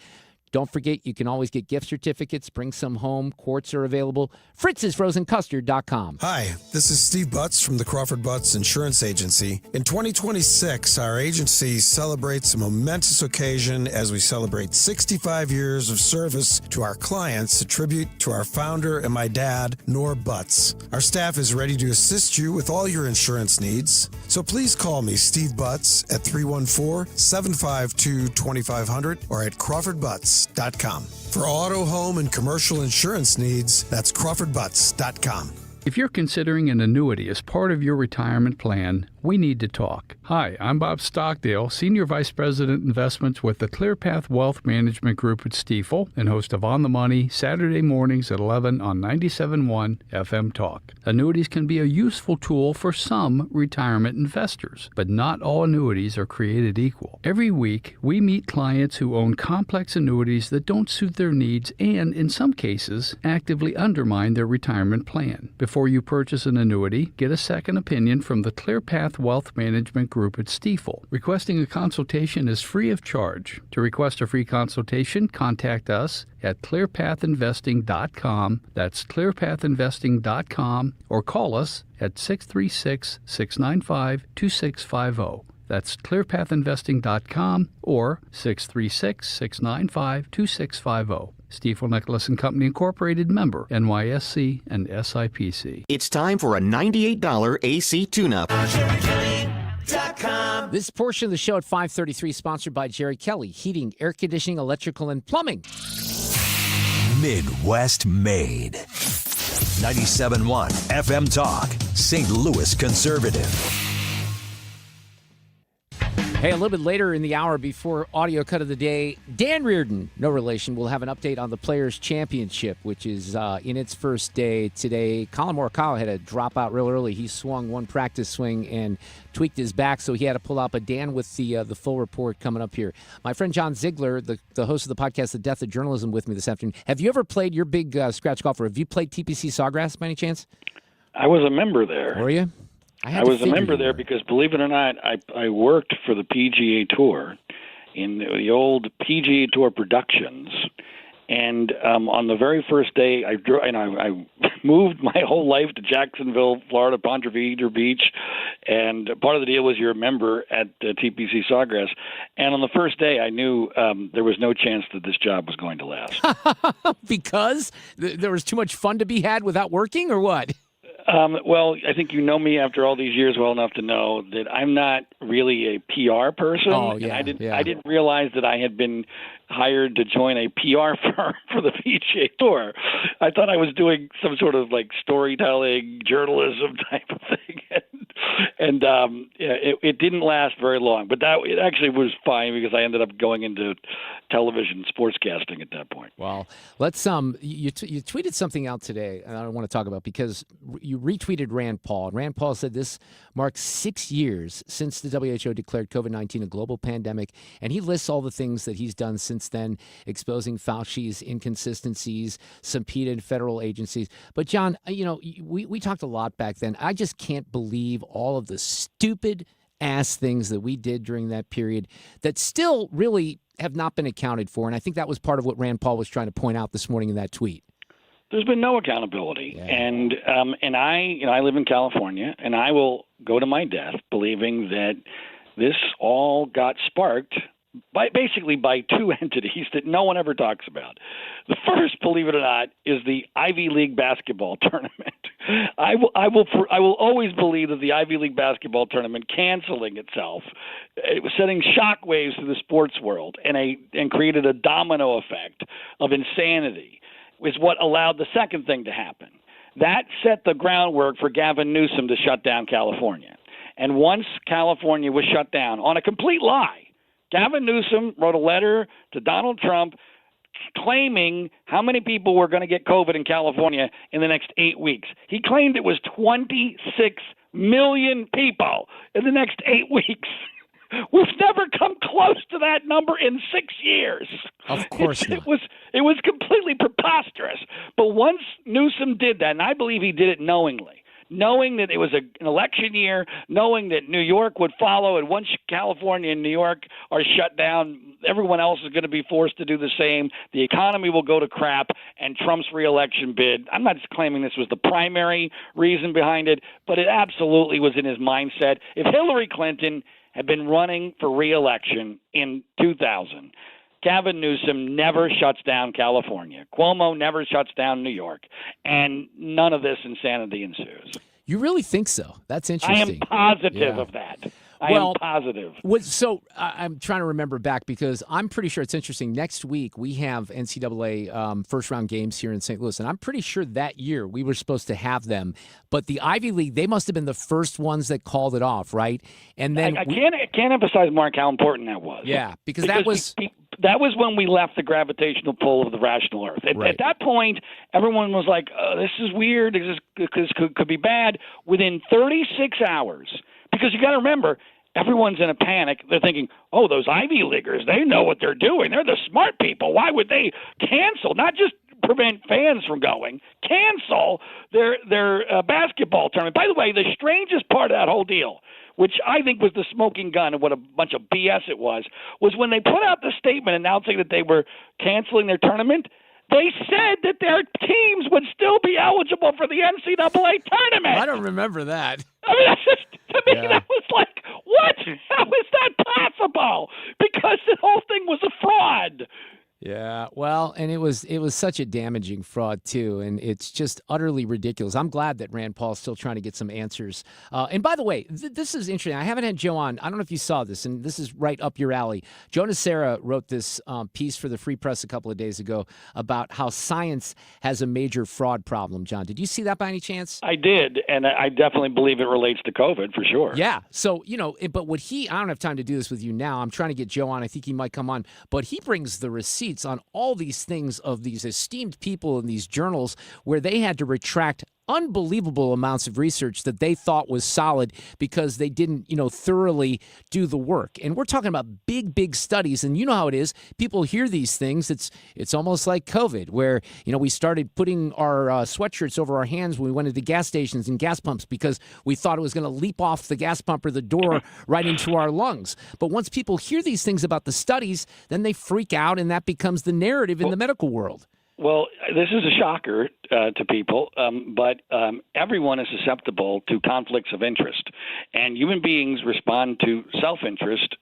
Don't forget, you can always get gift certificates. Bring some home. Quarts are available. fritzsfrozencustard.com. Hi, this is Steve Butts from the Crawford Butts Insurance Agency. In 2026, our agency celebrates a momentous occasion as we celebrate 65 years of service to our clients, a tribute to our founder and my dad, Nor Butts. Our staff is ready to assist you with all your insurance needs. So please call me, Steve Butts, at 314-752-2500 or at crawfordbutts.com. For auto, home, and commercial insurance needs, that's crawfordbutts.com. If you're considering an annuity as part of your retirement plan, we need to talk. Hi, I'm Bob Stockdale, Senior Vice President Investments with the ClearPath Wealth Management Group at Stifel and host of On the Money, Saturday mornings at 11 on 97.1 FM Talk. Annuities can be a useful tool for some retirement investors, but not all annuities are created equal. Every week, we meet clients who own complex annuities that don't suit their needs and, in some cases, actively undermine their retirement plan. Before you purchase an annuity, get a second opinion from the ClearPath Wealth Management Group at Stifel. Requesting a consultation is free of charge. To request a free consultation, contact us at clearpathinvesting.com. That's clearpathinvesting.com, or call us at 636-695-2650. That's clearpathinvesting.com or 636-695-2650. Stifel Nicholas & Company Incorporated, member NYSE and SIPC. It's time for a $98 AC tune-up. This portion of the show at 5:33 sponsored by Jerry Kelly, heating, air conditioning, electrical, and plumbing. Midwest made. 97.1 FM Talk, St. Louis conservative. Hey, a little bit later in the hour before audio cut of the day, Dan Reardon, no relation, will have an update on the Players' Championship, which is in its first day today. Colin Morikawa had to drop out real early. He swung one practice swing and tweaked his back, so he had to pull out. But Dan with the full report coming up here. My friend John Ziegler, the host of the podcast The Death of Journalism, with me this afternoon. Have you ever played your big scratch golfer? Have you played TPC Sawgrass by any chance? I was a member there. Were you? I was a member there because, believe it or not, I worked for the PGA Tour in the old PGA Tour Productions. And on the very first day, I moved my whole life to Jacksonville, Florida, Ponte Vedra Beach. And part of the deal was you're a member at TPC Sawgrass. And on the first day, I knew there was no chance that this job was going to last. Because there was too much fun to be had without working, or what? Well, I think you know me after all these years well enough to know that I'm not really a PR person. Oh, yeah, I didn't realize that I had been hired to join a PR firm for the PGA Tour. I thought I was doing some sort of like storytelling, journalism type of thing. And it didn't last very long. But it actually was fine because I ended up going into television sportscasting at that point. Well, let's you tweeted something out today, and I don't want to talk about because you retweeted Rand Paul. And Rand Paul said this marks 6 years since the WHO declared COVID-19 a global pandemic, and he lists all the things that he's done since then, exposing Fauci's inconsistencies, subpoenaed federal agencies. But John, we talked a lot back then. I just can't believe all of the stupid ass things that we did during that period that still really have not been accounted for. And I think that was part of what Rand Paul was trying to point out this morning in that tweet. There's been no accountability. Yeah. And I live in California, and I will go to my death believing that this all got sparked by two entities that no one ever talks about. The first, believe it or not, is the Ivy League basketball tournament. I will always believe that the Ivy League basketball tournament canceling itself, it was sending shockwaves through the sports world and created a domino effect of insanity, is what allowed the second thing to happen. That set the groundwork for Gavin Newsom to shut down California. And once California was shut down on a complete lie, Gavin Newsom wrote a letter to Donald Trump claiming how many people were going to get COVID in California in the next 8 weeks. He claimed it was 26 million people in the next 8 weeks. We've never come close to that number in 6 years. Of course not. It was completely preposterous. But once Newsom did that, and I believe he did it knowingly, knowing that it was an election year, knowing that New York would follow, and once California and New York are shut down, everyone else is going to be forced to do the same. The economy will go to crap, and Trump's reelection bid, I'm not claiming this was the primary reason behind it, but it absolutely was in his mindset. If Hillary Clinton had been running for reelection in 2000, Gavin Newsom never shuts down California. Cuomo never shuts down New York. And none of this insanity ensues. You really think so? That's interesting. I am positive of that. I am positive. So I'm trying to remember back because I'm pretty sure it's interesting. Next week, we have NCAA first-round games here in St. Louis, and I'm pretty sure that year we were supposed to have them. But the Ivy League, they must have been the first ones that called it off, right? And then I can't emphasize, Mark, how important that was. Yeah, because that was... That was when we left the gravitational pull of the rational Earth. At that point, everyone was like, this is weird. This could be bad. Within 36 hours, because you got to remember, everyone's in a panic. They're thinking, oh, those Ivy Leaguers, they know what they're doing. They're the smart people. Why would they cancel? Not just prevent fans from going, cancel their basketball tournament. By the way, the strangest part of that whole deal, which I think was the smoking gun and what a bunch of BS it was when they put out the statement announcing that they were canceling their tournament, they said that their teams would still be eligible for the NCAA tournament. I don't remember that. I mean, that's just, to me, that was like, what? How is that possible? Because the whole thing was a fraud. Yeah, well, and it was such a damaging fraud, too, and it's just utterly ridiculous. I'm glad that Rand Paul's still trying to get some answers. And by the way, this is interesting. I haven't had Joe on. I don't know if you saw this, and this is right up your alley. Joe Nocera wrote this piece for the Free Press a couple of days ago about how science has a major fraud problem, John. Did you see that by any chance? I did, and I definitely believe it relates to COVID for sure. Yeah, so, but what I don't have time to do this with you now. I'm trying to get Joe on. I think he might come on, but he brings the receipts on all these things of these esteemed people in these journals where they had to retract unbelievable amounts of research that they thought was solid because they didn't, thoroughly do the work. And we're talking about big, big studies. And you know how it is. People hear these things. It's almost like COVID, where, we started putting our sweatshirts over our hands when we went into gas stations and gas pumps because we thought it was going to leap off the gas pump or the door right into our lungs. But once people hear these things about the studies, then they freak out, and that becomes the narrative in the medical world. Well, this is a shocker to people, but everyone is susceptible to conflicts of interest. And human beings respond to self-interest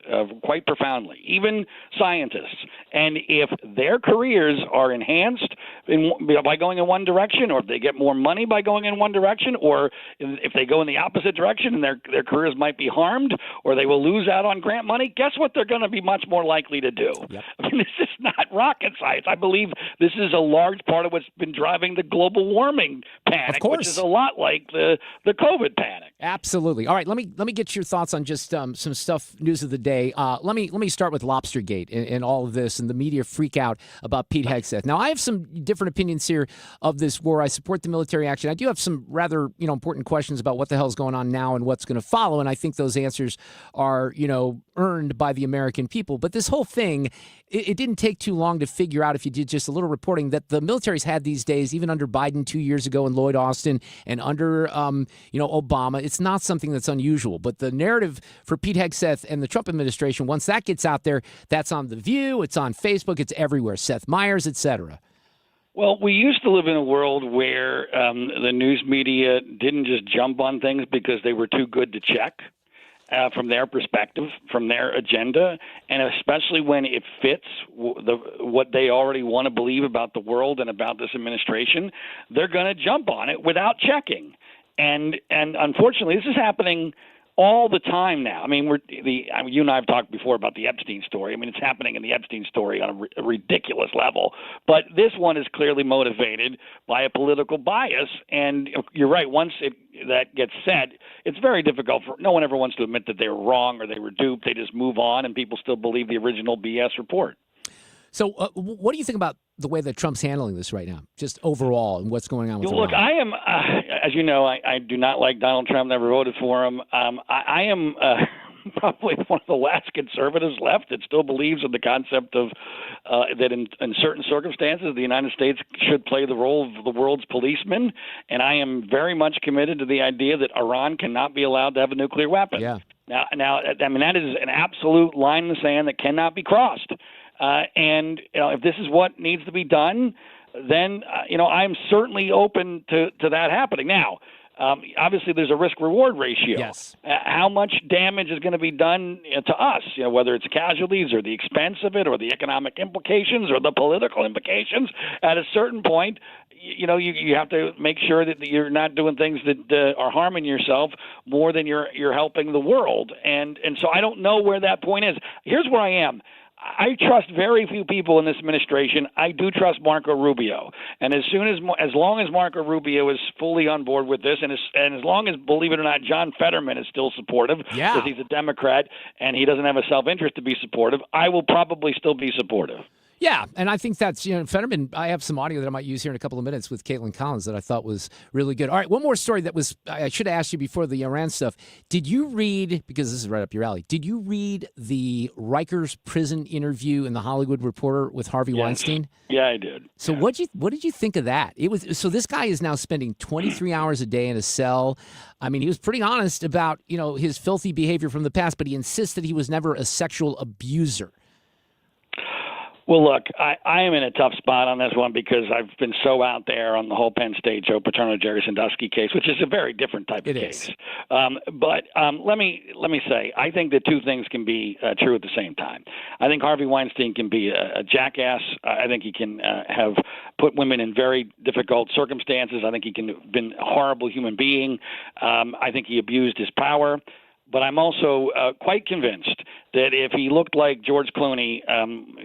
quite profoundly, even scientists. And if their careers are enhanced by going in one direction, or if they get more money by going in one direction, or if they go in the opposite direction and their careers might be harmed, or they will lose out on grant money, guess what they're going to be much more likely to do? Yep. I mean, this is not rocket science. I believe this is a large part of what's been driving the global warming panic, which is a lot like the COVID panic. Absolutely. All right, let me get your thoughts on just some stuff, news of the day. Let me start with Lobstergate and all of this and the media freak out about Pete Hegseth. Now, I have some different opinions here of this war. I support the military action. I do have some rather important questions about what the hell is going on now and what's going to follow, and I think those answers are earned by the American people. But this whole thing, it didn't take too long to figure out, if you did just a little reporting, that the military's had these days, even under Biden 2 years ago and Lloyd Austin and under Obama. It's not something that's unusual. But the narrative for Pete Hegseth and the Trump administration, once that gets out there, that's on The View, it's on Facebook, it's everywhere, Seth Meyers, etc. Well, we used to live in a world where the news media didn't just jump on things because they were too good to check. From their perspective, from their agenda, and especially when it fits what they already want to believe about the world and about this administration, they're going to jump on it without checking. And unfortunately, this is happening all the time now. I mean, you and I have talked before about the Epstein story. I mean, it's happening in the Epstein story on a ridiculous level. But this one is clearly motivated by a political bias. And you're right, once that gets said, it's very difficult no one ever wants to admit that they were wrong or they were duped. They just move on, and people still believe the original BS report. So what do you think about the way that Trump's handling this right now, just overall, and what's going on with Look, Iran? I am, as you know, I do not like Donald Trump, never voted for him. I am probably one of the last conservatives left that still believes in the concept of that in certain circumstances the United States should play the role of the world's policeman, and I am very much committed to the idea that Iran cannot be allowed to have a nuclear weapon. Yeah. Now, I mean, that is an absolute line in the sand that cannot be crossed. And if this is what needs to be done, then I am certainly open to that happening. Now, obviously, there's a risk-reward ratio. Yes. How much damage is going to be done to us? Whether it's casualties or the expense of it or the economic implications or the political implications. At a certain point, you have to make sure that you're not doing things that are harming yourself more than you're helping the world. And so I don't know where that point is. Here's where I am. I trust very few people in this administration. I do trust Marco Rubio, and as long as Marco Rubio is fully on board with this, and as long as, believe it or not, John Fetterman is still supportive, because he's a Democrat and he doesn't have a self-interest to be supportive, I will probably still be supportive. Yeah, and I think that's, Fetterman, I have some audio that I might use here in a couple of minutes with Kaitlynn Collins that I thought was really good. All right, one more story that was, I should have asked you before the Iran stuff. Did you read, because this is right up your alley, did you read the Rikers prison interview in the Hollywood Reporter with Harvey Weinstein? Yeah, I did. So what did you think of that? So this guy is now spending 23 hours a day in a cell. I mean, he was pretty honest about, his filthy behavior from the past, but he insists that he was never a sexual abuser. Well, look, I am in a tough spot on this one because I've been so out there on the whole Penn State Joe Paterno, Jerry Sandusky case, which is a very different type of case. But let me say, I think that two things can be true at the same time. I think Harvey Weinstein can be a jackass. I think he can have put women in very difficult circumstances. I think he can have been a horrible human being. I think he abused his power. But I'm also quite convinced that if he looked like George Clooney,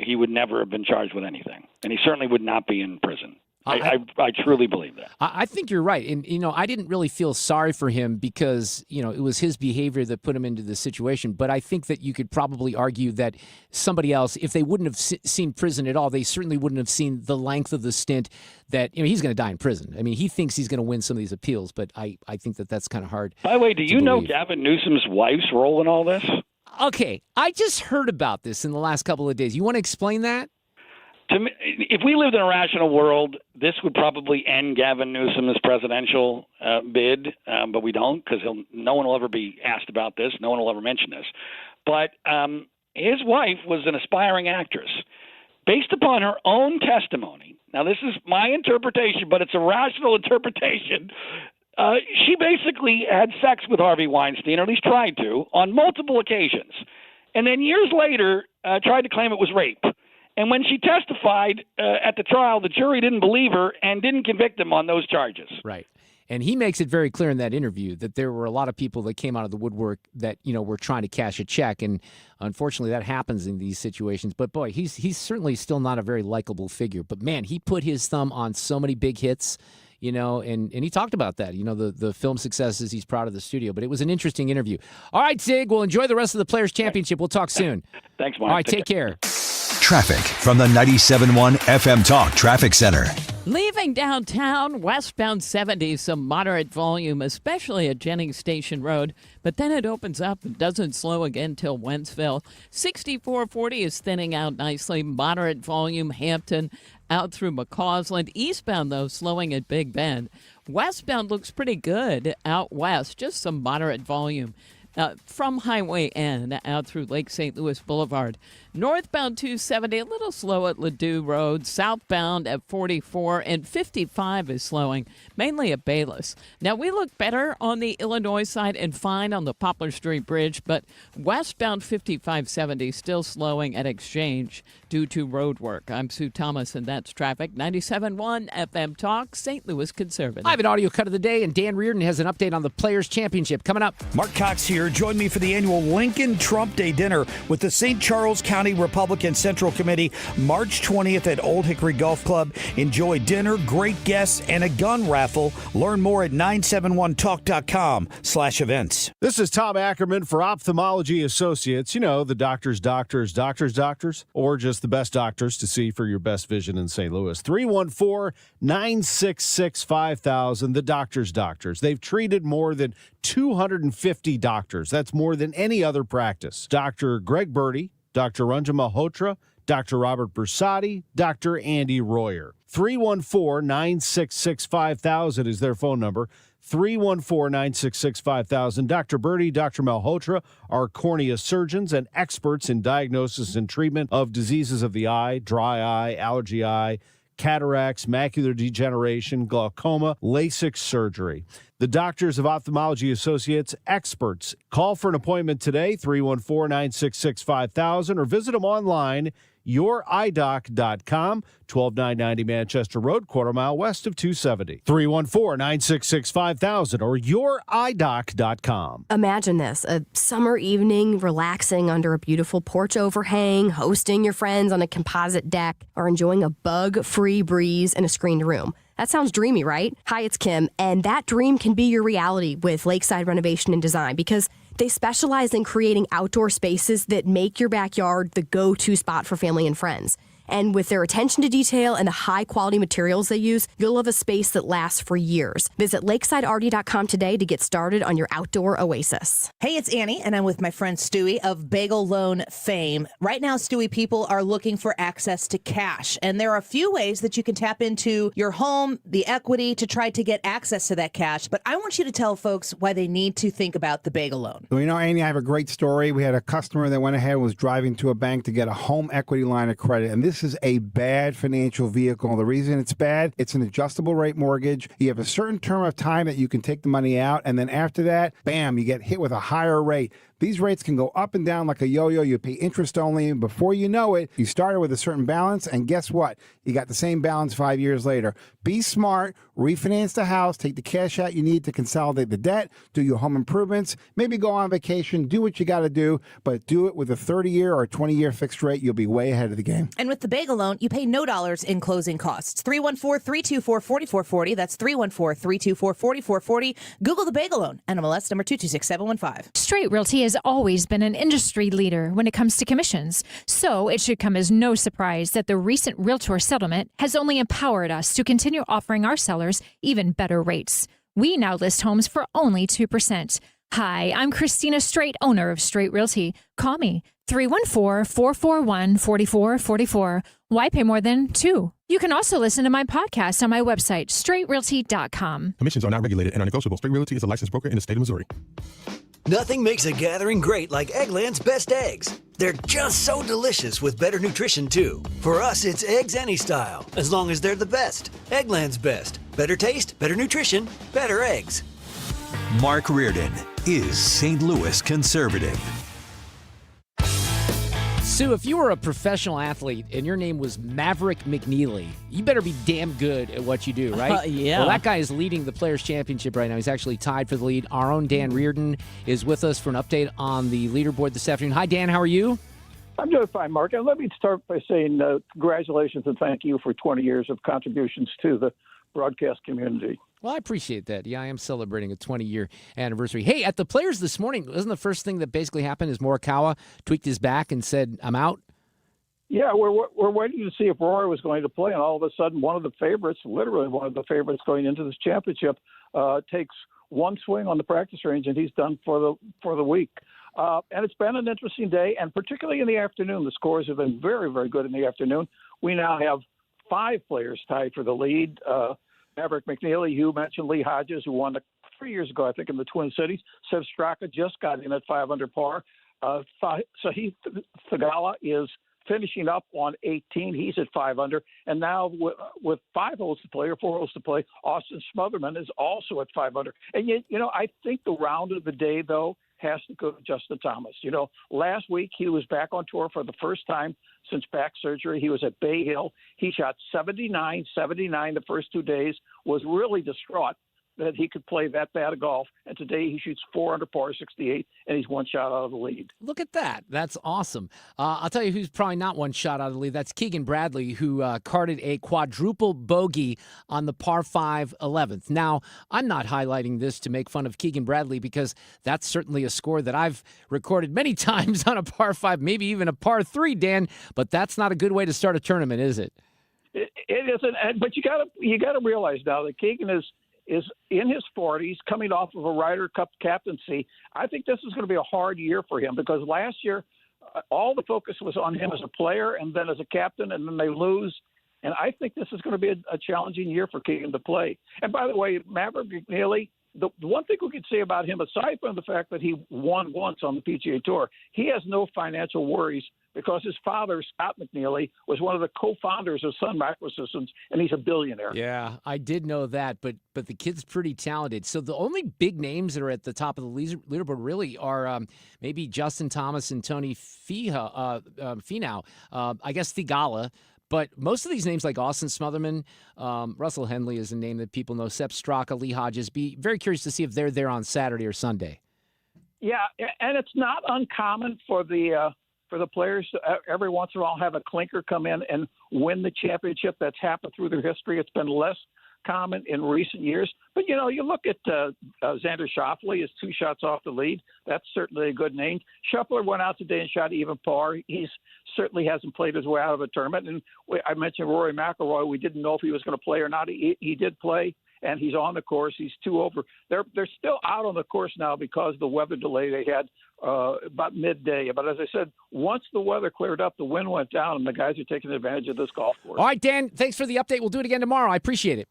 he would never have been charged with anything. And he certainly would not be in prison. I truly believe that. I think you're right. And, I didn't really feel sorry for him because, it was his behavior that put him into this situation. But I think that you could probably argue that somebody else, if they wouldn't have seen prison at all, they certainly wouldn't have seen the length of the stint that, he's going to die in prison. I mean, he thinks he's going to win some of these appeals, but I think that that's kind of hard. By the way, do you know Gavin Newsom's wife's role in all this? Okay. I just heard about this in the last couple of days. You want to explain that? To me, if we lived in a rational world, this would probably end Gavin Newsom's presidential bid, but we don't because no one will ever be asked about this. No one will ever mention this. But his wife was an aspiring actress. Based upon her own testimony, now this is my interpretation, but it's a rational interpretation, she basically had sex with Harvey Weinstein, or at least tried to, on multiple occasions. And then years later tried to claim it was rape. And when she testified at the trial, the jury didn't believe her and didn't convict him on those charges. Right. And he makes it very clear in that interview that there were a lot of people that came out of the woodwork that, were trying to cash a check. And unfortunately, that happens in these situations. But, boy, he's certainly still not a very likable figure. But, man, he put his thumb on so many big hits, and he talked about that, the film successes. He's proud of the studio. But it was an interesting interview. All right, Zig, we'll enjoy the rest of the Players' Championship. We'll talk soon. Thanks, Mark. All right, take care. Traffic from the 97.1 FM Talk Traffic Center. Leaving downtown, westbound 70, some moderate volume, especially at Jennings Station Road, but then it opens up and doesn't slow again till Wentzville. 6440 is thinning out nicely, moderate volume, Hampton, out through McCausland. Eastbound, though, slowing at Big Bend. Westbound looks pretty good out west, just some moderate volume. From Highway N out through Lake St. Louis Boulevard. Northbound 270, a little slow at Ladue Road. Southbound at 44 and 55 is slowing, mainly at Bayless. Now, we look better on the Illinois side and fine on the Poplar Street Bridge, but westbound 5570 still slowing at Exchange due to road work. I'm Sue Thomas, and that's traffic. 97.1 FM Talk, St. Louis Conservative. I have an audio cut of the day, and Dan Reardon has an update on the Players' Championship coming up. Mark Cox here. Join me for the annual Lincoln Trump Day dinner with the St. Charles County County Republican Central Committee, March 20th at Old Hickory Golf Club. Enjoy dinner, great guests, and a gun raffle. Learn more at 971talk.com/events. This is Tom Ackerman for Ophthalmology Associates. You know, the doctors, or just the best doctors to see for your best vision in St. Louis. 314-966-5000, the doctors. They've treated more than 250 doctors. That's more than any other practice. Dr. Greg Birdie, Dr. Ranjan Malhotra, Dr. Robert Bersati, Dr. Andy Royer. 314-966-5000 is their phone number. 314-966-5000. Dr. Birdie, Dr. Malhotra are cornea surgeons and experts in diagnosis and treatment of diseases of the eye, dry eye, allergy eye, cataracts, macular degeneration, glaucoma, LASIK surgery. The Doctors of Ophthalmology Associates, experts. Call for an appointment today, 314-966-5000, or visit them online, youridoc.com, 12990 Manchester Road, quarter mile west of 270. 314-966-5000 or youridoc.com. Imagine this, a summer evening, relaxing under a beautiful porch overhang, hosting your friends on a composite deck, or enjoying a bug-free breeze in a screened room. That sounds dreamy, right? Hi, it's Kim, and that dream can be your reality with Lakeside Renovation and Design because they specialize in creating outdoor spaces that make your backyard the go-to spot for family and friends. And with their attention to detail and the high-quality materials they use, you'll have a space that lasts for years. Visit lakesiderd.com today to get started on your outdoor oasis. Hey, it's Annie, and I'm with my friend Stewie of Bagel Loan fame. Right now, Stewie people are looking for access to cash, and there are a few ways that you can tap into your home, the equity, to try to get access to that cash. But I want you to tell folks why they need to think about the Bagel Loan. Well, you know, Annie, I have a great story. We had a customer that went ahead and was driving to a bank to get a home equity line of credit, and this is a bad financial vehicle. The reason it's bad, it's an adjustable rate mortgage. You have a certain term of time that you can take the money out, and then after that, bam, you get hit with a higher rate. These rates can go up and down like a yo-yo. You pay interest only, and before you know it, you started with a certain balance, and guess what? You got the same balance 5 years later. Be smart, refinance the house, take the cash out you need to consolidate the debt, do your home improvements, maybe go on vacation, do what you got to do, but do it with a 30-year or 20-year fixed rate. You'll be way ahead of the game. And with the Bagel Loan, you pay no dollars in closing costs. 314-324-4440. That's 314-324-4440. Google the Bagel Loan. NMLS number 226715. Straight Realty has always been an industry leader when it comes to commissions, so it should come as no surprise that the recent Realtor settlement has only empowered us to continue offering our sellers even better rates. We now list homes for only 2%. Hi, I'm Christina Straight, owner of Straight Realty. Call me, 314-441-4444. Why pay more than 2? You can also listen to my podcast on my website, straightrealty.com. Commissions are not regulated and are negotiable. Straight Realty is a licensed broker in the state of Missouri. Nothing makes a gathering great like Eggland's best eggs. They're just so delicious with better nutrition, too. For us, it's eggs any style, as long as they're the best. Eggland's best. Better taste, better nutrition, better eggs. Mark Reardon is St. Louis conservative. Sue, if you were a professional athlete and your name was Maverick McNeely, you better be damn good at what you do, right? Yeah. Well, that guy is leading the Players' Championship right now. He's actually tied for the lead. Our own Dan Reardon is with us for an update on the leaderboard this afternoon. Hi, Dan. How are you? I'm doing fine, Mark. And let me start by saying congratulations and thank you for 20 years of contributions to the broadcast community. Well, I appreciate that. Yeah, I am celebrating a 20-year anniversary. Hey, at the Players this morning, wasn't the first thing that basically happened is Morikawa tweaked his back and said, I'm out? Yeah, we're waiting to see if Rory was going to play, and all of a sudden one of the favorites, literally one of the favorites going into this championship, takes one swing on the practice range, and he's done for the week. And it's been an interesting day, and particularly in the afternoon. The scores have been very, very good in the afternoon. We now have 5 players tied for the lead. Maverick McNeely, you mentioned Lee Hodges, who won 3 years ago, I think, in the Twin Cities. Sev Straka just got in at 5 under par. Sahith Theegala is finishing up on 18. He's at 5 under. And now with 5 holes to play or 4 holes to play, Austin Smotherman is also at 5 under. And yet, I think the round of the day, though, has to go to Justin Thomas. Last week he was back on tour for the first time since back surgery. He was at Bay Hill. He shot 79 the first 2 days, was really distraught. that he could play that bad of golf. And today he shoots 4 under par 68, and he's 1 shot out of the lead. Look at that. That's awesome. I'll tell you who's probably not 1 shot out of the lead. That's Keegan Bradley, who carded a quadruple bogey on the par 5 11th. Now, I'm not highlighting this to make fun of Keegan Bradley because that's certainly a score that I've recorded many times on a par 5, maybe even a par 3, Dan, but that's not a good way to start a tournament, is it? It isn't, but you got to realize now that Keegan is in his 40s, coming off of a Ryder Cup captaincy. I think this is going to be a hard year for him because last year all the focus was on him as a player and then as a captain, and then they lose. And I think this is going to be a challenging year for Keegan to play. And by the way, Maverick McNeely, the one thing we could say about him, aside from the fact that he won once on the PGA Tour, he has no financial worries because his father, Scott McNeely, was one of the co-founders of Sun Microsystems, and he's a billionaire. Yeah, I did know that, but the kid's pretty talented. So the only big names that are at the top of the leaderboard really are maybe Justin Thomas and Tony Finau, I guess Thigala. But most of these names like Austin Smotherman, Russell Henley is a name that people know, Sepp Straka, Lee Hodges. Be very curious to see if they're there on Saturday or Sunday. Yeah, and it's not uncommon for the players to every once in a while have a clinker come in and win the championship. That's happened through their history. It's been less common in recent years. But, you know, you look at Xander Schauffele is 2 shots off the lead. That's certainly a good name. Scheffler went out today and shot even par. He's certainly hasn't played his way out of a tournament. And I mentioned Rory McIlroy. We didn't know if he was going to play or not. He did play, and he's on the course. He's 2 over. They're still out on the course now because of the weather delay they had about midday. But as I said, once the weather cleared up, the wind went down, and the guys are taking advantage of this golf course. All right, Dan, thanks for the update. We'll do it again tomorrow. I appreciate it.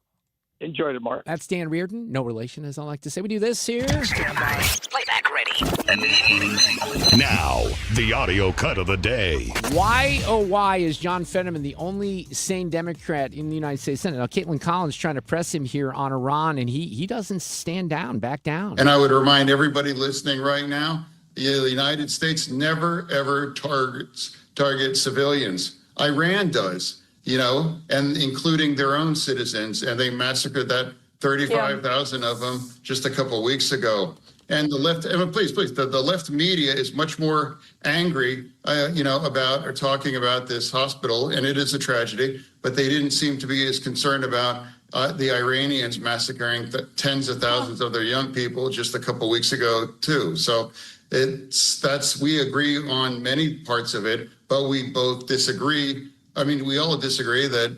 Enjoyed it, Mark. That's Dan Reardon. No relation, as I like to say. We do this here. Stand by. Playback ready. Now, the audio cut of the day. Why, oh, why is John Fetterman the only sane Democrat in the United States Senate? Now, Kaitlynn Collins trying to press him here on Iran, and he doesn't back down. And I would remind everybody listening right now, the United States never, ever targets civilians. Iran does. You know, and including their own citizens, and they massacred that 35,000 of them just a couple of weeks ago. And the left, please, the left media is much more angry, about or talking about this hospital, and it is a tragedy. But they didn't seem to be as concerned about the Iranians massacring tens of thousands of their young people just a couple of weeks ago too. So we agree on many parts of it, but we both disagree. I mean, we all disagree that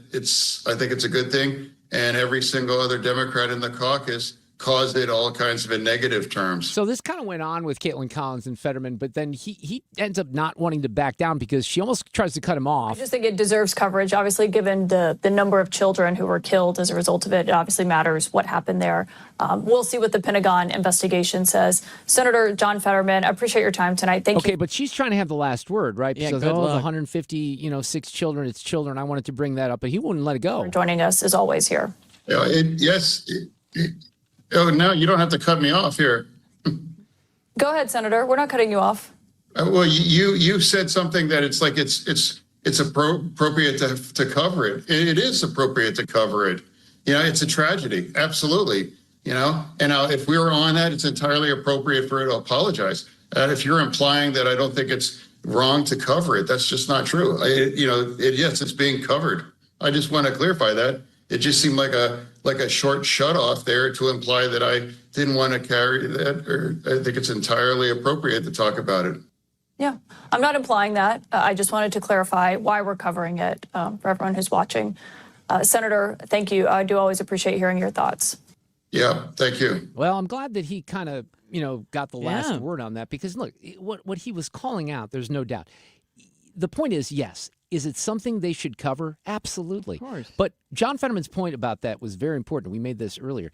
I think it's a good thing, and every single other Democrat in the caucus caused it all kinds of in negative terms. So this kind of went on with Kaitlynn Collins and Fetterman, but then he ends up not wanting to back down because she almost tries to cut him off. I just think it deserves coverage. Obviously, given the number of children who were killed as a result of it, it obviously matters what happened there. We'll see what the Pentagon investigation says. Senator John Fetterman, I appreciate your time tonight. Thank you. Okay, but she's trying to have the last word, right? Yeah, because good luck. 150, 6 children, it's children. I wanted to bring that up, but he wouldn't let it go. For joining us as always here. Oh, no, you don't have to cut me off here. Go ahead, Senator. We're not cutting you off. Well, you said something that it's like it's appropriate to cover it. It is appropriate to cover it. You know, it's a tragedy. Absolutely. You know, and now if we were on that, it's entirely appropriate for it to apologize. If you're implying that I don't think it's wrong to cover it, that's just not true. Yes, it's being covered. I just want to clarify that. It just seemed like a short shut off there to imply that I didn't want to carry that, or I think it's entirely appropriate to talk about it. Yeah, I'm not implying that. I just wanted to clarify why we're covering it for everyone who's watching. Senator, thank you. I do always appreciate hearing your thoughts. Yeah, thank you. Well, I'm glad that he kind of, got the last word on that because, look, what he was calling out, there's no doubt. The point is, yes, is it something they should cover? Absolutely. Of course. But John Fetterman's point about that was very important. We made this earlier.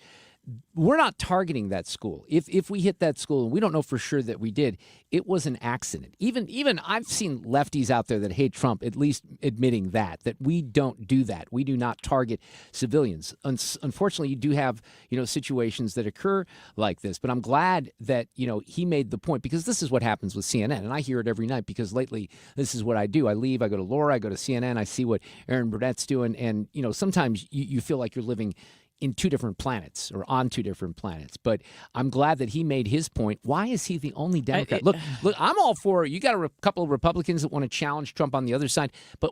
We're not targeting that school. If we hit that school, and we don't know for sure that we did, it was an accident. Even I've seen lefties out there that hate Trump at least admitting that we don't do that. We do not target civilians. Unfortunately, you do have, situations that occur like this. But I'm glad that, he made the point because this is what happens with CNN. And I hear it every night because lately this is what I do. I leave, I go to Laura, I go to CNN, I see what Aaron Burnett's doing. And, sometimes you feel like you're living in two different planets or on two different planets. But I'm glad that he made his point. Why is he the only Democrat? Look, I'm all for you got a couple of Republicans that want to challenge Trump on the other side, but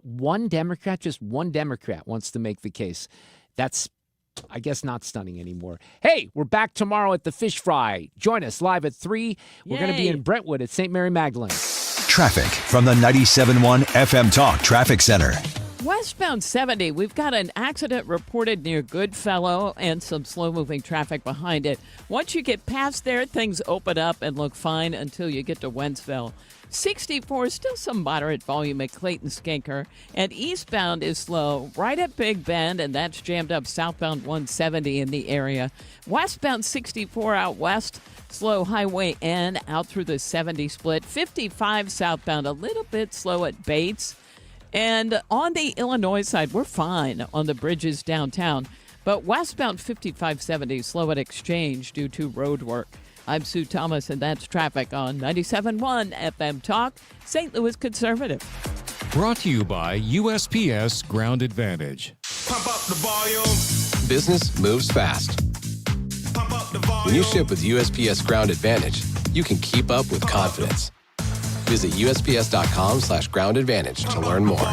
just one Democrat wants to make the case. That's, I guess, not stunning anymore. Hey, we're back tomorrow at the Fish Fry. Join us live at 3. We're going to be in Brentwood at St. Mary Magdalene. Traffic from the 97.1 FM Talk Traffic Center. Westbound 70, we've got an accident reported near Goodfellow and some slow-moving traffic behind it. Once you get past there, things open up and look fine until you get to Wentzville. 64, still some moderate volume at Clayton Skinker. And eastbound is slow right at Big Bend, and that's jammed up southbound 170 in the area. Westbound 64 out west, slow Highway N out through the 70 split. 55 southbound, a little bit slow at Bates. And on the Illinois side, we're fine on the bridges downtown. But westbound 5570 slow at Exchange due to road work. I'm Sue Thomas, and that's traffic on 97.1 FM Talk, St. Louis Conservative. Brought to you by USPS Ground Advantage. Pump up the volume. Business moves fast. Pump up the volume. When you ship with USPS Ground Advantage, you can keep up with confidence. Visit USPS.com/Ground Advantage to learn more.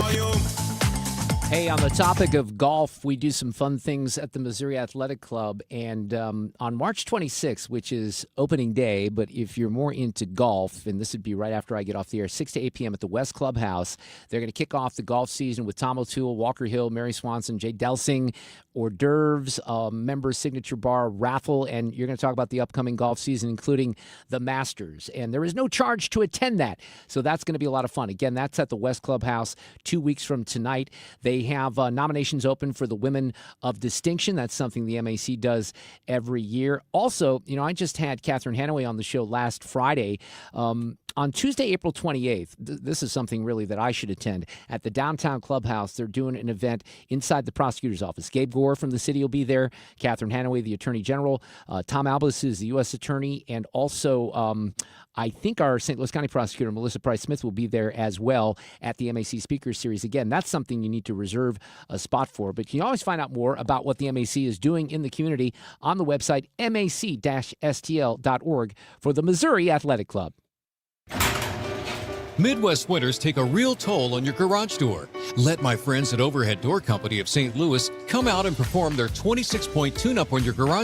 Hey, on the topic of golf, we do some fun things at the Missouri Athletic Club. And on March 26th, which is opening day, but if you're more into golf, and this would be right after I get off the air, 6 to 8 p.m. at the West Clubhouse, they're going to kick off the golf season with Tom O'Toole, Walker Hill, Mary Swanson, Jay Delsing, hors d'oeuvres, member signature bar raffle, and you're going to talk about the upcoming golf season, including the Masters. And there is no charge to attend that, so that's going to be a lot of fun. Again, that's at the West Clubhouse 2 weeks from tonight. They have nominations open for the Women of Distinction. That's something the MAC does every year. Also, I just had Catherine Hanaway on the show last Friday. On Tuesday, April 28th, this is something really that I should attend. At the Downtown Clubhouse, they're doing an event inside the prosecutor's office. Gabe Gore from the city will be there. Catherine Hanaway, the Attorney General. Tom Albus is the U.S. Attorney. And also, I think our St. Louis County Prosecutor, Melissa Price-Smith, will be there as well at the MAC Speakers Series. Again, that's something you need to reserve a spot for. But you can always find out more about what the MAC is doing in the community on the website mac-stl.org for the Missouri Athletic Club. Midwest winters take a real toll on your garage door. Let my friends at Overhead Door Company of St. Louis come out and perform their 26-point tune-up on your garage